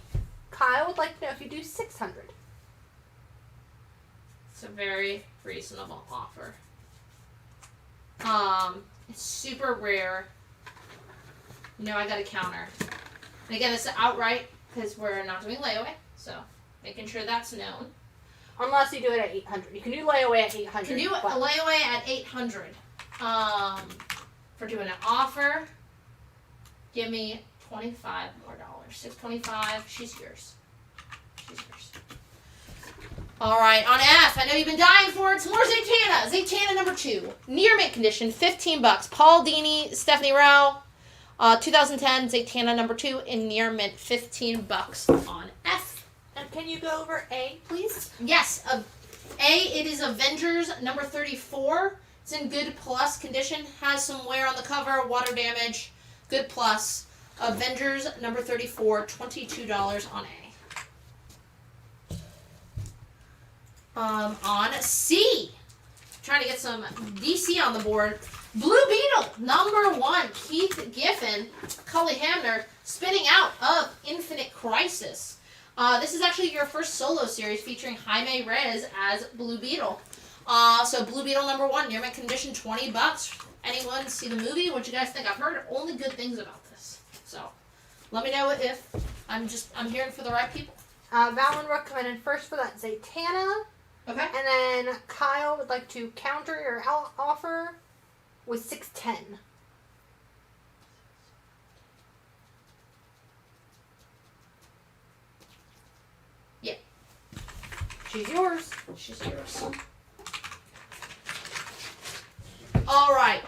Kyle would like to know if you do 600. It's a very reasonable offer. It's super rare. You know, I got a counter. And again, it's outright because we're not doing layaway, so making sure that's known. Unless you do it at 800. You can do layaway at 800. You can do a layaway at 800. For doing an offer, give me $25 more. $625. She's yours. She's yours. All right, on F, I know you've been dying for it. Some more Zatanna. Zatanna number 2. Near mint condition, $15. Paul Dini, Stephanie Rao. 2010 Zatanna number 2 in near mint, $15 on F. And can you go over A, please? Yes, it is Avengers number 34. It's in good plus condition. Has some wear on the cover, water damage. Good plus. Avengers number 34, $22 on A. On C, trying to get some DC on the board. Blue Beetle, number 1, Keith Giffen, Cully Hamner, spinning out of Infinite Crisis. This is actually your first solo series featuring Jaime Reyes as Blue Beetle. So Blue Beetle number 1, near mint condition, $20. Anyone see the movie? What you guys think? I've heard only good things about this. So let me know if I'm hearing for the right people. Val and Rook coming in first for that Zatanna. Okay. And then Kyle would like to counter your offer with 610. Yeah. She's yours. She's yours. All right.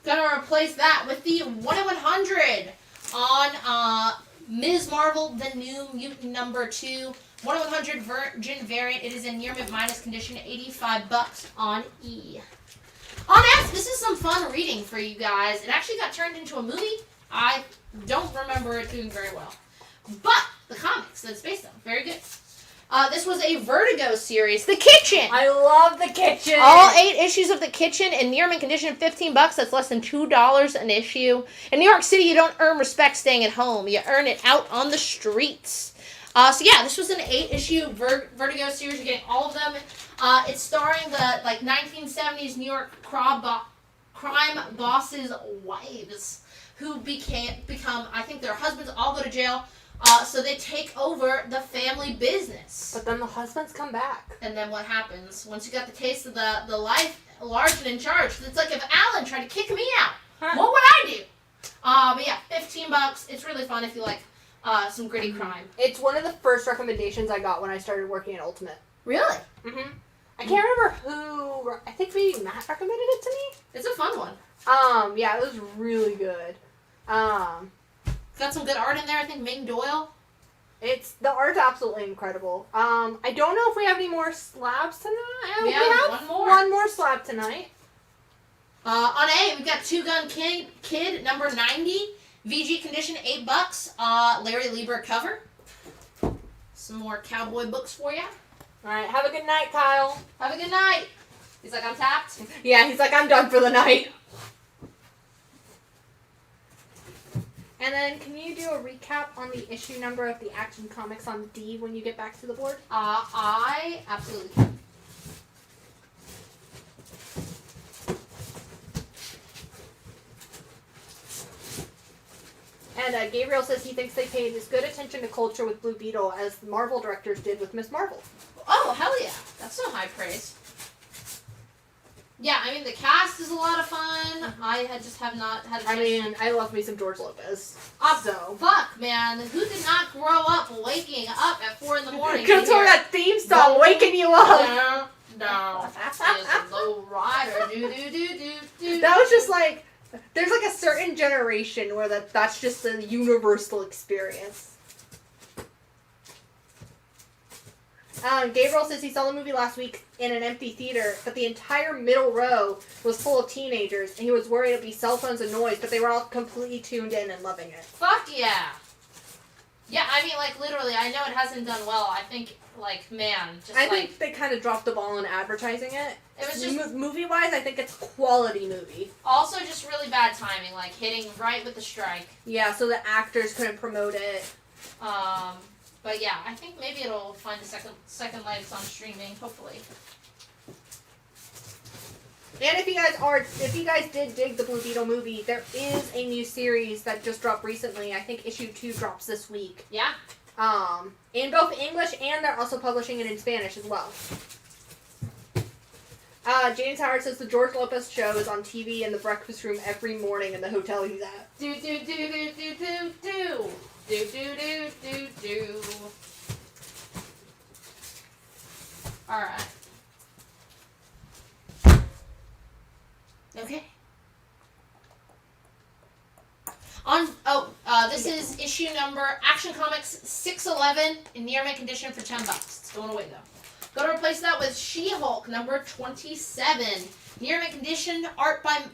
Gonna replace that with the 1-in-100 on Ms. Marvel, the New Mutant number 2. 1-in-100 Virgin variant. It is in near mint minus condition, $85 on E. On F, this is some fun reading for you guys. It actually got turned into a movie. I don't remember it doing very well. But the comics that it's based on, very good. This was a Vertigo series, The Kitchen. I love The Kitchen. All 8 issues of The Kitchen in near mint condition, $15. That's less than $2 an issue. In New York City, you don't earn respect staying at home. You earn it out on the streets. So yeah, this was an 8-issue Vertigo series. You're getting all of them. It's starring the 1970s New York crime bosses' wives who become, I think their husbands all go to jail. So they take over the family business. But then the husbands come back. And then what happens? Once you got the taste of the life large and in charge, it's like if Alan tried to kick me out. What would I do? But yeah, $15. It's really fun if you like some gritty crime. It's one of the first recommendations I got when I started working at Ultimate. Really? Mm-hmm. I can't remember who. I think maybe Matt recommended it to me. It's a fun one. Yeah, it was really good. Got some good art in there. I think Ming Doyle. The art's absolutely incredible. I don't know if we have any more slabs tonight. We have one more slab tonight. On A, we've got Two Gun Kid number 90. VG condition, $8. Larry Lieber cover. Some more cowboy books for you. Alright, have a good night, Kyle. Have a good night. He's like, I'm tapped. Yeah, he's like, I'm done for the night. And then, can you do a recap on the issue number of the Action Comics on D when you get back to the board? I absolutely can. And Gabriel says he thinks they paid as good attention to culture with Blue Beetle as the Marvel directors did with Miss Marvel. Oh, hell yeah. That's no high praise. Yeah, I mean, the cast is a lot of fun. I have not had a chance. I mean, I love me some George Lopez. So. Fuck, man. Who did not grow up waking up at 4 in the morning? Because for that theme song, waking you up. No. It's a low rider. That was just like, there's like a certain generation where that's just a universal experience. Gabriel says he saw the movie last week in an empty theater, but the entire middle row was full of teenagers, and he was worried it'd be cell phones and noise, but they were all completely tuned in and loving it. Fuck yeah. Yeah, I mean, like, literally, I know it hasn't done well. I think, like, man, just I think they kind of dropped the ball on advertising it. It was just... Movie-wise, I think it's a quality movie. Also, just really bad timing, like, hitting right with the strike. Yeah, so the actors couldn't promote it. But yeah, I think maybe it'll find a second legs on streaming, hopefully. And if you guys did dig the Blue Beetle movie, there is a new series that just dropped recently. I think issue 2 drops this week. Yeah. In both English, and they're also publishing it in Spanish as well. James Howard says the George Lopez show is on TV in the breakfast room every morning in the hotel he's at. Do. Alright. Okay. This is issue number Action Comics 611 in near mint condition for $10. It's going away though. Go to replace that with She-Hulk number 27. Near mint condition,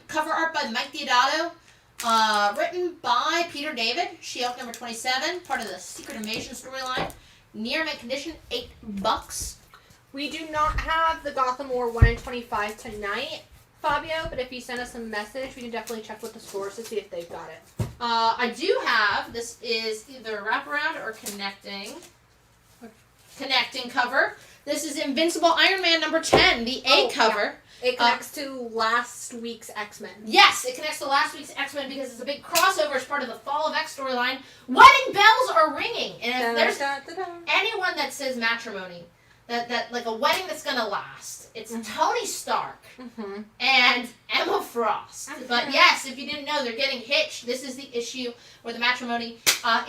cover art by Mike Deodato. Written by Peter David. She-Hulk number 27, part of the Secret Invasion storyline. Near mint condition, $8. We do not have the Gotham War 1 in 25 tonight. Fabio, but if you send us a message, we can definitely check with the stores to see if they've got it. I do have, this is either wraparound or connecting cover. This is Invincible Iron Man number 10, the A cover. Yeah. It connects to last week's X-Men. Yes, it connects to last week's X-Men because it's a big crossover as part of the Fall of X storyline. Wedding bells are ringing, and if there's anyone that says matrimony, that like a wedding that's gonna last, it's Tony Stark and Emma Frost. But yes, if you didn't know, they're getting hitched. This is the issue where the matrimony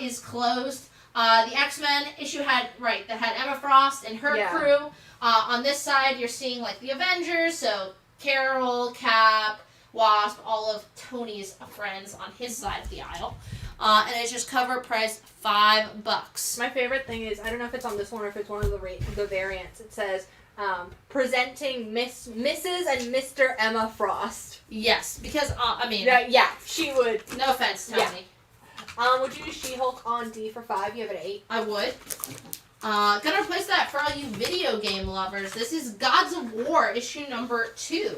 is closed. The X-Men issue had Emma Frost and her crew. On this side, you're seeing like the Avengers, so Carol, Cap, Wasp, all of Tony's friends on his side of the aisle. And it's just cover price $5. My favorite thing is, I don't know if it's on this one or if it's one of the variants. It says, presenting Mrs. and Mr. Emma Frost. Yes, because I mean, yeah, she would. No offense, Tony. Would you do She-Hulk on D for 5? You have it at 8. I would. Gonna replace that for all you video game lovers. This is Gods of War issue number 2,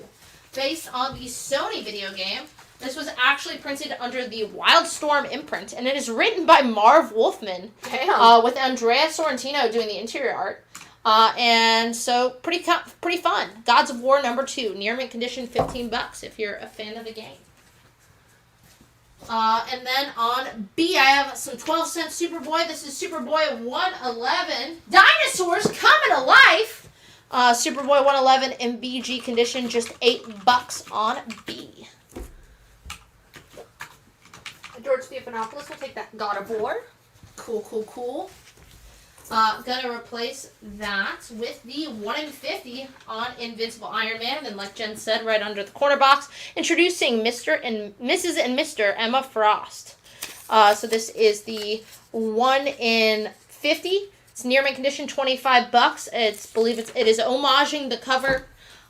based on the Sony video game. This was actually printed under the Wildstorm imprint, and it is written by Marv Wolfman. Damn. With Andrea Sorrentino doing the interior art. And so pretty fun. Gods of War number 2, near mint condition, $15 if you're a fan of the game. And then on B, I have some 12-cent Superboy. This is Superboy 111. Dinosaurs coming to life. Superboy 111 in BG condition, just $8 on B. George Stephanopoulos will take that God of War. Cool. Gonna replace that with the 1 in 50 on Invincible Iron Man, and like Jen said, right under the corner box, introducing Mr. and Mrs. and Mr. Emma Frost. So this is the 1 in 50. It's near mint condition, $25. It is homaging the cover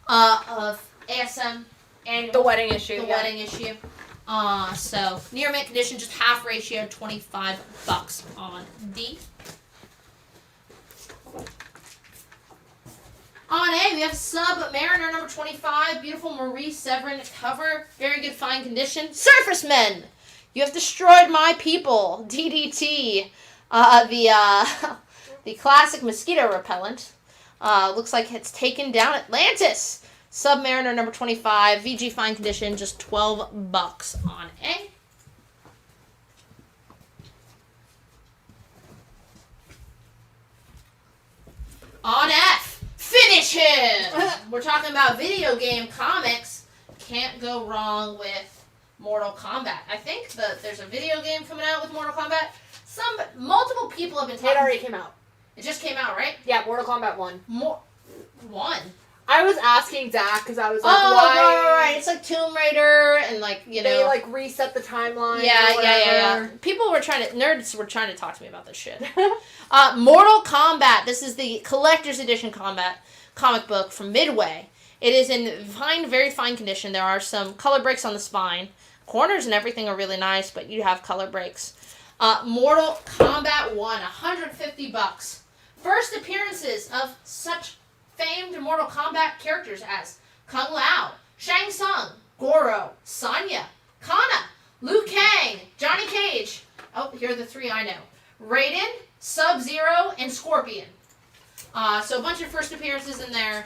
of ASM annual. The wedding issue. Wedding issue. So near mint condition, just half ratio, $25 on D. On A, we have Submariner number 25, beautiful Marie Severin cover, very good fine condition. Surface Men, you have destroyed my people. DDT, the classic mosquito repellent. Looks like it's taken down Atlantis. Submariner number 25, VG fine condition, just $12 on A. On F, finish him! We're talking about video game comics. Can't go wrong with Mortal Kombat. I think that there's a video game coming out with Mortal Kombat. Multiple people have been talking. It already came out. It just came out, right? Yeah, Mortal Kombat 1. 1? I was asking Zach because I was like, why? Right. It's like Tomb Raider and like, you know. They like reset the timeline. Yeah. Nerds were trying to talk to me about this shit. Mortal Kombat. This is the collector's edition comic book from Midway. It is in very fine condition. There are some color breaks on the spine. Corners and everything are really nice, but you have color breaks. Mortal Kombat 1, $150. First appearances of such famed Mortal Kombat characters as Kung Lao, Shang Tsung, Goro, Sonya, Kana, Liu Kang, Johnny Cage. Oh, here are the 3 I know. Raiden, Sub-Zero, and Scorpion. So a bunch of first appearances in there.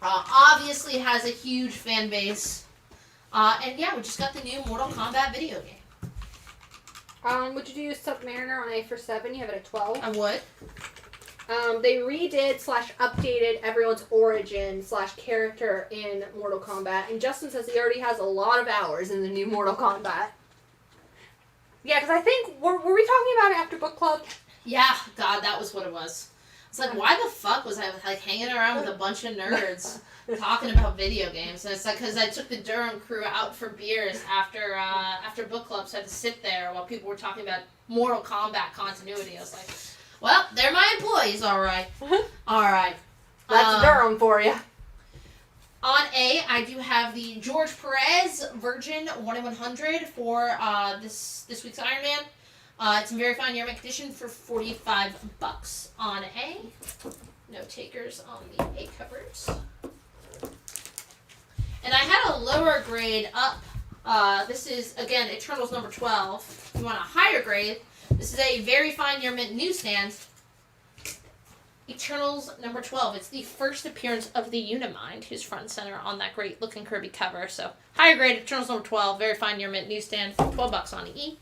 Obviously has a huge fan base. And yeah, we just got the new Mortal Kombat video game. Would you do Submariner on A for 7? You have it at 12. I would. They redid / updated everyone's origin / character in Mortal Kombat, and Justin says he already has a lot of hours in the new Mortal Kombat. Yeah, because I think, were we talking about it after book club? Yeah, God, that was what it was. It's like, why the fuck was I like hanging around with a bunch of nerds talking about video games? And it's like, because I took the Durham crew out for beers after book club, so I had to sit there while people were talking about Mortal Kombat continuity. I was like, well, they're my employees, all right. All right. That's Durham for you. On A, I do have the George Perez Virgin 1 in 100 for this week's Iron Man. It's in very fine near-mint condition for $45 on A. No takers on the A covers. And I had a lower grade up. This is, again, Eternals number 12. If you want a higher grade, this is a Very Fine Year Mint newsstand. Eternals number 12. It's the first appearance of the Unimind, who's front and center on that great looking Kirby cover. So, higher grade, Eternals number 12, Very Fine Year Mint newsstand, $12 on E.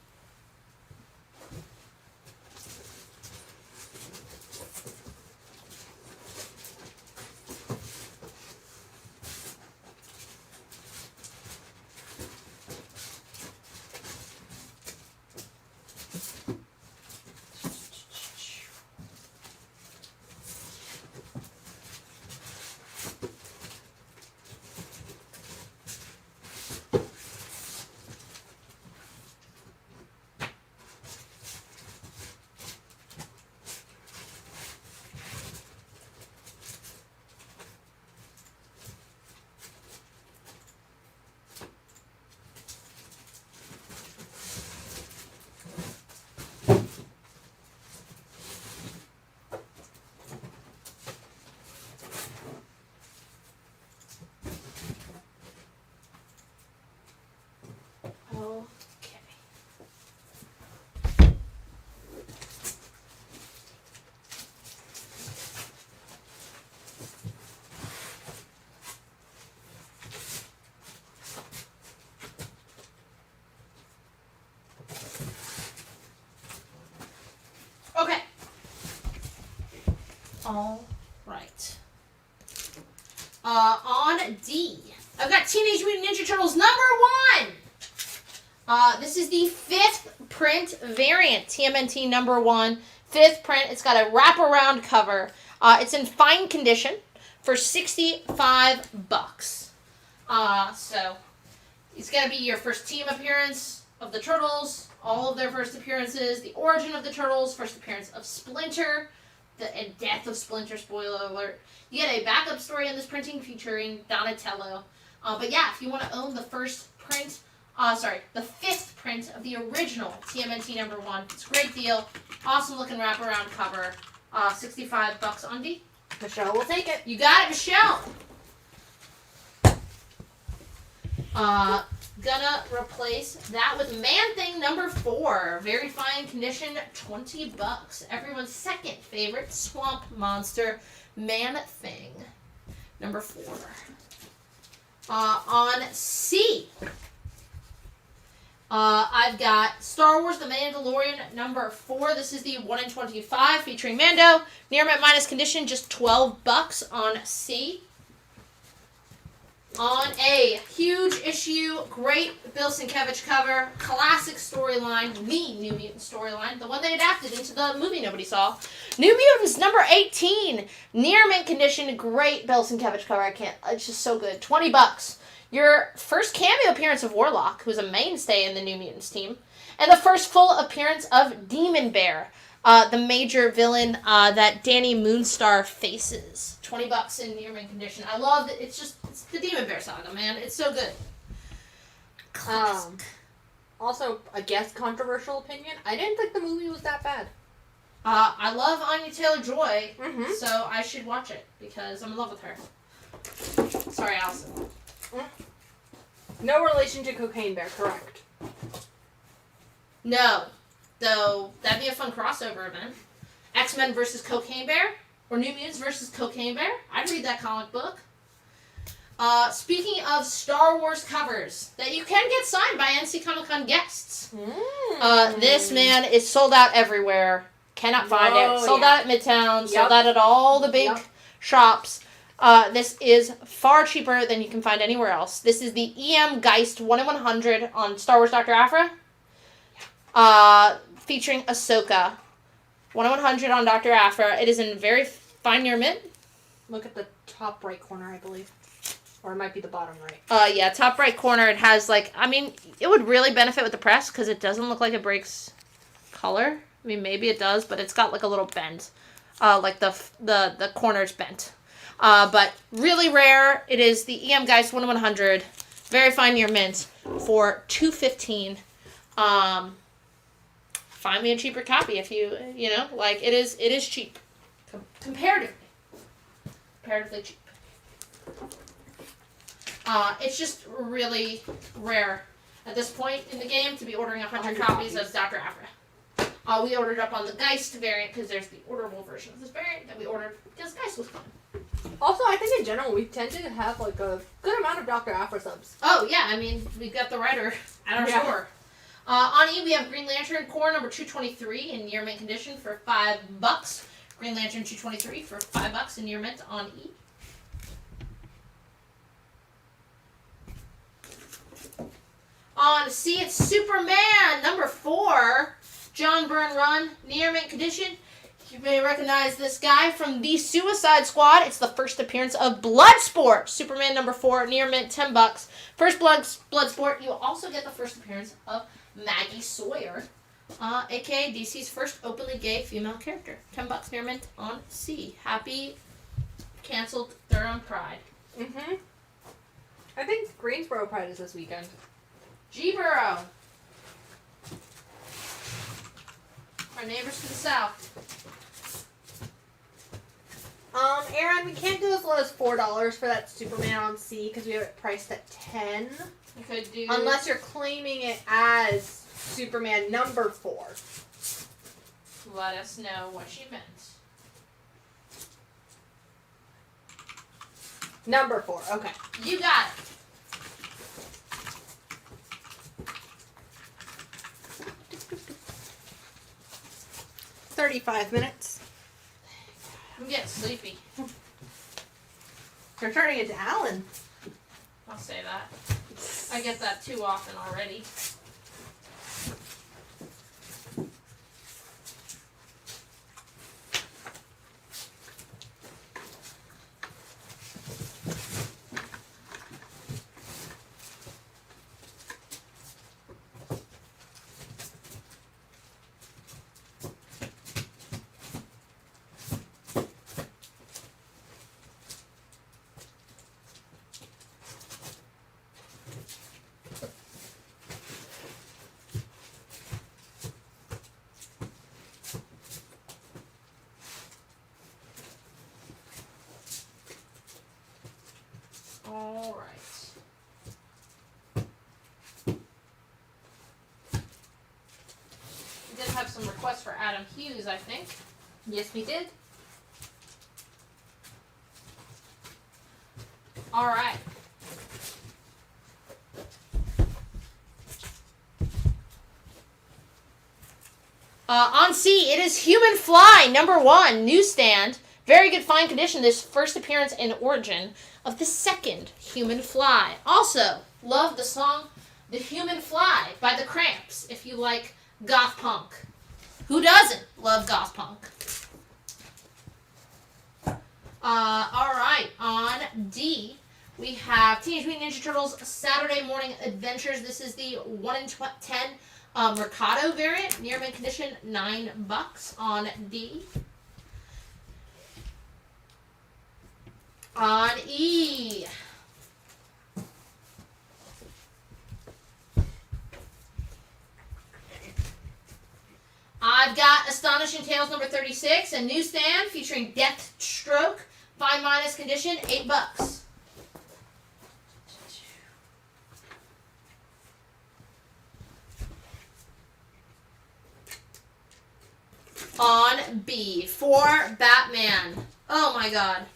Okay. All right. On D, I've got Teenage Mutant Ninja Turtles number 1. This is the 5th print variant, TMNT number 1, 5th print. It's got a wraparound cover. It's in fine condition for $65. So it's gonna be your first team appearance of the Turtles. All of their first appearances, the origin of the Turtles, first appearance of Splinter, and death of Splinter, spoiler alert. You get a backup story in this printing featuring Donatello. But yeah, if you want to own the first print, the 5th print of the original TMNT number 1, it's a great deal. Awesome looking wraparound cover. $65 on D. Michelle will take it. You got it, Michelle. Gonna replace that with Man Thing number 4. Very fine condition, $20. Everyone's second favorite swamp monster, Man Thing number 4. On C, I've got Star Wars The Mandalorian number 4. This is the 1 in 25 featuring Mando. Near mint minus condition, just $12 on C. On A, huge issue, great Bill Sienkiewicz cover, classic storyline, the New Mutant storyline, the one they adapted into the movie nobody saw. New Mutants number 18, near mint condition, great Bill Sienkiewicz cover. It's just so good. $20. Your first cameo appearance of Warlock, who's a mainstay in the New Mutants team, and the first full appearance of Demon Bear, the major villain that Danny Moonstar faces. $20 in near mint condition. I love it. It's the Demon Bear saga, man. It's so good. Classic. Also, I guess controversial opinion. I didn't think the movie was that bad. I love Anya Taylor-Joy, so I should watch it because I'm in love with her. Sorry, Allison. No relation to Cocaine Bear, correct? No. Though, that'd be a fun crossover event. X-Men versus Cocaine Bear? Or New Mutants versus Cocaine Bear? I'd read that comic book. Speaking of Star Wars covers that you can get signed by NC Comic Con guests. This, man, is sold out everywhere. Cannot find it. Sold out at Midtown. Sold out at all the big shops. This is far cheaper than you can find anywhere else. This is the EM Geist 1 in 100 on Star Wars Dr. Aphra. Featuring Ahsoka. 1 in 100 on Dr. Aphra. It is in very fine near mint. Look at the top right corner, I believe. Or it might be the bottom right. Yeah, top right corner. It has, like, I mean, it would really benefit with the press because it doesn't look like it breaks color. I mean, maybe it does, but it's got, like, a little bend. Like, the corner's bent. But really rare. It is the EM Geist 1 in 100. Very fine near mint for $2.15. Find me a cheaper copy if you know, like, it is cheap. Comparatively cheap. It's just really rare at this point in the game to be ordering 100 copies of Dr. Aphra. We ordered up on the Geist variant because there's the orderable version of this variant that we ordered because Geist was fun. Also, I think in general we tend to have like a good amount of Dr. Aphra subs. Oh yeah, I mean we've got the writer at our store. On E we have Green Lantern Core number 223 in near mint condition for $5. Green Lantern 223 for $5 in near mint on E. On C it's Superman number 4. John Byrne run, near mint condition. You may recognize this guy from the Suicide Squad. It's the first appearance of Bloodsport. Superman number 4, near mint, $10. First Bloodsport. You also get the first appearance of Maggie Sawyer, aka DC's first openly gay female character. $10 near mint on C. Happy canceled Durham Pride. Mm-hmm. I think Greensboro Pride is this weekend. G-Borough. Our neighbors to the south. Aaron, we can't do as low as $4 for that Superman on C because we have it priced at $10. You could do... Unless you're claiming it as Superman number 4. Let us know what she meant. Number 4, okay. You got it. $35 minutes. I'm getting sleepy. You're turning into Alan. I'll say that. I get that too often already. All right. We did have some requests for Adam Hughes, I think. Yes, we did. All right. On C, it is Human Fly, number 1, newsstand. Very good fine condition. This first appearance in Origin of the second Human Fly. Also, love the song The Human Fly by the Cramps, if you like goth punk. Who doesn't love goth punk? Alright, on D, we have Teenage Mutant Ninja Turtles Saturday Morning Adventures. This is the 1 in 10 Mercado variant. Near mint condition, $9 on D. On E. I've got Astonishing Tales number 36, a newsstand featuring Deathstroke, fine minus condition, $8. On B, for Batman. Oh my god.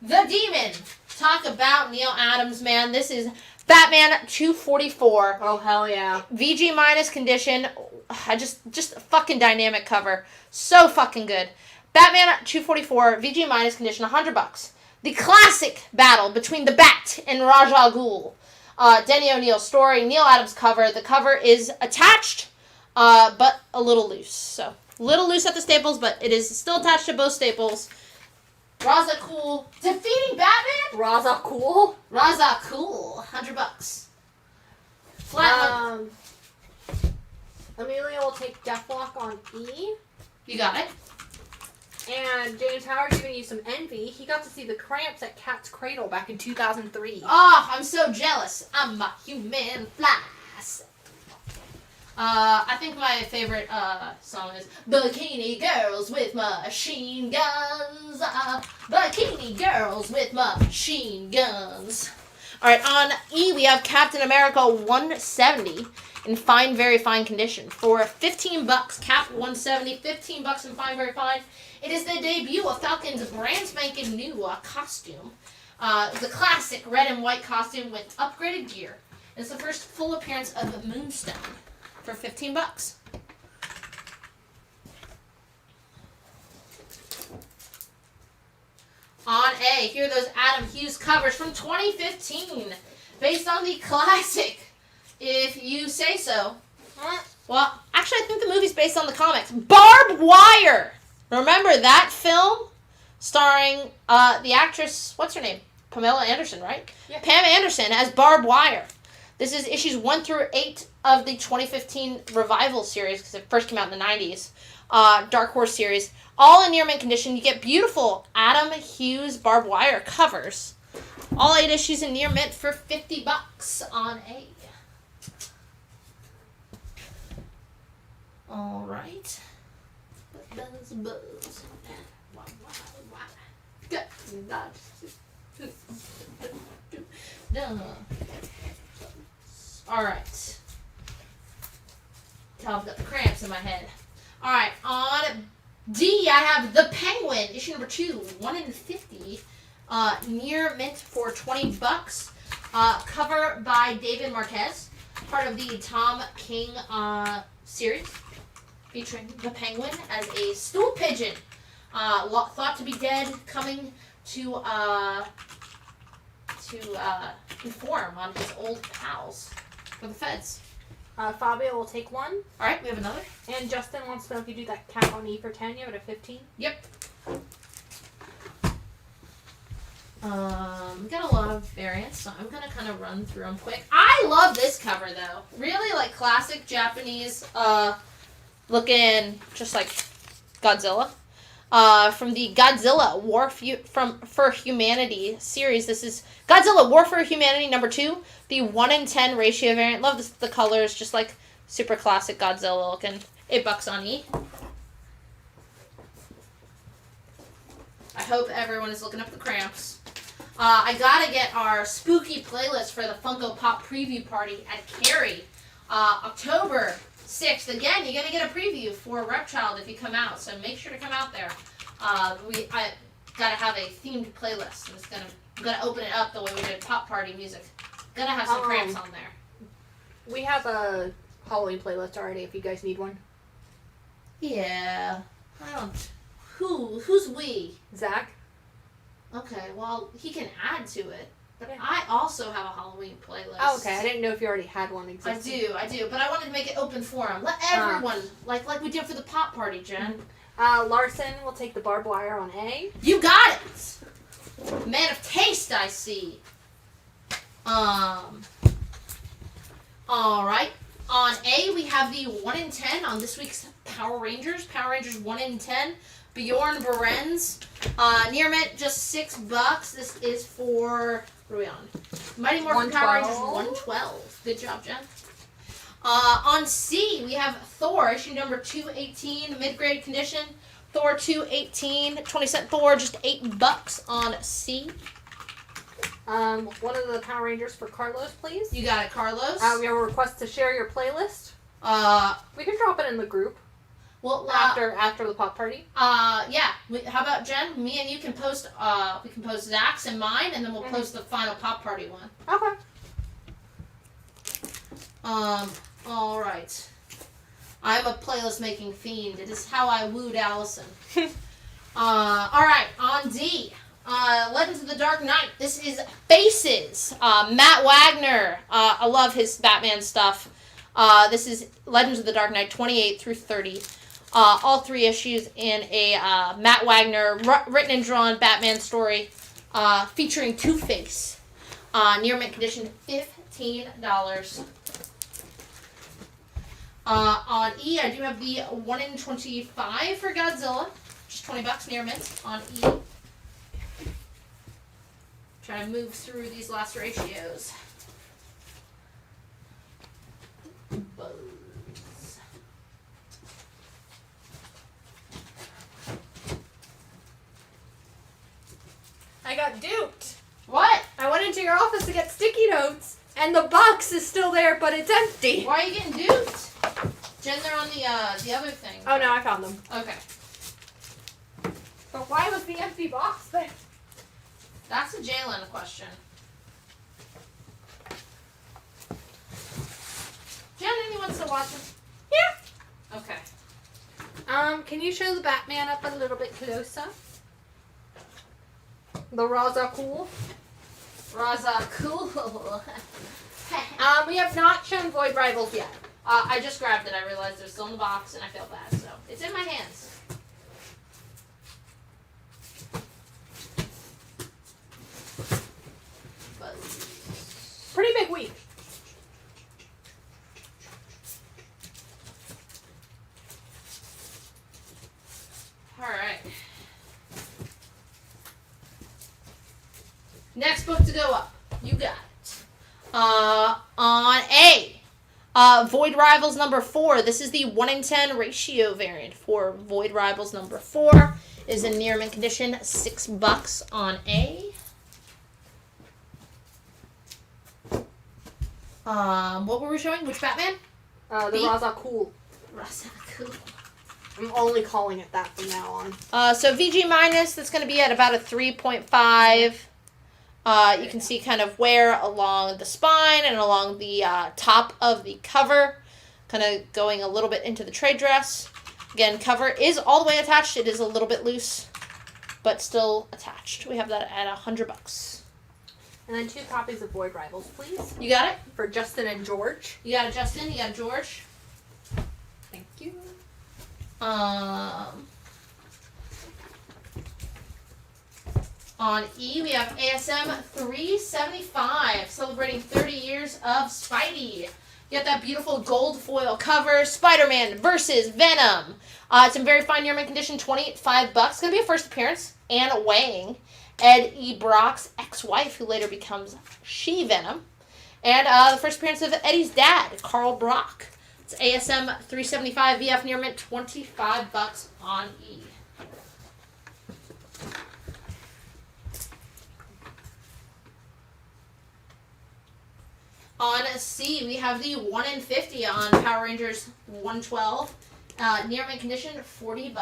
The Demon. Talk about Neil Adams, man. This is Batman 244. Oh, hell yeah. VG minus condition. Just a fucking dynamic cover. So fucking good. Batman 244, VG minus condition, $100. The classic battle between the Bat and Ra's al Ghul. Denny O'Neil story, Neil Adams cover. The cover is attached, but a little loose. So, little loose at the staples, but it is still attached to both staples. Ra's al Ghul defeating Batman? Ra's al Ghul? Ra's al Ghul, $100. Flat. Amelia will take Deathlock on E. You got it. And James Howard giving you some envy. He got to see the Cramps at Cat's Cradle back in 2003. Oh, I'm so jealous. I'm a human fly. I think my favorite song is Bikini Girls with Machine Guns. Bikini Girls with Machine Guns. All right, on E, we have Captain America 170 in fine, very fine condition. For $15, Cap 170, $15 in fine, very fine. It is the debut of Falcon's brand spanking new costume. The classic red and white costume with upgraded gear. It's the first full appearance of Moonstone for $15. On A, here are those Adam Hughes covers from 2015, based on the classic If You Say So. Well, actually, I think the movie's based on the comics. Barbed Wire! Remember that film? Starring the actress, what's her name? Pamela Anderson, right? Yeah. Pam Anderson as Barbed Wire. This is issues 1 through 8 of the 2015 revival series, because it first came out in the 90s. Dark Horse series. All in near mint condition. You get beautiful Adam Hughes Barbed Wire covers. All 8 issues in near mint for $50 on A. All right. Buzz. All right. I've got the cramps in my head. All right, on D, I have The Penguin, issue number 2, 1 in 50, near mint for $20. Cover by David Marquez, part of the Tom King series, featuring the Penguin as a stool pigeon, thought to be dead, coming to inform on his old pals for the feds. Fabio will take one. All right, we have another. And Justin wants to know if you do that cap on E for 10, you have it at 15. Yep. We got a lot of variants, so I'm gonna kind of run through them quick. I love this cover though. Really like classic Japanese, looking just like Godzilla. From the Godzilla War for Humanity series. This is Godzilla War for Humanity number 2, the 1 in 10 ratio variant. Love this, the colors, just like super classic Godzilla looking. $8 on E. I hope everyone is looking up the cramps. I gotta get our spooky playlist for the Funko Pop preview party at Cary, October 6th. Again, you're gonna get a preview for Repchild if you come out, so make sure to come out there. I gotta have a themed playlist. I'm gonna open it up the way we did Pop Party music. Gonna have some cramps on there. We have a Halloween playlist already. If you guys need one. Yeah, I don't. Who's we? Zach. Okay, well he can add to it. But I also have a Halloween playlist. Oh, okay. I didn't know if you already had one existing. I do. But I wanted to make it open for them. Let everyone, like we did for the Pop Party, Jen. Larson will take the Barbed Wire on A. You got it! Man of taste, I see. Alright. On A, we have the 1 in 10 on this week's Power Rangers. Power Rangers 1 in 10. Bjorn Berens. Near mint, just $6. This is for, what are we on? Mighty Morphin Power Rangers 112. Good job, Jen. On C, we have Thor, issue number 218, mid-grade condition. Thor 218, 20-cent Thor, just $8 on C. One of the Power Rangers for Carlos, please. You got it, Carlos. We have a request to share your playlist. We can drop it in the group. Well, after the Pop Party. Yeah. How about Jen? Me and you can post. We can post Zach's and mine, and then we'll post the final Pop Party one. Okay. All right. I'm a playlist making fiend. It is how I wooed Allison. All right. On D. Legends of the Dark Knight. This is Faces. Matt Wagner. I love his Batman stuff. This is Legends of the Dark Knight 28 through 30. All 3 issues in a Matt Wagner written and drawn Batman story featuring Two-Face. Near mint condition, $15. On E, I do have the 1 in 25 for Godzilla. Just $20 near mint on E. Try to move through these last ratios. Buzz. I got duped. What? I went into your office to get sticky notes, and the box is still there, but it's empty. Why are you getting duped? Jen, they're on the other thing. Oh no, I found them. Okay. But why was the empty box there? That's a Jalen question. Jen, anyone still watching? Yeah. Okay. Can you show the Batman up a little bit closer? The Raza cool. Raza, cool. We have not shown Void Rivals yet. I just grabbed it. I realized it was still in the box, and I felt bad, so it's in my hands. Pretty big week. All right. Next book to go up. You got it. On A. Void Rivals number 4. This is the 1 in 10 ratio variant for Void Rivals number 4. Is in near mint condition. $6 on A. What were we showing? Which Batman? The B? Raza cool. Raza cool. I'm only calling it that from now on. So VG minus, that's going to be at about a 3.5. You can see kind of wear along the spine and along the top of the cover, kind of going a little bit into the trade dress. Again, cover is all the way attached. It is a little bit loose, but still attached. We have that at $100. And then 2 copies of Void Rivals, please. You got it? For Justin and George. You got it, Justin. You got it, George. Thank you. On E, we have ASM 375, celebrating 30 years of Spidey. You got that beautiful gold foil cover, Spider-Man versus Venom. It's in very fine near mint condition, $25. It's going to be a first appearance, and weighing Ed E. Brock's ex-wife, who later becomes She-Venom. And the first appearance of Eddie's dad, Carl Brock. It's ASM 375 VF near mint, $25 on E. On C, we have the 1 in 50 on Power Rangers 112. Near mint condition, $40.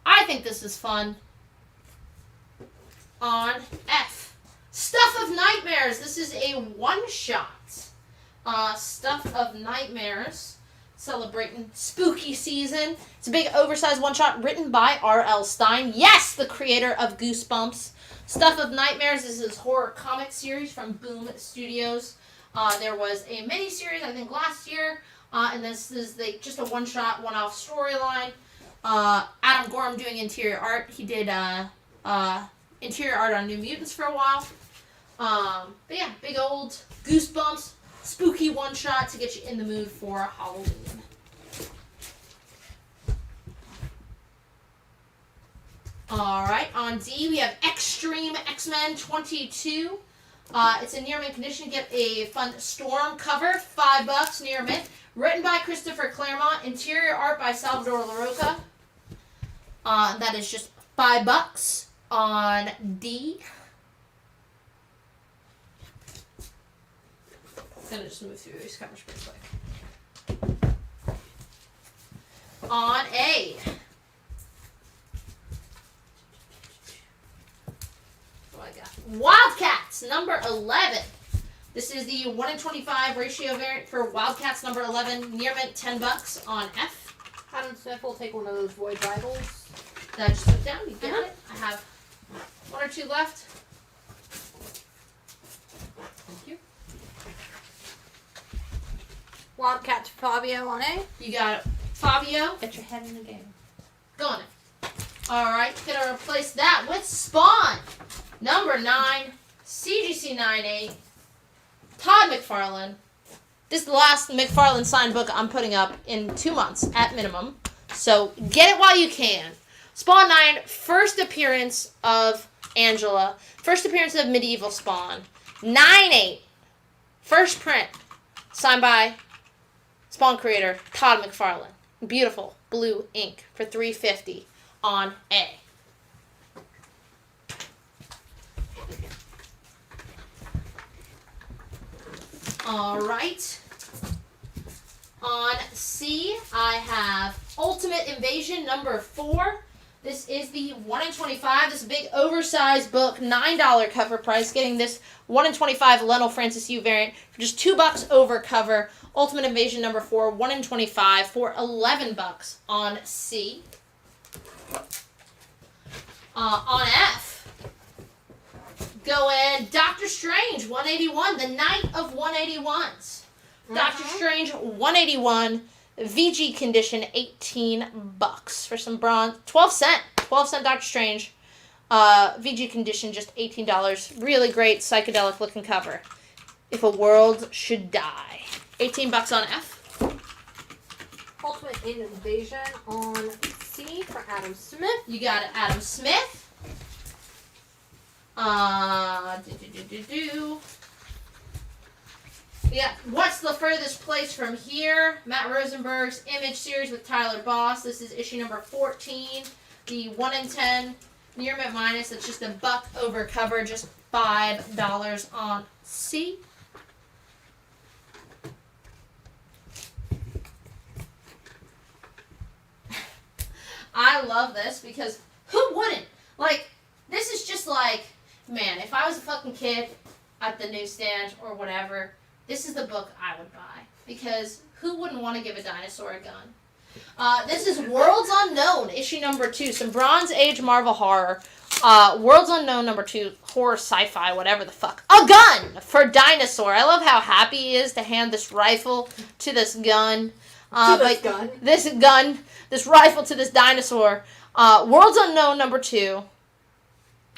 I think this is fun. On F, Stuff of Nightmares. This is a one-shot. Stuff of Nightmares, celebrating spooky season. It's a big oversized one-shot written by R.L. Stine. Yes, the creator of Goosebumps. Stuff of Nightmares is his horror comic series from Boom Studios. There was a mini-series, I think, last year. And this is just a one-shot, one-off storyline. Adam Gorham doing interior art. He did interior art on New Mutants for a while. But yeah, big old Goosebumps, spooky one-shot to get you in the mood for Halloween. Alright, on D we have Extreme X-Men 22. It's in near mint condition. Get a fun Storm cover, $5 near mint. Written by Christopher Claremont, interior art by Salvador LaRocca. That is just $5 on D. I'm gonna just move through these covers pretty quick. On A. What I got? Wildcats number 11. This is the 1 in 25 ratio variant for Wildcats number 11. Near mint, $10 on F. Adam Smith will take one of those Void Rivals. That I just put down. You got it. I have 1 or 2 left. Thank you. Wildcats Fabio on A. You got it. Fabio. Get your head in the game. Go on it. Alright, gonna replace that with Spawn. Number 9. CGC 98. Todd McFarlane. This is the last McFarlane signed book I'm putting up in 2 months at minimum. So get it while you can. Spawn 9, first appearance of Angela. First appearance of Medieval Spawn. 9/8. First print, signed by Spawn creator Todd McFarlane. Beautiful blue ink for $3.50 on A. All right. On C, I have Ultimate Invasion number 4. This is the 1 in 25. This is a big oversized book, $9 cover price. Getting this 1 in 25 Lionel Francis Yu variant for just $2 over cover. Ultimate Invasion number 4, 1 in 25 for $11 on C. On F, going Doctor Strange 181, the Night of 181s. Doctor Strange 181, VG condition, $18 for some bronze. 12 cent Doctor Strange. VG condition, just $18. Really great psychedelic looking cover. If a World Should Die. $18 on F. Ultimate Invasion on C for Adam Smith. You got it, Adam Smith. Yeah, What's the Furthest Place from Here? Matt Rosenberg's Image series with Tyler Boss. This is issue number 14. The 1 in 10 near mint minus. It's just $1 over cover, just $5 on C. I love this because who wouldn't? Like, this is just like, man, if I was a fucking kid at the newsstand or whatever, this is the book I would buy. Because who wouldn't want to give a dinosaur a gun? This is Worlds Unknown, issue number 2. Some Bronze Age Marvel horror. Worlds Unknown number 2, horror, sci-fi, whatever the fuck. A gun for Dinosaur. I love how happy he is to hand this rifle to this gun. This rifle to this dinosaur. Worlds Unknown number 2.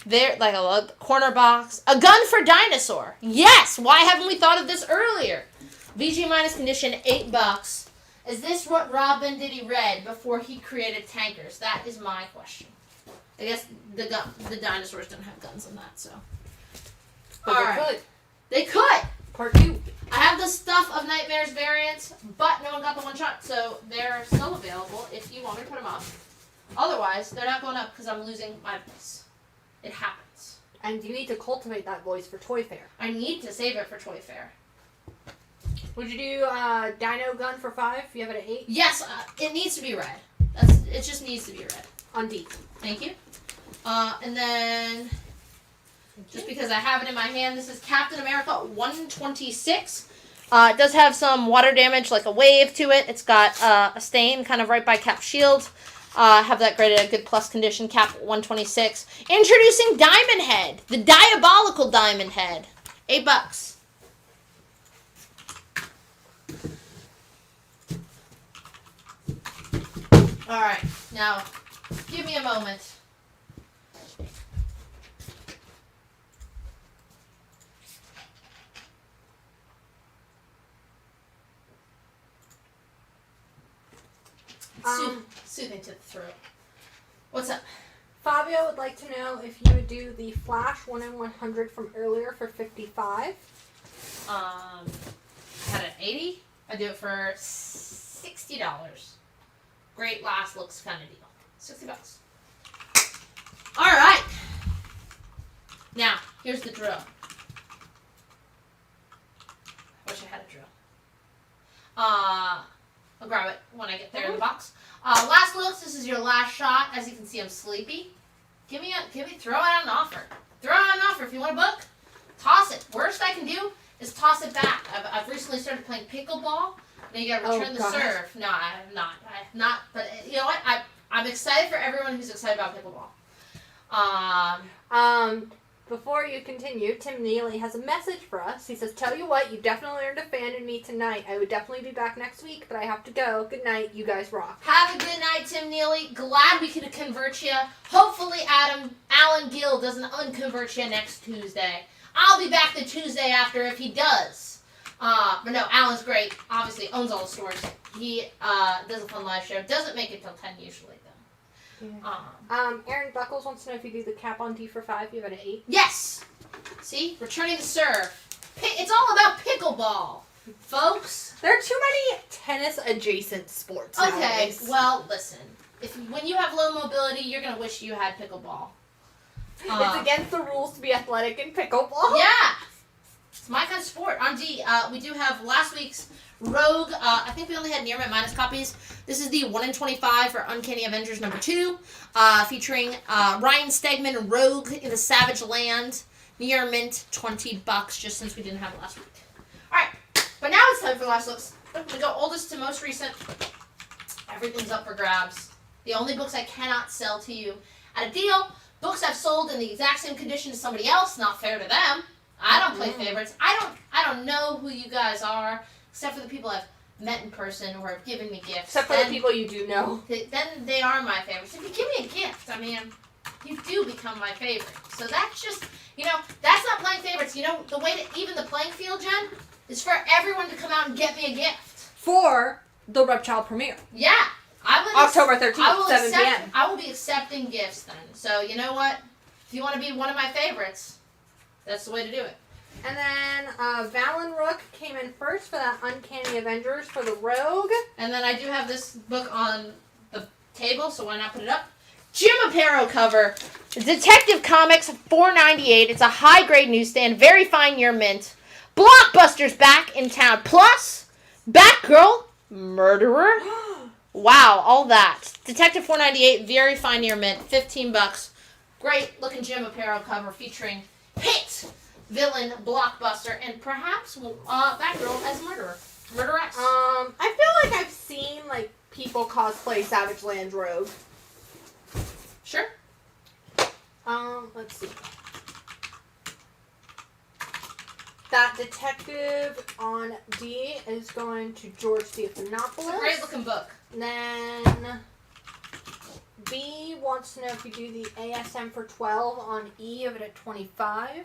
There, like a corner box. A gun for Dinosaur. Yes! Why haven't we thought of this earlier? VG minus condition, $8. Is this what Rob Venditti read before he created tankers? That is my question. I guess the dinosaurs don't have guns in that, so. But they could. They could! Part 2. I have the Stuff of Nightmares variants, but no one got the one shot, so they're still available if you want me to put them up. Otherwise, they're not going up because I'm losing my voice. It happens. And you need to cultivate that voice for Toy Fair. I need to save it for Toy Fair. Would you do Dino Gun for 5? You have it at 8? Yes, it needs to be red. It just needs to be red. On D. Thank you. And then, just because I have it in my hand, this is Captain America 126. It does have some water damage, like a wave to it. It's got a stain kind of right by Cap's shield. Have that graded at good plus condition. Cap 126. Introducing Diamond Head, the diabolical Diamond Head. $8. All right, now give me a moment. Soothing to the throat. What's up? Fabio would like to know if you would do the Flash 1 in 100 from earlier for 55. I had an 80. I do it for $60. Great last looks kind of deal. $60. All right. Now here's the drill. I wish I had a drill. I'll grab it when I get there in the box. Last looks. This is your last shot. As you can see, I'm sleepy. Throw it out an offer. Throw out an offer if you want a book. Toss it. Worst I can do is toss it back. I've recently started playing pickleball. Now you gotta return the serve. No, I have not. I have not. But you know what? I'm excited for everyone who's excited about pickleball. Before you continue, Tim Neely has a message for us. He says, "Tell you what, you definitely earned a fan in me tonight. I would definitely be back next week, but I have to go. Good night. You guys rock." Have a good night, Tim Neely. Glad we could convert you. Hopefully Alan Gill doesn't unconvert you next Tuesday. I'll be back the Tuesday after if he does. But no, Alan's great. Obviously owns all the stores. He does a fun live show. Doesn't make it till 10 usually, though. Yeah. Aaron Buckles wants to know if you do the cap on D for 5. You have it at 8. Yes! See? Returning the serve. It's all about pickleball, folks. There are too many tennis-adjacent sports Okay, nowadays. well, listen. When you have low mobility, you're going to wish you had pickleball. It's against the rules to be athletic in pickleball. Yeah. It's my kind of sport. On D, we do have last week's Rogue. I think we only had near mint minus copies. This is the 1 in 25 for Uncanny Avengers number 2, featuring Ryan Stegman and Rogue in the Savage Land. Near mint, $20, just since we didn't have it last week. Alright, but now it's time for last looks. I'm going to go oldest to most recent. Everything's up for grabs. The only books I cannot sell to you at a deal. Books I've sold in the exact same condition as somebody else. Not fair to them. I don't play favorites. I don't know who you guys are, except for the people I've met in person or have given me gifts. Except for the people you do know. Then they are my favorites. If you give me a gift, I mean, you do become my favorite. So that's just, that's not playing favorites. The way to even the playing field, Jen, is for everyone to come out and get me a gift. For the Repchild premiere. Yeah. October 13th, 7 p.m. I will be accepting gifts then. So, you know what? If you want to be one of my favorites, that's the way to do it. And then Valen Rook came in first for that Uncanny Avengers for the Rogue. And then I do have this book on the table, so why not put it up? Jim Aparo cover. Detective Comics, $4.98. It's a high-grade newsstand, very fine near mint. Blockbuster's back in town. Plus, Batgirl, Murderer. Wow, all that. Detective $4.98, very fine near mint, $15. Great looking Jim Aparo cover featuring Hit, Villain, Blockbuster, and perhaps Batgirl as Murderess. I feel like I've seen people cosplay Savage Land Rogue. Sure. Let's see. That detective on D is going to George Stephanopoulos. It's a great looking book. And then B wants to know if you do the ASM for 12 on E of it at 25.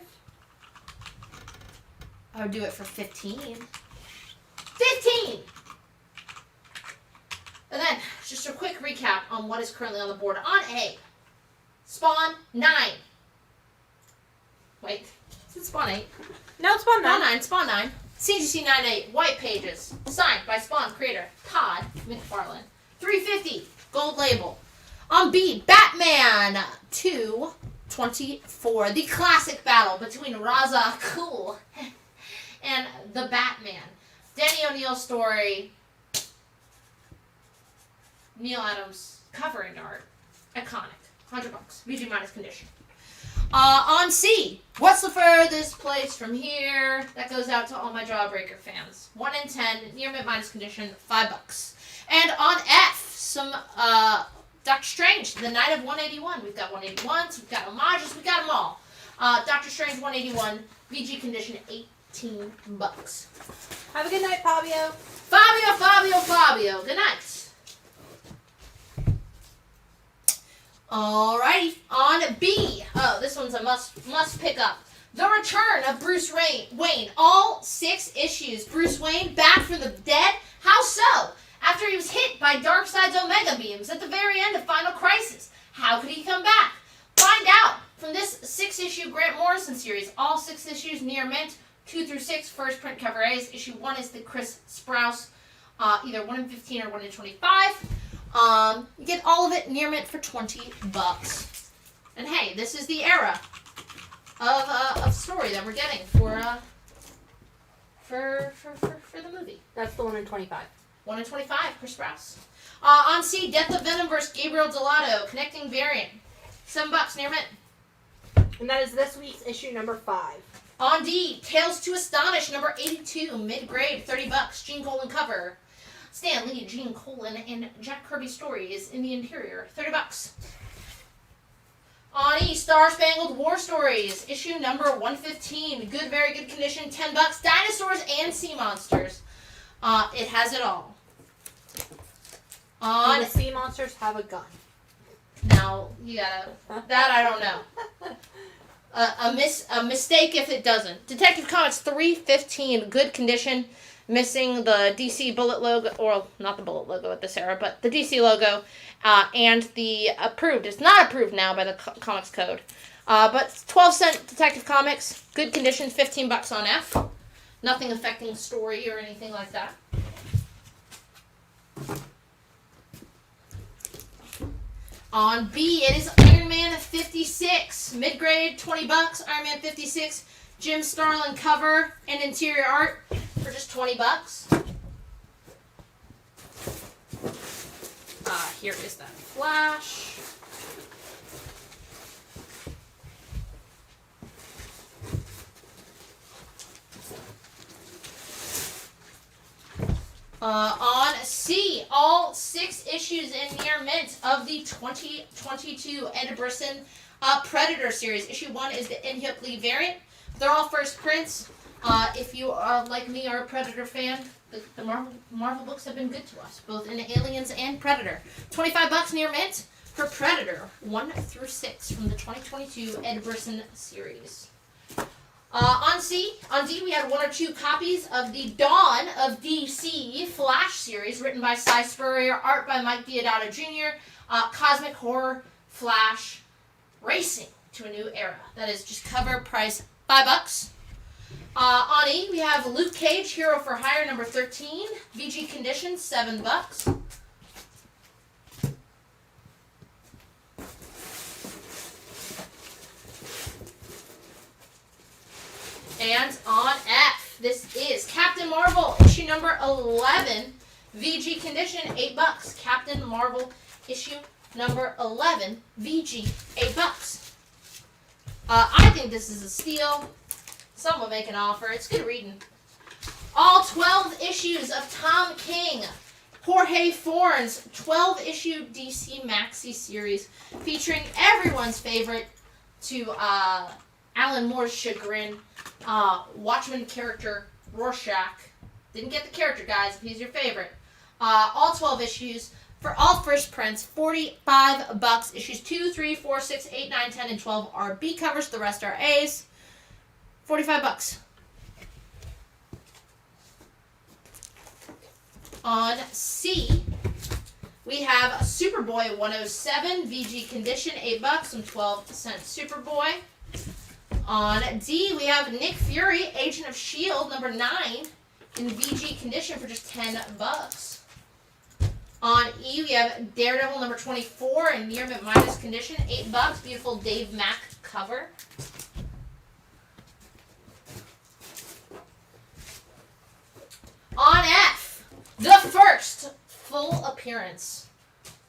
I would do it for 15. 15! And then, just a quick recap on what is currently on the board. On A, Spawn 9. Wait, is it Spawn 8? No, it's Spawn 9. Spawn 9, Spawn 9. CGC 98, White Pages. Signed by Spawn creator Todd McFarlane. 350, gold label. On B, Batman 224. The classic battle between Ra's al Ghul and the Batman. Danny O'Neill's story. Neil Adams cover and art. Iconic. $100. VG minus condition. On C, what's the furthest place from here? That goes out to all my Jawbreaker fans. 1 in 10, near mint minus condition, $5. And on F, some Doctor Strange, the Night of 181. We've got 181s, we've got homages, we've got them all. Doctor Strange 181, VG condition, $18. Have a good night, Fabio. Fabio. Good night. Alrighty, on B. Oh, this one's a must pick up. The Return of Bruce Wayne. All 6 issues. Bruce Wayne back from the dead? How so? After he was hit by Darkseid's Omega beams at the very end of Final Crisis. How could he come back? Find out from this 6-issue Grant Morrison series. All 6 issues near mint. 2 through 6 first print cover A's. Issue 1 is the Chris Sprouse, either 1 in 15 or 1 in 25. You get all of it near mint for $20. And hey, this is the era of story that we're getting for the movie. That's the 1 in 25. 1 in 25, Chris Sprouse. On C, Death of Venom vs. Gabriel Delato, connecting variant. $7 near mint. And that is this week's issue number 5. On D, Tales to Astonish, number 82, mid-grade, $30. Gene Colan cover. Stan Lee, Gene Colan, and Jack Kirby stories in the interior, $30. On E, Star Spangled War Stories, issue number 115, good, very good condition, $10. Dinosaurs and sea monsters. It has it all. And the sea monsters have a gun. Now, you gotta, that I don't know. A mistake if it doesn't. Detective Comics 315, good condition. Missing the DC bullet logo, or not the bullet logo at this era, but the DC logo, and the approved. It's not approved now by the Comics Code. But 12-cent Detective Comics, good condition, $15 on F. Nothing affecting story or anything like that. On B, it is Iron Man 56. Mid-grade, $20. Iron Man 56. Jim Starlin cover and interior art for just $20. Here is that flash. On C, all 6 issues in near mint of the 2022 Ed Brisson Predator series. Issue 1 is the Inhyuk Lee variant. They're all first prints. If you, like me, are a Predator fan, the Marvel books have been good to us, both in Aliens and Predator. $25 near mint for Predator 1 through 6 from the 2022 Ed Brisson series. On D, we had 1 or 2 copies of the Dawn of DC Flash series, written by Cy Spurrier, art by Mike Deodato Jr., Cosmic Horror Flash Racing to a New Era. That is just cover price $5. On E, we have Luke Cage, Hero for Hire, number 13, VG condition, $7. And on F, this is Captain Marvel, issue number 11, VG condition, $8. Captain Marvel, issue number 11, VG, $8. I think this is a steal. Someone make an offer. It's good reading. All 12 issues of Tom King, Jorge Forn's 12-issue DC Maxi series, featuring everyone's favorite, to Alan Moore's chagrin, Watchmen character Rorschach. Didn't get the character, guys, if he's your favorite. All 12 issues for all first prints, $45. Issues 2, 3, 4, 6, 8, 9, 10, and 12 are B covers. The rest are A's. $45. On C, we have Superboy 107, VG condition, $8, some 12-cent Superboy. On D, we have Nick Fury, Agent of S.H.I.E.L.D., number 9, in VG condition for just $10. On E, we have Daredevil number 24 in near mint minus condition, $8. Beautiful Dave Mack cover. On F, the first full appearance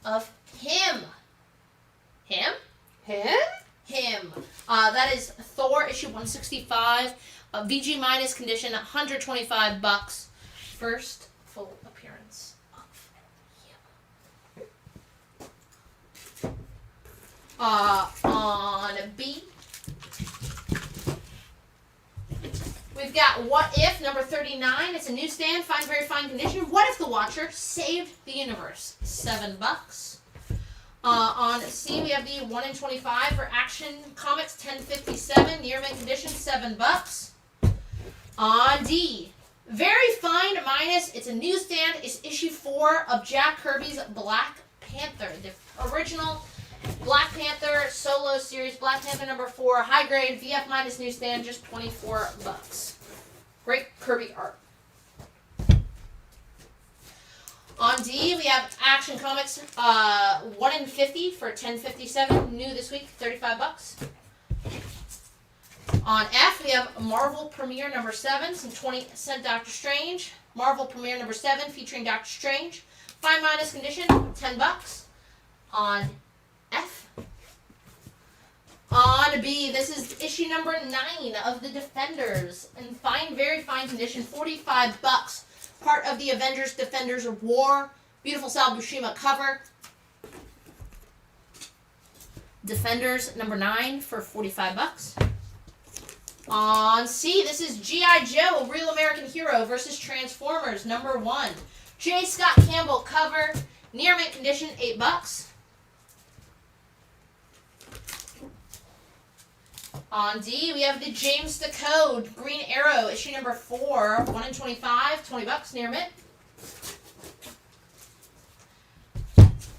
of him. Him? That is Thor issue 165, VG minus condition, $125. First full appearance of him. On B, we've got What If, number 39. It's a newsstand, fine, very fine condition. What if the Watcher saved the universe? $7. On C, we have the 1 in 25 for Action Comics, 1057, near mint condition, $7. On D, very fine minus. It's a newsstand. It's issue 4 of Jack Kirby's Black Panther, the original Black Panther solo series, Black Panther number 4, high grade, VF minus newsstand, just $24. Great Kirby art. On D, we have Action Comics 1 in 50 for 1057, new this week, $35. On F, we have Marvel Premiere number 7, some 20-cent Doctor Strange. Marvel Premiere number 7 featuring Doctor Strange. Fine minus condition, $10. On F. On B, this is issue number 9 of the Defenders. In fine, very fine condition, $45. Part of the Avengers Defenders of War. Beautiful Sal Buscema cover. Defenders number 9 for $45. On C, this is G.I. Joe, Real American Hero versus Transformers number 1. J. Scott Campbell cover. Near mint condition, $8. On D, we have the James Decode Green Arrow, issue number 4, 1 in 25, $20, near mint.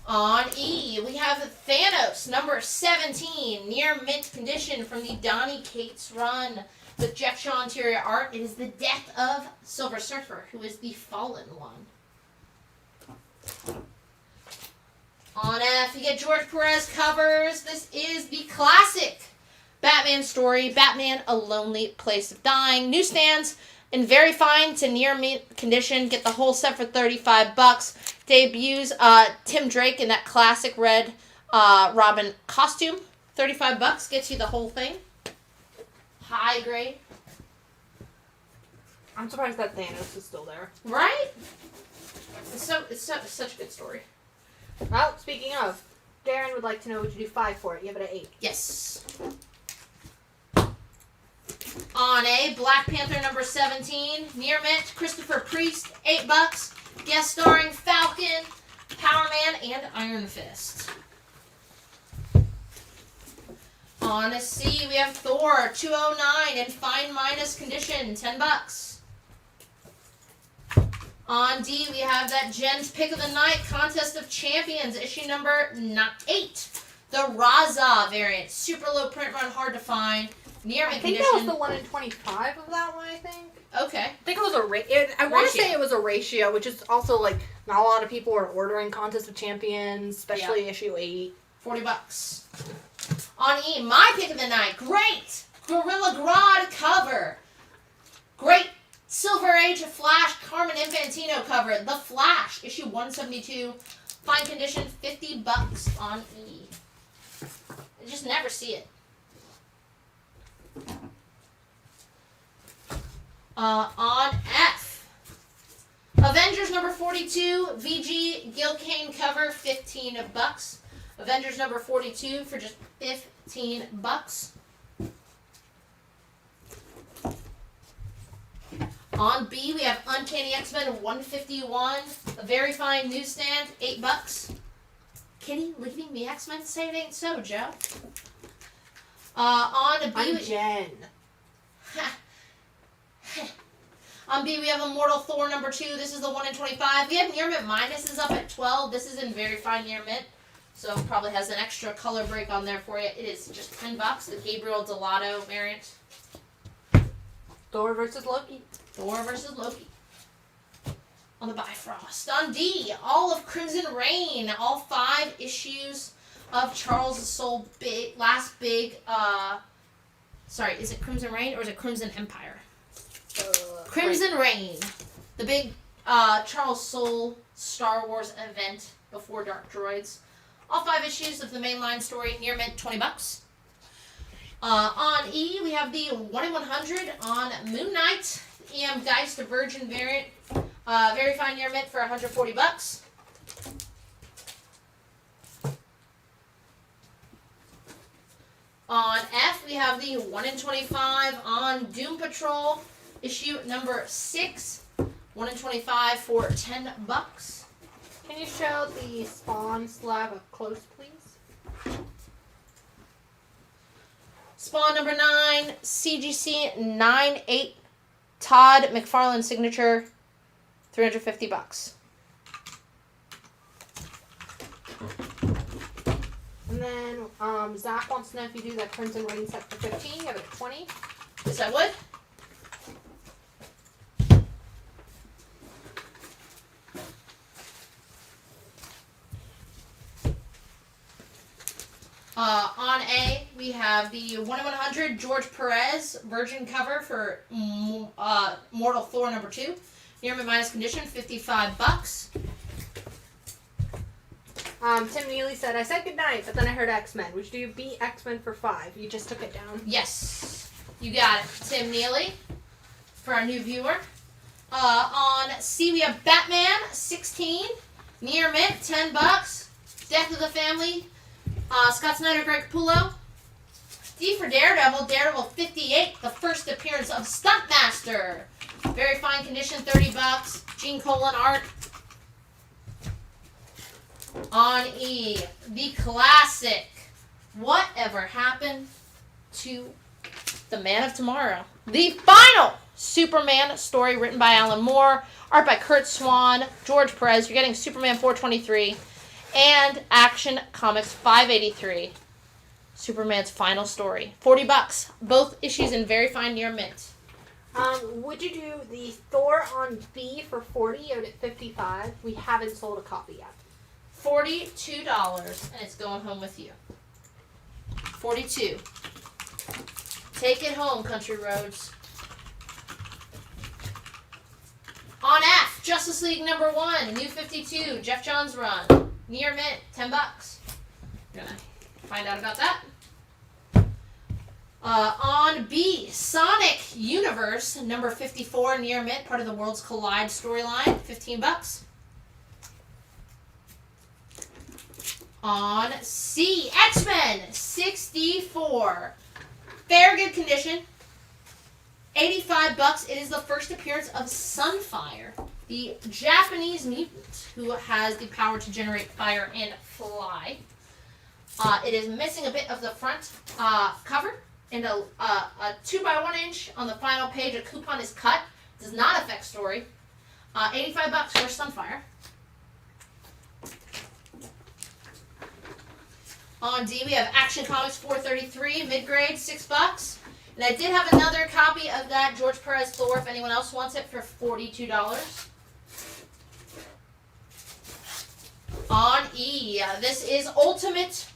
On E, we have Thanos, number 17, near mint condition from the Donny Cates run. With Jeff Shaw interior art, it is the death of Silver Surfer, who is the fallen one. On F, you get George Perez covers. This is the classic Batman story, Batman: A Lonely Place of Dying. Newsstands in very fine to near mint condition. Get the whole set for $35. Debuts Tim Drake in that classic red Robin costume. $35 gets you the whole thing. High grade. I'm surprised that Thanos is still there. Right? It's such a good story. Well, speaking of, Darren would like to know would you do 5 for it. You have it at 8. Yes. On A, Black Panther number 17, near mint, Christopher Priest, $8. Guest starring Falcon, Power Man, and Iron Fist. On a C, we have Thor, 209 in fine minus condition, $10. On D, we have that Jen's Pick of the Night, Contest of Champions, issue number 8. The Raza variant, super low print run, hard to find. Near mint condition. I think that was the 1 in 25 of that one, I think. Okay. I think it was I want to say it was a ratio, which is also like not a lot of people are ordering Contest of Champions, especially issue 8. $40. On E, My Pick of the Night, great Gorilla Grodd cover. Great Silver Age Flash Carmen Infantino cover. The Flash, issue 172. Fine condition, $50 on E. I just never see it. On F, Avengers number 42, VG Gil Kane cover, $15. Avengers number 42 for just $15. On B, we have Uncanny X-Men 151, a very fine newsstand, $8. Kitty leaving the X-Men? Say it ain't so, Joe. On B, I'm Jen. On B, we have Immortal Thor number 2. This is the 1 in 25. We have near mint minus is up at 12. This is in very fine near mint, so it probably has an extra color break on there for you. It is just $10. The Gabriel Delato variant. Thor versus Loki. Thor versus Loki. On the Bifrost. On D, all of Crimson Reign. All 5 issues of Charles Soule last big, sorry, is it Crimson Reign or is it Crimson Empire? Crimson Reign. The big Charles Soule Star Wars event before Dark Droids. All 5 issues of the mainline story, near mint, $20. On E, we have the 1 in 100 on Moon Knight. EM Geist, a Virgin variant. Very fine near mint for $140. On F, we have the 1 in 25 on Doom Patrol, issue number 6. 1 in 25 for $10. Can you show the Spawn slab up close, please? Spawn number 9, CGC 98, Todd McFarlane signature, $350. And then Zach wants to know if you do that Crimson Reign set for 15. You have it at 20. Yes, I would. On A, we have the 1 in 100 George Perez Virgin cover for Mortal Thor number 2. Near mint minus condition, $55. Tim Neely said, I said goodnight, but then I heard X-Men. Would you do beat X-Men for 5? You just took it down. Yes. You got it, Tim Neely, for our new viewer. On C, we have Batman 16. Near mint, $10. Death of the Family. Scott Snyder, Greg Capullo. D for Daredevil, Daredevil 58, the first appearance of Stuntmaster. Very fine condition, $30. Gene Colan art. On E, the classic, Whatever Happened to the Man of Tomorrow? The final Superman story written by Alan Moore, art by Kurt Swan, George Perez. You're getting Superman 423. And Action Comics 583. Superman's final story. $40. Both issues in very fine near mint. Would you do the Thor on B for 40 out at 55? We haven't sold a copy yet. $42, and it's going home with you. 42. Take it home, Country Roads. On F, Justice League number 1, New 52, Jeff Johns run. Near mint, $10. You're gonna find out about that. On B, Sonic Universe number 54, near mint, part of the Worlds Collide storyline, $15. On C, X-Men 64, fair good condition, $85. It is the first appearance of Sunfire, the Japanese mutant who has the power to generate fire and fly. It is missing a bit of the front cover and a 2x1 inch on the final page. A coupon is cut. Does not affect story. $85 for Sunfire. On D, we have Action Comics 433, mid-grade, $6. And I did have another copy of that George Perez Thor, if anyone else wants it, for $42. On E, this is Ultimate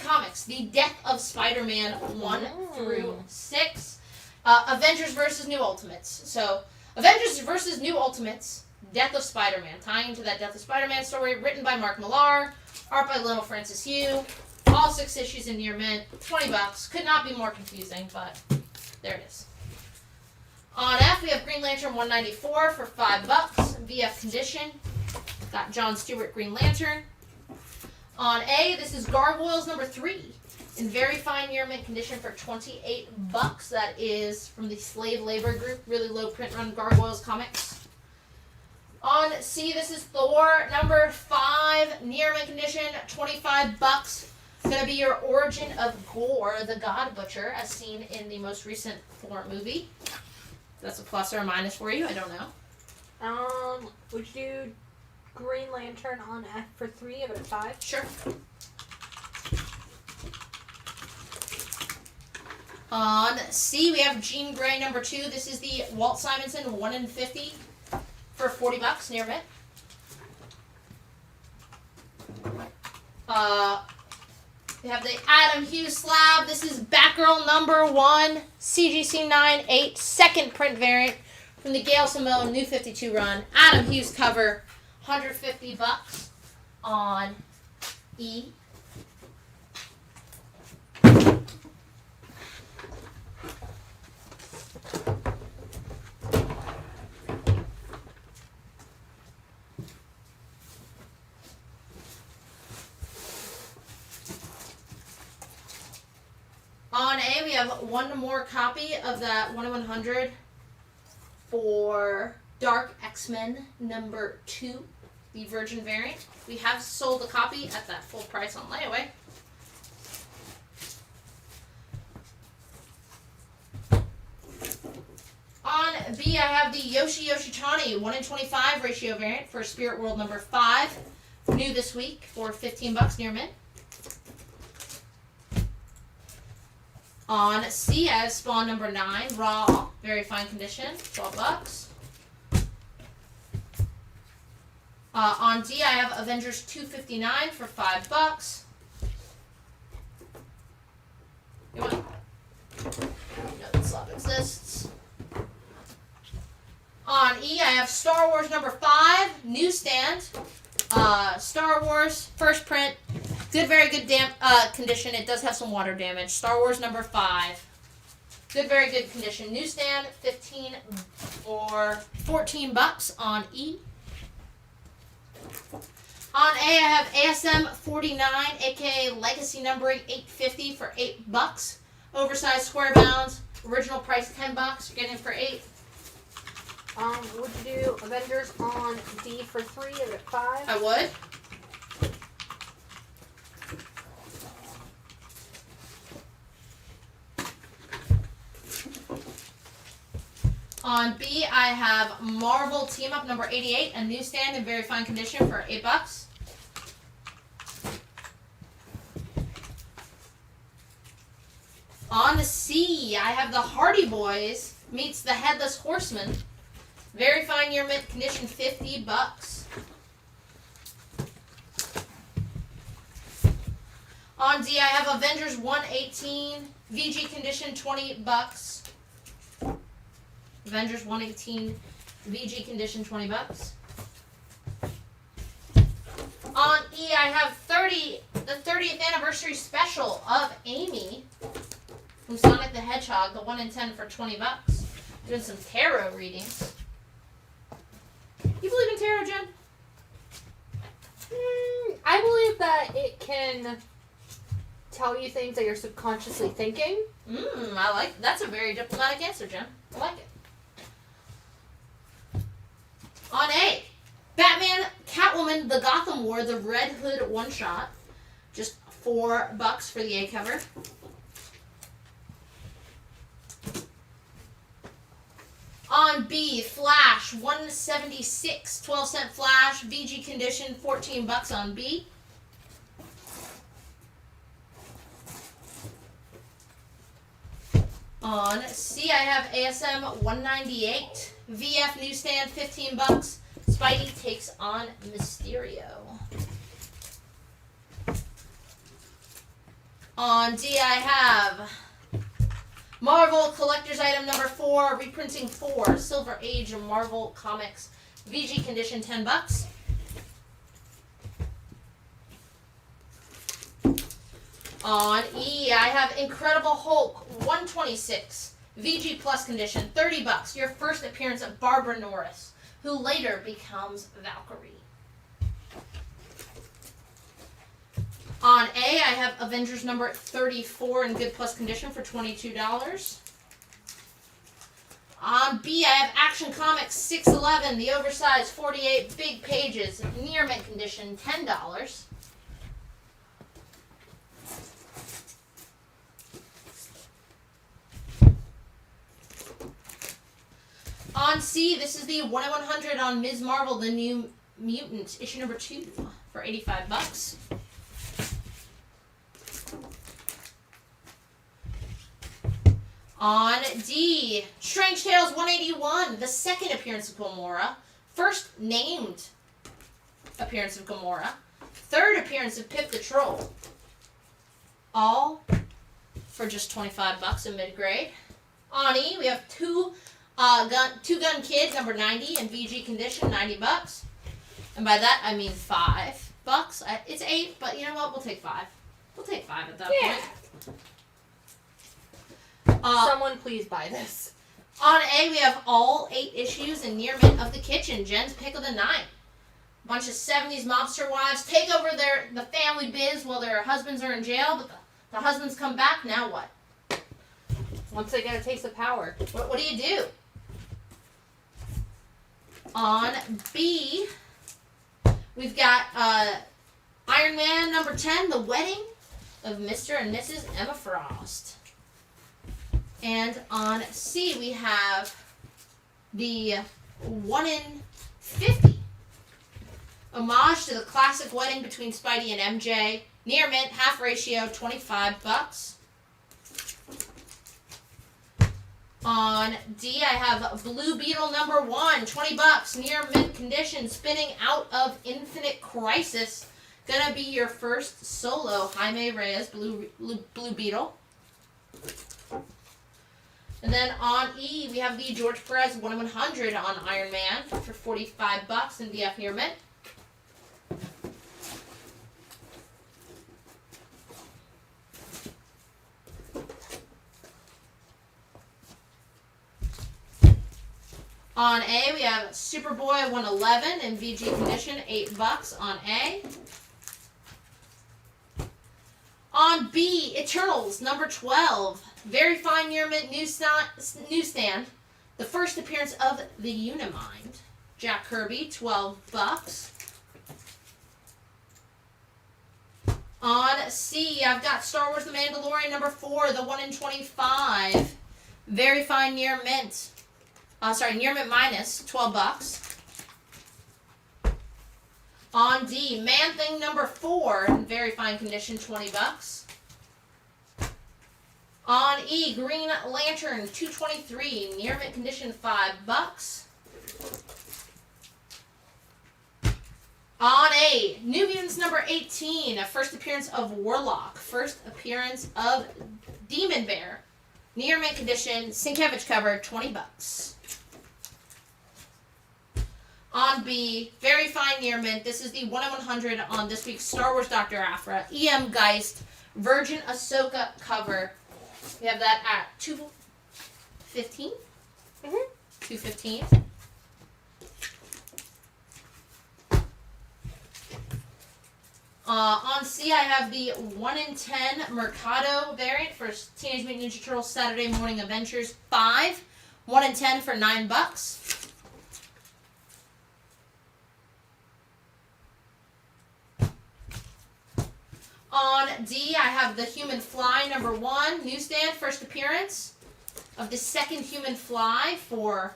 Comics, The Death of Spider-Man 1 through 6. Avengers versus New Ultimates. So, Avengers versus New Ultimates, Death of Spider-Man, tying into that Death of Spider-Man story, written by Mark Millar, art by Lionel Francis Hugh. All 6 issues in near mint, $20. Could not be more confusing, but there it is. On F, we have Green Lantern 194 for $5. VF condition. Got John Stewart Green Lantern. On A, this is Gargoyles number 3 in very fine near mint condition for $28. That is from the Slave Labor Group, really low print run Gargoyles comics. On C, this is Thor number 5, near mint condition, $25. Going to be your origin of Gore, the God Butcher, as seen in the most recent Thor movie. That's a plus or a minus for you. I don't know. Would you do Green Lantern on F for 3 out of 5? Sure. On C, we have Jean Grey number 2. This is the Walt Simonson 1 in 50 for $40 near mint. We have the Adam Hughes slab. This is Batgirl number 1, CGC 9/8, second print variant from the Gail Simone New 52 run. Adam Hughes cover, $150 on E. On A, we have one more copy of that 1/100 for Dark X-Men number 2, the Virgin variant. We have sold a copy at that full price on layaway. On B, I have the Yoshi Yoshitani 1 in 25 ratio variant for Spirit World number 5, new this week for $15 near mint. On C, I have Spawn number 9, raw, very fine condition, $12. On D, I have Avengers 259 for $5. You want? No, the slab exists. On E, I have Star Wars number 5, newsstand. Star Wars, first print. Good, very good condition. It does have some water damage. Star Wars number 5. Good, very good condition. Newsstand, 15 or $14 on E. On A, I have ASM 49, aka Legacy numbering 850 for $8. Oversized square bound. Original price $10. You're getting it for $8. Would you do Avengers on D for 3 out of 5? I would. On B, I have Marvel Team Up number 88, a newsstand in very fine condition for $8. On C, I have the Hardy Boys meets the Headless Horseman. Very fine near mint condition, $50. On D, I have Avengers 118 VG condition, $20. Avengers 118 VG condition, $20. On E, I have the 30th anniversary special of Amy from Sonic the Hedgehog, the 1 in 10 for $20. Doing some tarot readings. You believe in tarot, Jen? I believe that it can tell you things that you're subconsciously thinking. I like that's a very diplomatic answer, Jen. I like it. On A, Batman, Catwoman, The Gotham War, the Red Hood one shot, just $4 for the A cover. On B, Flash 176, 12-cent Flash, VG condition, $14 on B. On C, I have ASM 198, VF newsstand, $15. Spidey takes on Mysterio. On D, I have Marvel Collector's Item number 4, reprinting 4, Silver Age of Marvel Comics, VG condition, $10. On E, I have Incredible Hulk 126, VG Plus condition, $30. Your first appearance of Barbara Norris, who later becomes Valkyrie. On A, I have Avengers number 34 in good plus condition for $22. On B, I have Action Comics 611, the oversized 48 big pages, near mint condition, $10. On C, this is the 1/100 on Ms. Marvel, the New Mutant, issue number 2 for $85. On D, Strange Tales 181, the second appearance of Gamora, first named appearance of Gamora, third appearance of Pip the Troll, all for just $25 in mid-grade. On E, we have Two Gun Kid number 90 in VG condition, $90. And by that I mean $5. It's 8, but you know what? We'll take 5. We'll take 5 at that point. Someone please buy this. On A, we have all 8 issues in near mint of The Kitchen, Jen's pick of the night. A bunch of 70s mobster wives take over the family biz while their husbands are in jail, but the husbands come back. Now what? Once they get a taste of power. What do you do? On B, we've got Iron Man number 10, The Wedding of Mr. and Mrs. Emma Frost. And on C, we have the 1 in 50 homage to the classic wedding between Spidey and MJ. Near mint, half ratio, $25. On D, I have Blue Beetle number 1, $20. Near mint condition, spinning out of Infinite Crisis. Gonna be your first solo Jaime Reyes Blue Beetle. And then on E, we have the George Perez 1/100 on Iron Man for $45 in VF near mint. On A, we have Superboy 111 in VG condition, $8 on A. On B, Eternals number 12, very fine near mint newsstand. The first appearance of the Unimind, Jack Kirby, $12. On C, I've got Star Wars The Mandalorian number 4, the 1 in 25, very fine near mint. Near mint minus, $12. On D, Man-Thing number 4, in very fine condition, $20. On E, Green Lantern 223, near mint condition, $5. On A, New Mutants number 18, a first appearance of Warlock, first appearance of Demon Bear, near mint condition, Sienkiewicz cover, $20. On B, very fine near mint. This is the 1 in 100 on this week's Star Wars Dr. Aphra, E.M. Geist, Virgin Ahsoka cover. We have that at $215. $215. On C, I have the 1 in 10 Mercado variant for Teenage Mutant Ninja Turtles Saturday Morning Adventures 5. 1 in 10 for $9. On D, I have the Human Fly number 1 newsstand, first appearance of the second Human Fly for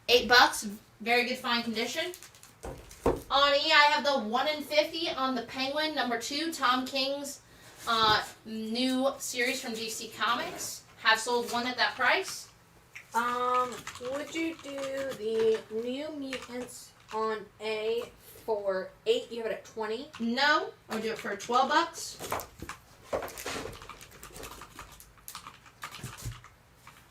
$8. Very good fine condition. On E, I have the 1 in 50 on the Penguin number 2, Tom King's new series from DC Comics. Have sold one at that price. Would you do the New Mutants on A for $8? You have it at $20. No, I would do it for $12.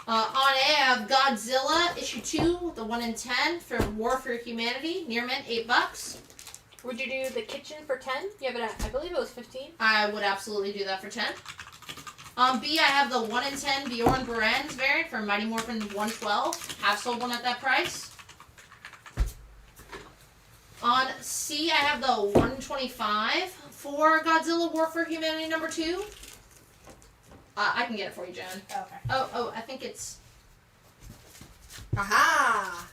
On A, I have Godzilla issue 2, the 1 in 10 for War for Humanity, near mint, $8. Would you do the Kitchen for $10? You have it at, I believe it was $15. I would absolutely do that for $10. On B, I have the 1 in 10 Bjorn Barends variant for Mighty Morphin 112. Have sold one at that price. On C, I have the 125 for Godzilla War for Humanity number 2. I can get it for you, Jen. Okay. Oh, I think it's... Aha!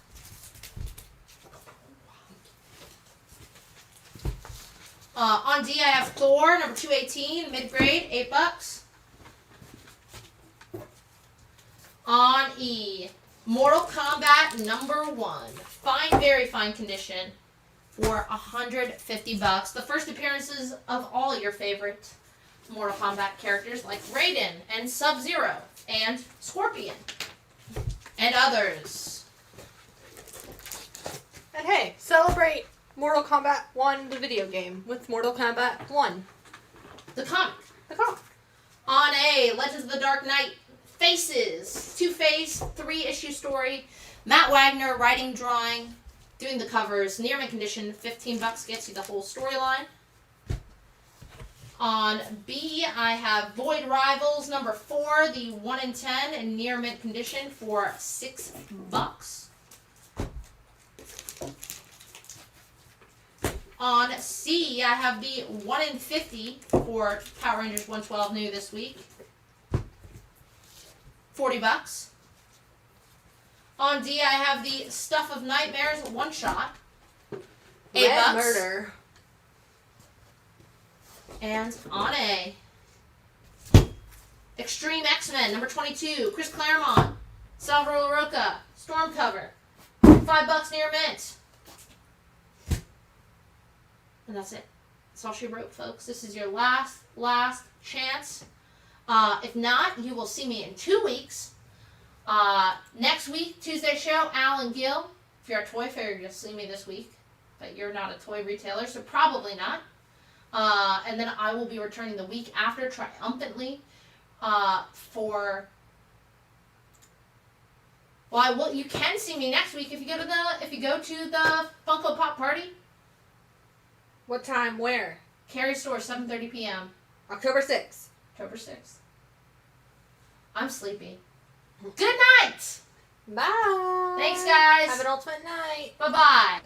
On D, I have Thor number 218, mid-grade, $8. On E, Mortal Kombat number 1, fine, very fine condition, for $150. The first appearances of all your favorite Mortal Kombat characters like Raiden and Sub-Zero and Scorpion and others. And hey, celebrate Mortal Kombat 1, the video game, with Mortal Kombat 1. The comic. The comic. On A, Legends of the Dark Knight, Faces, Two-Face, 3-issue story, Matt Wagner writing, drawing, doing the covers, near mint condition, $15 gets you the whole storyline. On B, I have Void Rivals number 4, the 1 in 10 in near mint condition for $6. On C, I have the 1 in 50 for Power Rangers 112 new this week. $40. On D, I have the Stuff of Nightmares one shot. $8. Red Murder. And on A, Extreme X-Men number 22, Chris Claremont, Salvador Roca, Storm cover, $5 near mint. And that's it. That's all she wrote, folks. This is your last chance. If not, you will see me in 2 weeks. Next week, Tuesday show, Al and Gil. If you're a toy fair, you'll see me this week. But you're not a toy retailer, so probably not. And then I will be returning the week after triumphantly for... Well, you can see me next week if you go to the Funko Pop party. What time? Where? Carrie Store, 7:30 p.m. October 6th. October 6th. I'm sleepy. Good night! Bye! Thanks, guys! Have an ultimate night! Bye-bye!